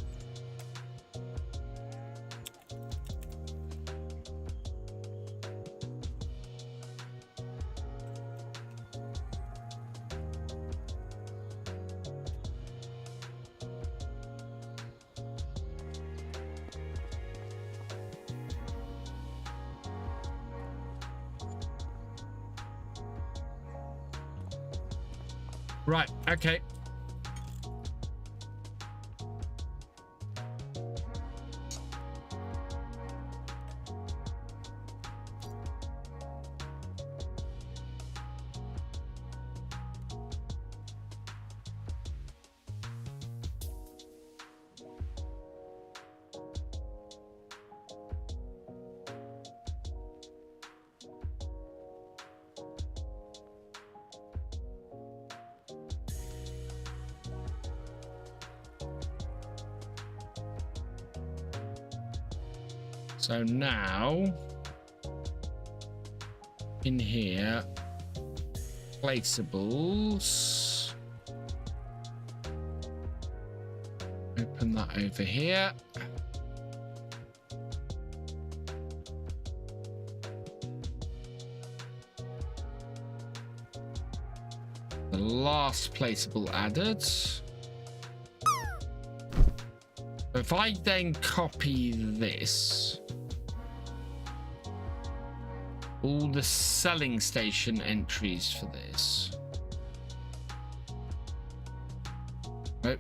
Right, okay. So now, in here, placeables. Open that over here. The last placeable added. If I then copy this, all the selling station entries for this. Nope.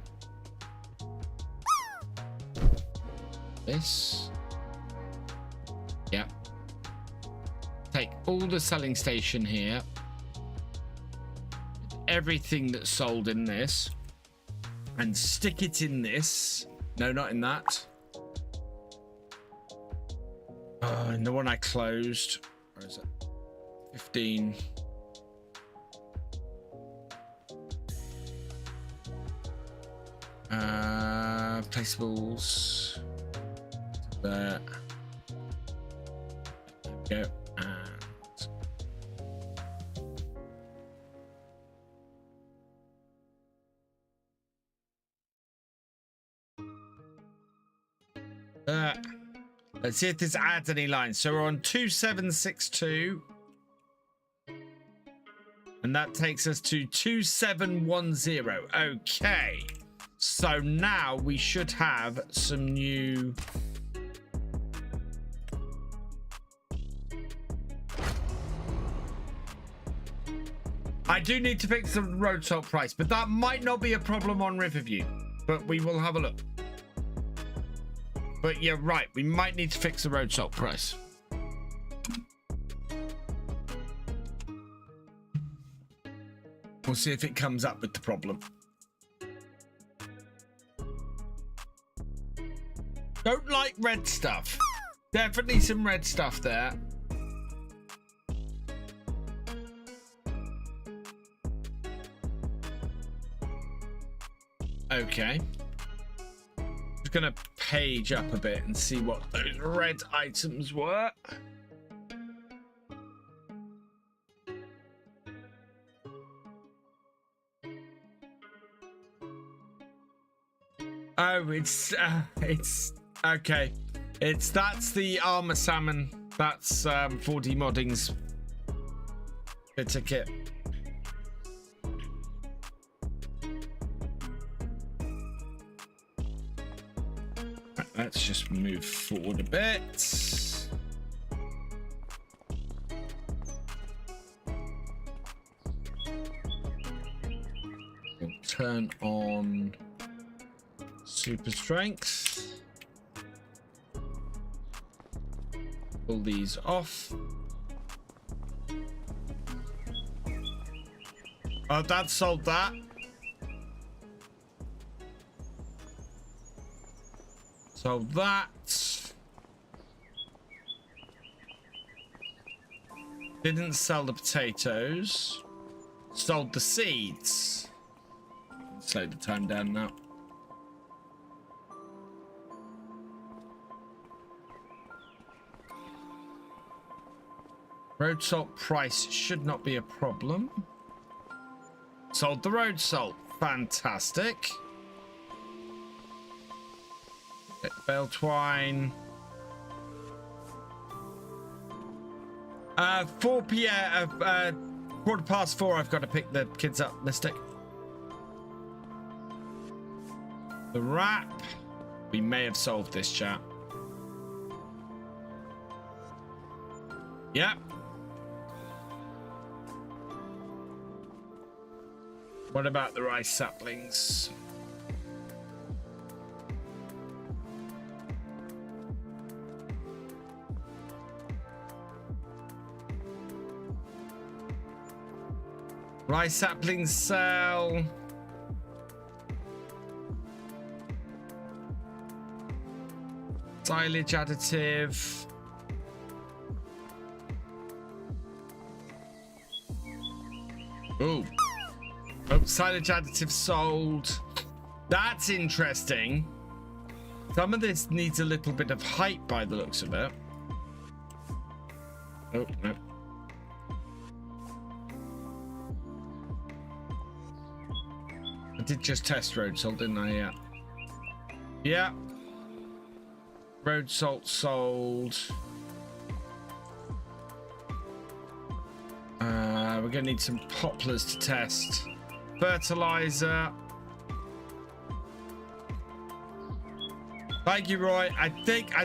This. Yep. Take all the selling station here. Everything that's sold in this. and stick it in this. No, not in that. In the one I closed. Where is it? 15. Placeables. There. Go. And let's see if this adds any lines. So we're on 2762. And that takes us to 2710. Okay. So now we should have some new... I do need to fix the road salt price, but that might not be a problem on Riverview. But we will have a look. But you're right, we might need to fix the road salt price. We'll see if it comes up with the problem. Don't like red stuff. Definitely some red stuff there. Okay. Just gonna page up a bit and see what those red items were. Oh, it's okay. That's the armor salmon. That's 4D modding's ticket. Right, let's just move forward a bit. We'll turn on super strength. Pull these off. Oh, that sold that. Sold that. Didn't sell the potatoes. Sold the seeds. Slow the time down now. Road salt price should not be a problem. Sold the road salt. Fantastic. Bale twine. 4 p.m. 4:15. I've got to pick the kids up. Let's stick. The wrap. We may have solved this, chat. Yep. What about the rice saplings? Rice saplings sell. Silage additive. Ooh. Oh, silage additive sold. That's interesting. Some of this needs a little bit of height by the looks of it. Oh, no. I did just test road salt, didn't I? Yeah. Yeah. Road salt sold. We're gonna need some poplars to test. Fertilizer. Thank you, Roy. I think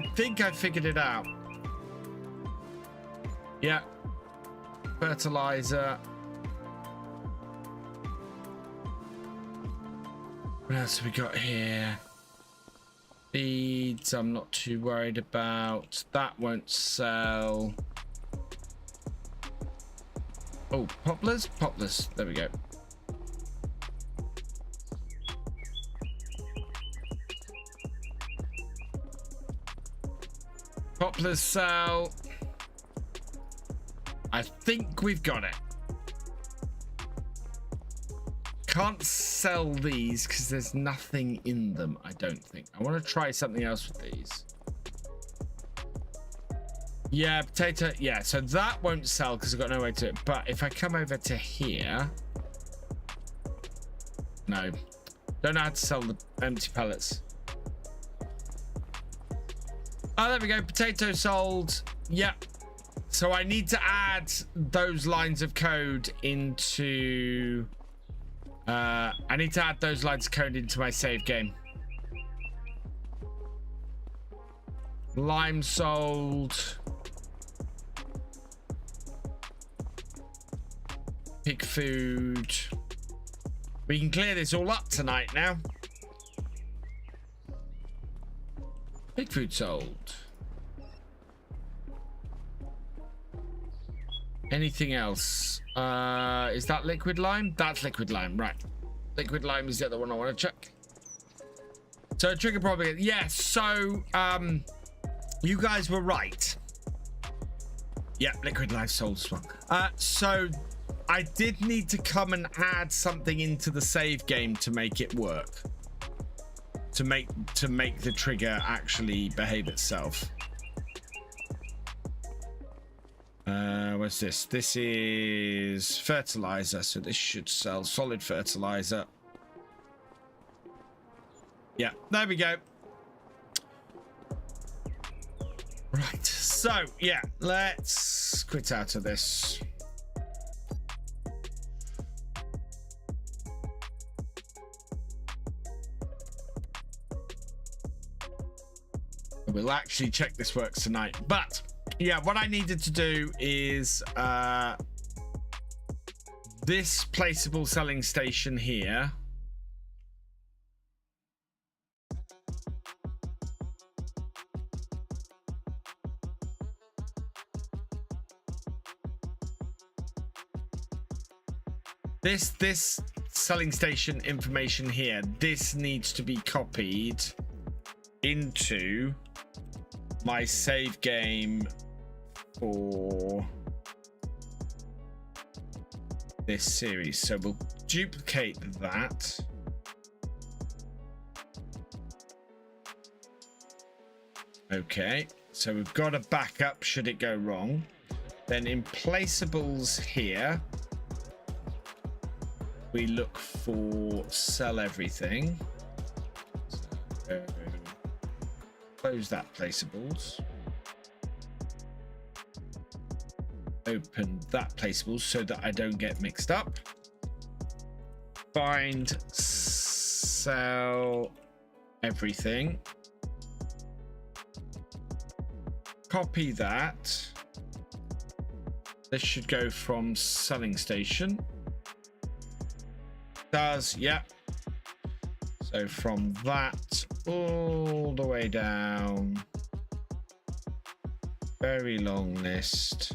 I figured it out. Yeah. Fertilizer. What else have we got here? Feeds, I'm not too worried about. That won't sell. Oh, poplars? Poplars. There we go. Poplars sell. I think we've got it. Can't sell these because there's nothing in them, I don't think. I want to try something else with these. Yeah, potato. Yeah, so that won't sell because I've got no way to. But if I come over to here, no, don't know how to sell the empty pellets. Oh, there we go. Potato sold. Yep. So I need to add those lines of code into. I need to add those lines of code into my save game. Lime sold. Pig food. We can clear this all up tonight now. Pig food sold. Anything else? Is that liquid lime? That's liquid lime, right. Liquid lime is the other one I want to check. So trigger probably, yes. So you guys were right. Yeah, liquid lime sold as well. So I did need to come and add something into the save game to make it work. To make the trigger actually behave itself. What's this? This is fertilizer, so this should sell solid fertilizer. Yeah, there we go. Right, so yeah, let's quit out of this. We'll actually check this works tonight, but yeah, what I needed to do is this placeable selling station here. This selling station information here, this needs to be copied into my save game for this series. So we'll duplicate that. Okay, so we've got a backup should it go wrong. Then in placeables here, we look for sell everything. So, close that placeables. Open that placeables so that I don't get mixed up. Find sell everything. Copy that. This should go from selling station. Does, yep. So from that all the way down. Very long list.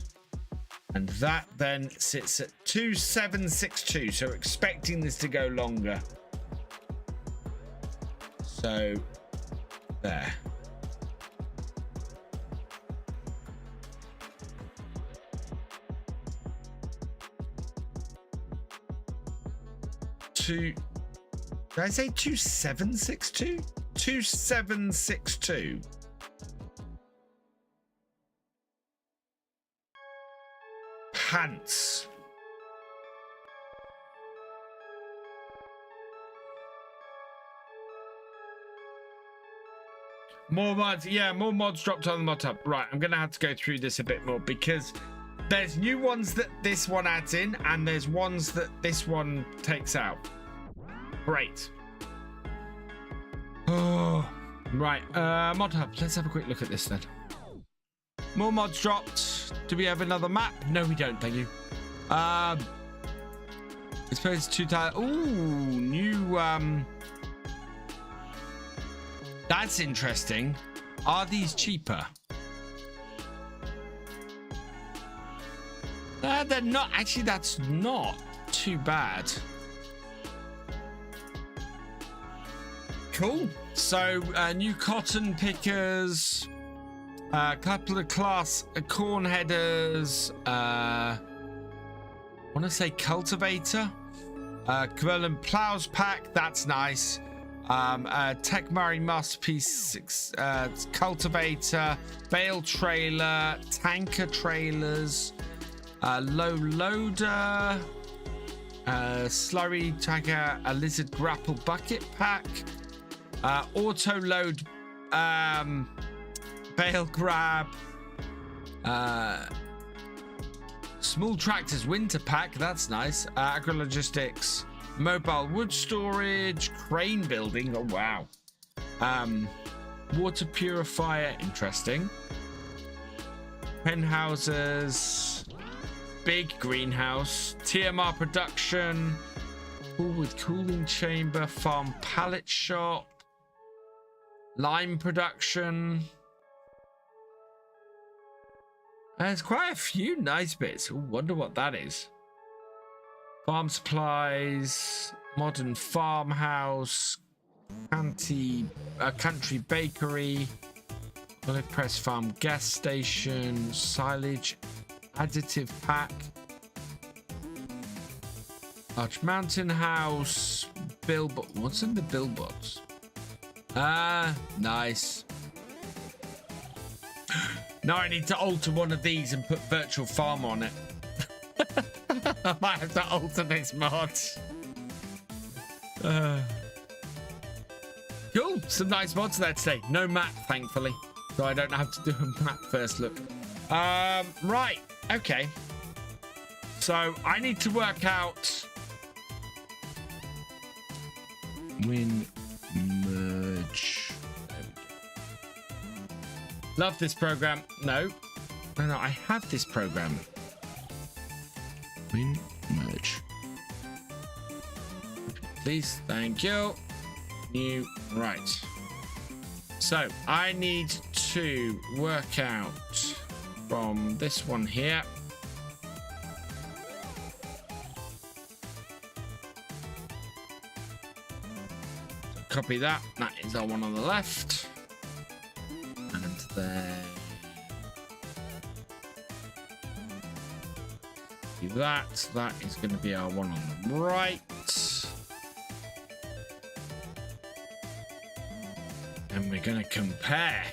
And that then sits at 2762. So we're expecting this to go longer. So there. Did I say 2762? 2762. Pants. More mods, yeah, more mods dropped on the mod hub. Right, I'm gonna have to go through this a bit more because there's new ones that this one adds in and there's ones that this one takes out. Great. Oh, right, mod hub, let's have a quick look at this then. More mods dropped. Do we have another map? No, we don't, thank you. It's supposed to ooh, new that's interesting. Are these cheaper? They're not. Actually, that's not too bad. Cool. So new cotton pickers. Couple of class corn headers. I want to say cultivator. Kverlin plows pack. That's nice. Tech Murray Masterpiece cultivator. Bale trailer. Tanker trailers. Low loader. Slurry tanker. A lizard grapple bucket pack. Auto load. Bale grab. Small tractors winter pack. That's nice. Agrologistics. Mobile wood storage. Crane building. Oh wow. Water purifier. Interesting. Pen houses. Big greenhouse. TMR production. Pool with cooling chamber. Farm pallet shop. Lime production. There's quite a few nice bits. Ooh, wonder what that is. Farm supplies, modern farmhouse, country bakery, olive press farm gas station, silage additive pack, Arch Mountain house, billboard. What's in the billboards? Nice. Now I need to alter one of these and put virtual farm on it. I might have to alter this mod. Cool. Some nice mods there today. No map, thankfully. So I don't have to do a map first look. Right. Okay. So I need to work out win merge. Love this program. No, I have this program. Win merge. Please, thank you. New, right. So I need to work out from this one here. So copy that. That is our one on the left. And then do that. That is going to be our one on the right. And we're going to compare.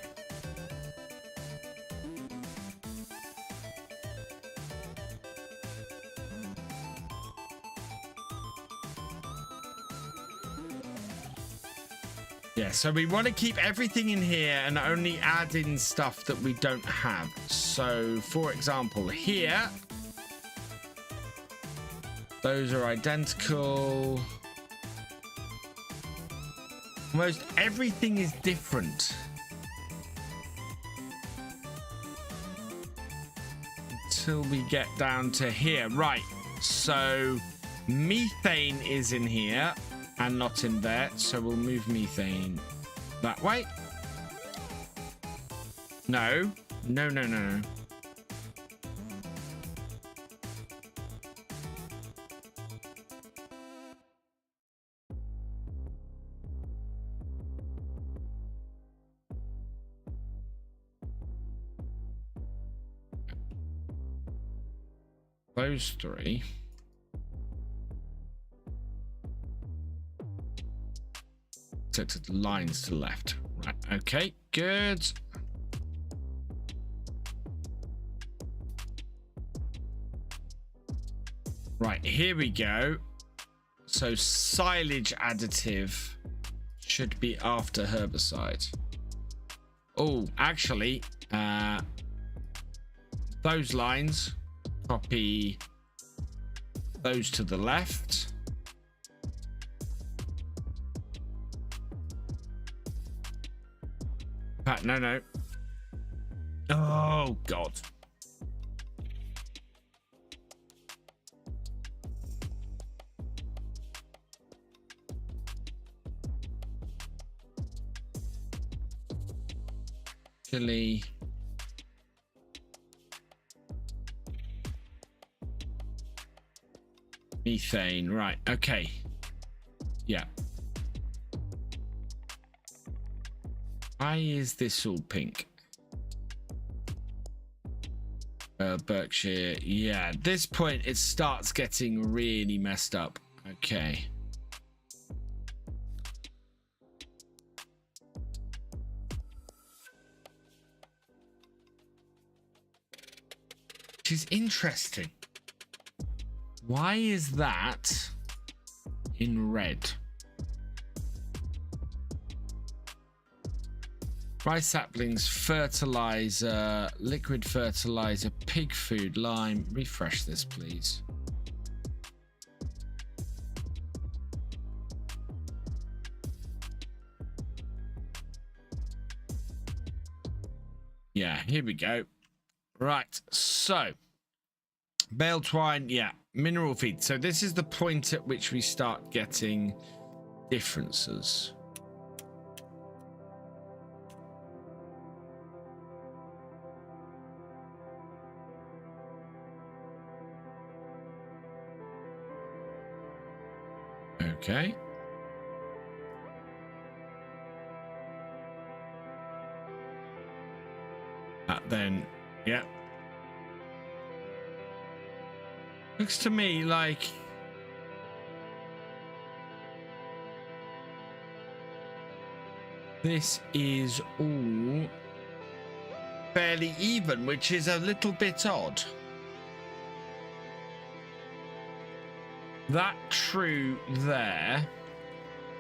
Yeah, so we want to keep everything in here and only add in stuff that we don't have. So, for example, here, those are identical. Almost everything is different. Until we get down to here. Right, so methane is in here. And not in there, so we'll move methane that way. No. Those three. To the lines to the left. Right, okay, good. Right, here we go. So silage additive should be after herbicide. Oh, actually, those lines, copy those to the left. No. Oh, God. Chili. Methane. Right. Okay. Yeah. Why is this all pink? Berkshire. Yeah, at this point it starts getting really messed up. Okay. Which is interesting. Why is that in red? Rice saplings, fertilizer, liquid fertilizer, pig food, lime. Refresh this, please. Yeah, here we go. Right, so bale twine, yeah, mineral feed. So this is the point at which we start getting differences. Okay. Then, yeah. Looks to me like this is all fairly even, which is a little bit odd. That true there.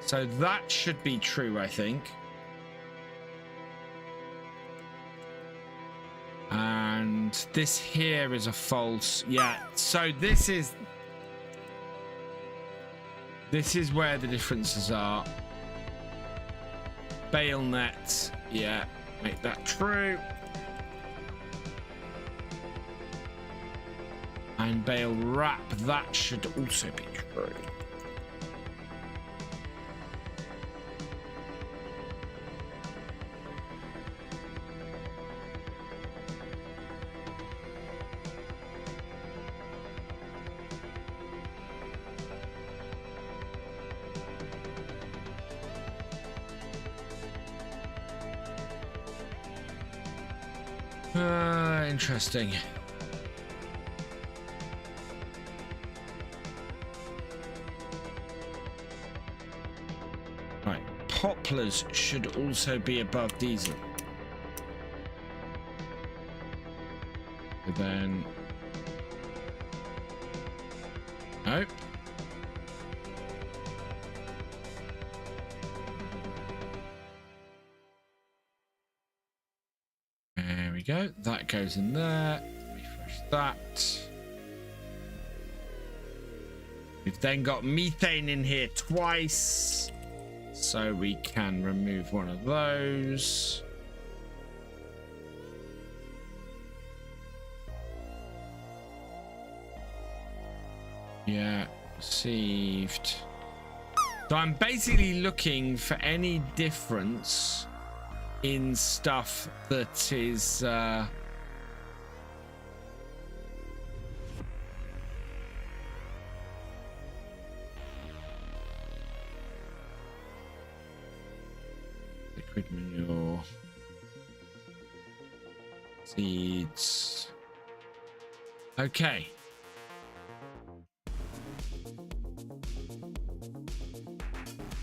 So that should be true, I think. And this here is a false. Yeah, so this is where the differences are. Bale net, yeah, make that true. And bale wrap, that should also be true. Interesting. Right, poplars should also be above diesel. And then, nope. There we go. That goes in there. Refresh that. We've then got methane in here twice, so we can remove one of those. Yeah, received. So I'm basically looking for any difference in stuff that is liquid manure, seeds. Okay.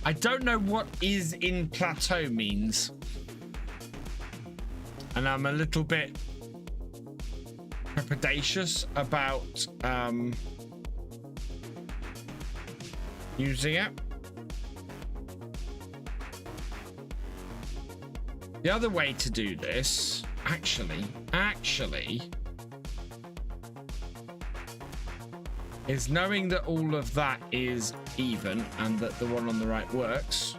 I don't know what is in plateau means. And I'm a little bit trepidatious about using it. The other way to do this, actually, is knowing that all of that is even and that the one on the right works.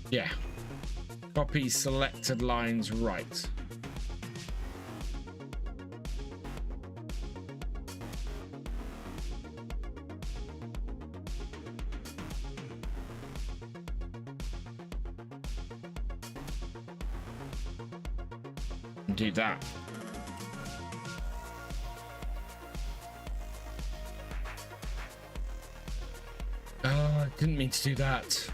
Yeah. Copy selected lines right. Do that. Didn't mean to do that.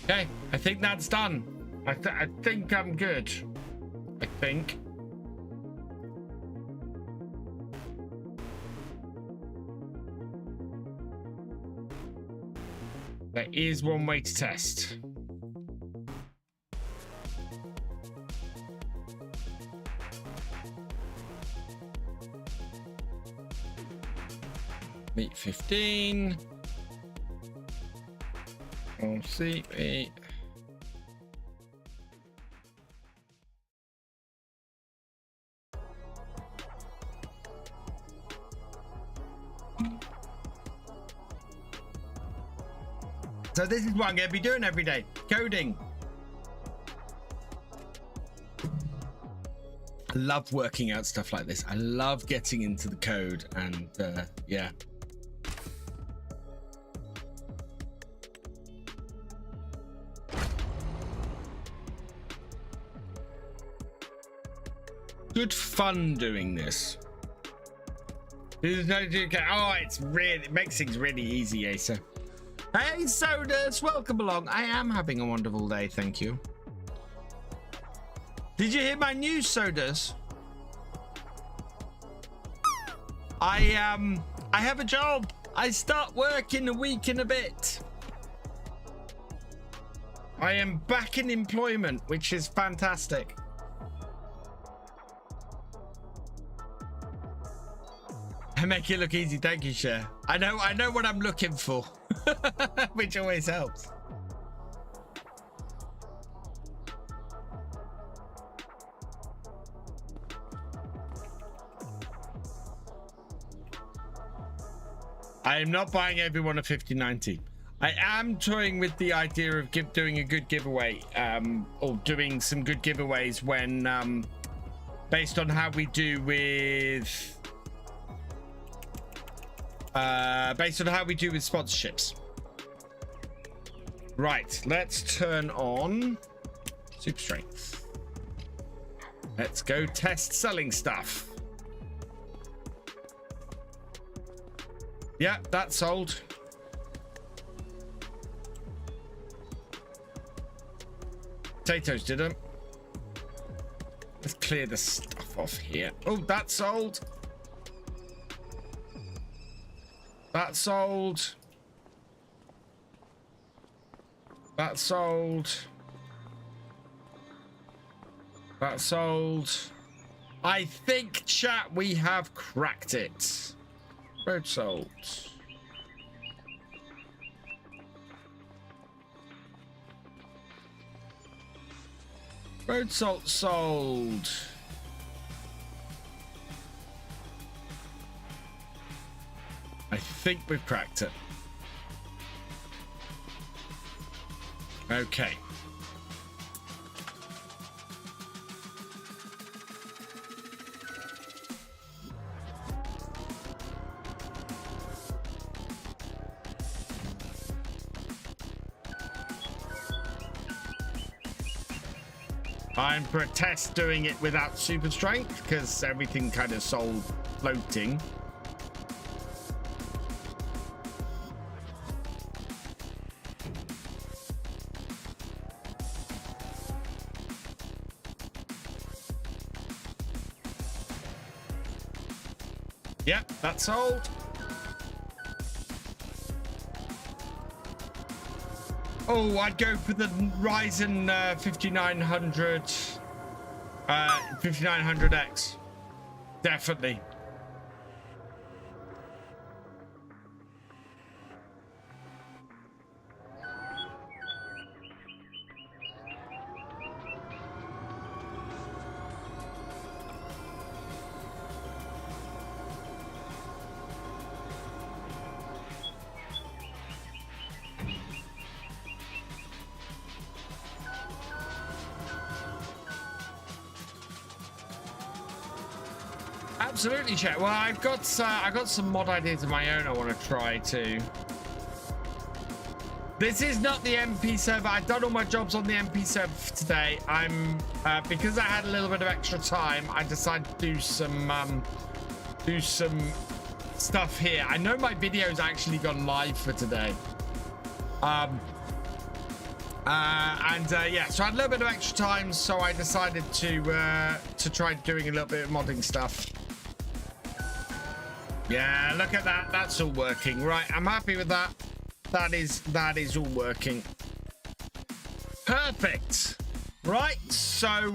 Okay, I think that's done. I think I'm good. I think. There is one way to test. Meat 15. We'll see. So this is what I'm going to be doing every day. Coding. I love working out stuff like this. I love getting into the code and yeah. Good fun doing this. There's no oh, it makes things really easy, Asa. Hey, Sodus, welcome along. I am having a wonderful day, thank you. Did you hear my news, Sodus? I have a job. I start work in a week and a bit. I am back in employment, which is fantastic. I make it look easy, thank you, Cher. I know what I'm looking for, which always helps. I am not buying everyone a 5090. I am toying with the idea of doing a good giveaway, or doing some good giveaways when, based on how we do with. Based on how we do with sponsorships. Right, let's turn on super strength. Let's go test selling stuff. Yeah, that's sold. Potatoes didn't. Let's clear the stuff off here. Oh, that's sold. That's sold. That's sold. That's sold. I think, chat, we have cracked it. Road sold. Road salt sold. I think we've cracked it. Okay. I'm for a test doing it without super strength because everything kind of sold floating. Yep, that's sold. Oh, I'd go for the Ryzen 5900, 5900X. Definitely. absolutely check. Well, I got some mod ideas of my own I want to try too. This is not the MP server. I've done all my jobs on the MP server for today. I'm because I had a little bit of extra time, I decided to do some stuff here. I know my video's actually gone live for today. Yeah, so I had a little bit of extra time, so I decided to try doing a little bit of modding stuff. Yeah, look at that. That's all working. Right, I'm happy with that. That is all working. Perfect. Right, so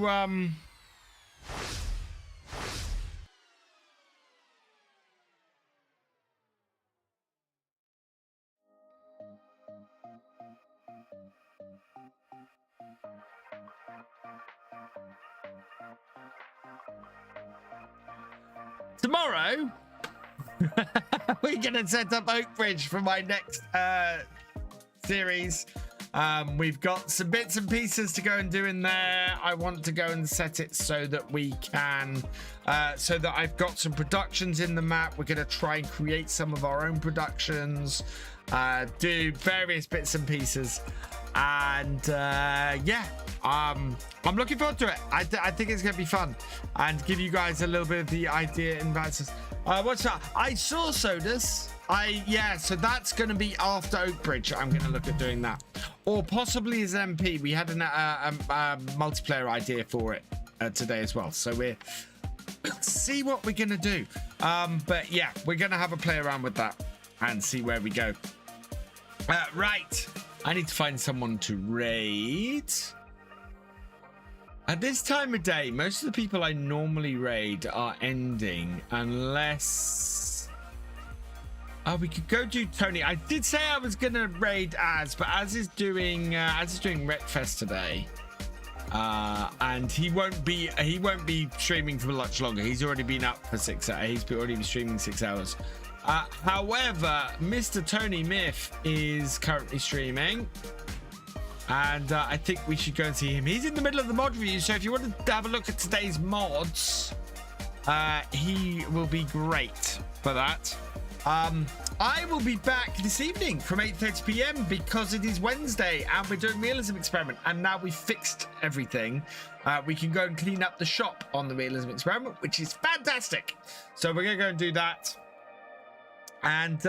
tomorrow we're gonna set up Oak Bridge for my next series. We've got some bits and pieces to go and do in there. I want to go and set it so that we can so that I've got some productions in the map. We're gonna try and create some of our own productions, do various bits and pieces, and yeah, I'm looking forward to it. I think it's gonna be fun and give you guys a little bit of the idea and advances. What's that? I saw Sodus. Yeah, so that's going to be after Oak Bridge. I'm going to look at doing that, or possibly as MP. We had a multiplayer idea for it today as well, so we'll see what we're going to do. But yeah, we're going to have a play around with that and see where we go. Right, I need to find someone to raid. At this time of day, most of the people I normally raid are ending, unless... Oh, we could go do Tony. I did say I was gonna raid Az, but Az is doing Wreckfest today, and he won't be streaming for much longer. He's already been up for 6 hours. He's already been streaming 6 hours. However, Mr. Tony Myth is currently streaming. And I think we should go and see him. He's in the middle of the mod review, so if you want to have a look at today's mods, he will be great for that. I will be back this evening from 8:30 p.m. because it is Wednesday and we're doing realism experiment. And now we've fixed everything. We can go and clean up the shop on the realism experiment, which is fantastic. So we're going to go and do that. And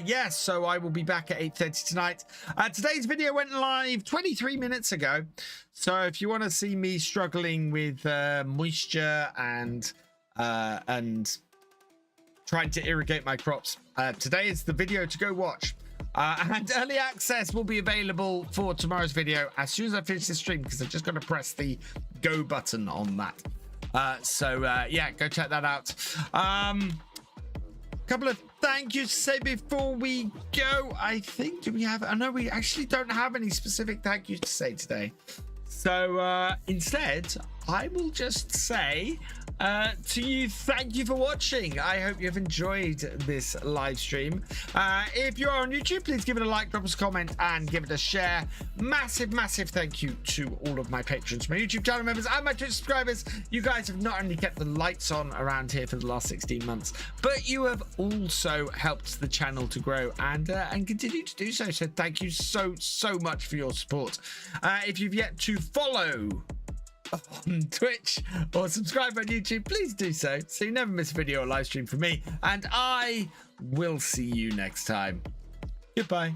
yes, so I will be back at 8:30 tonight. Today's video went live 23 minutes ago. So if you want to see me struggling with moisture and trying to irrigate my crops, today is the video to go watch. And early access will be available for tomorrow's video as soon as I finish this stream, because I've just got to press the go button on that. So yeah, go check that out. Couple of thank yous to say before we go. I think, do we have... I know we actually don't have any specific thank yous to say today. So instead, I will just say to you, thank you for watching. I hope you've enjoyed this live stream. If you are on YouTube, please give it a like, drop us a comment, and give it a share. Massive thank you to all of my patrons, my YouTube channel members, and my Twitch subscribers. You guys have not only kept the lights on around here for the last 16 months, but you have also helped the channel to grow and continue to do so. So thank you so much for your support. If you've yet to follow on Twitch or subscribe on YouTube, please do so you never miss a video or live stream from me, and I will see you next time. Goodbye.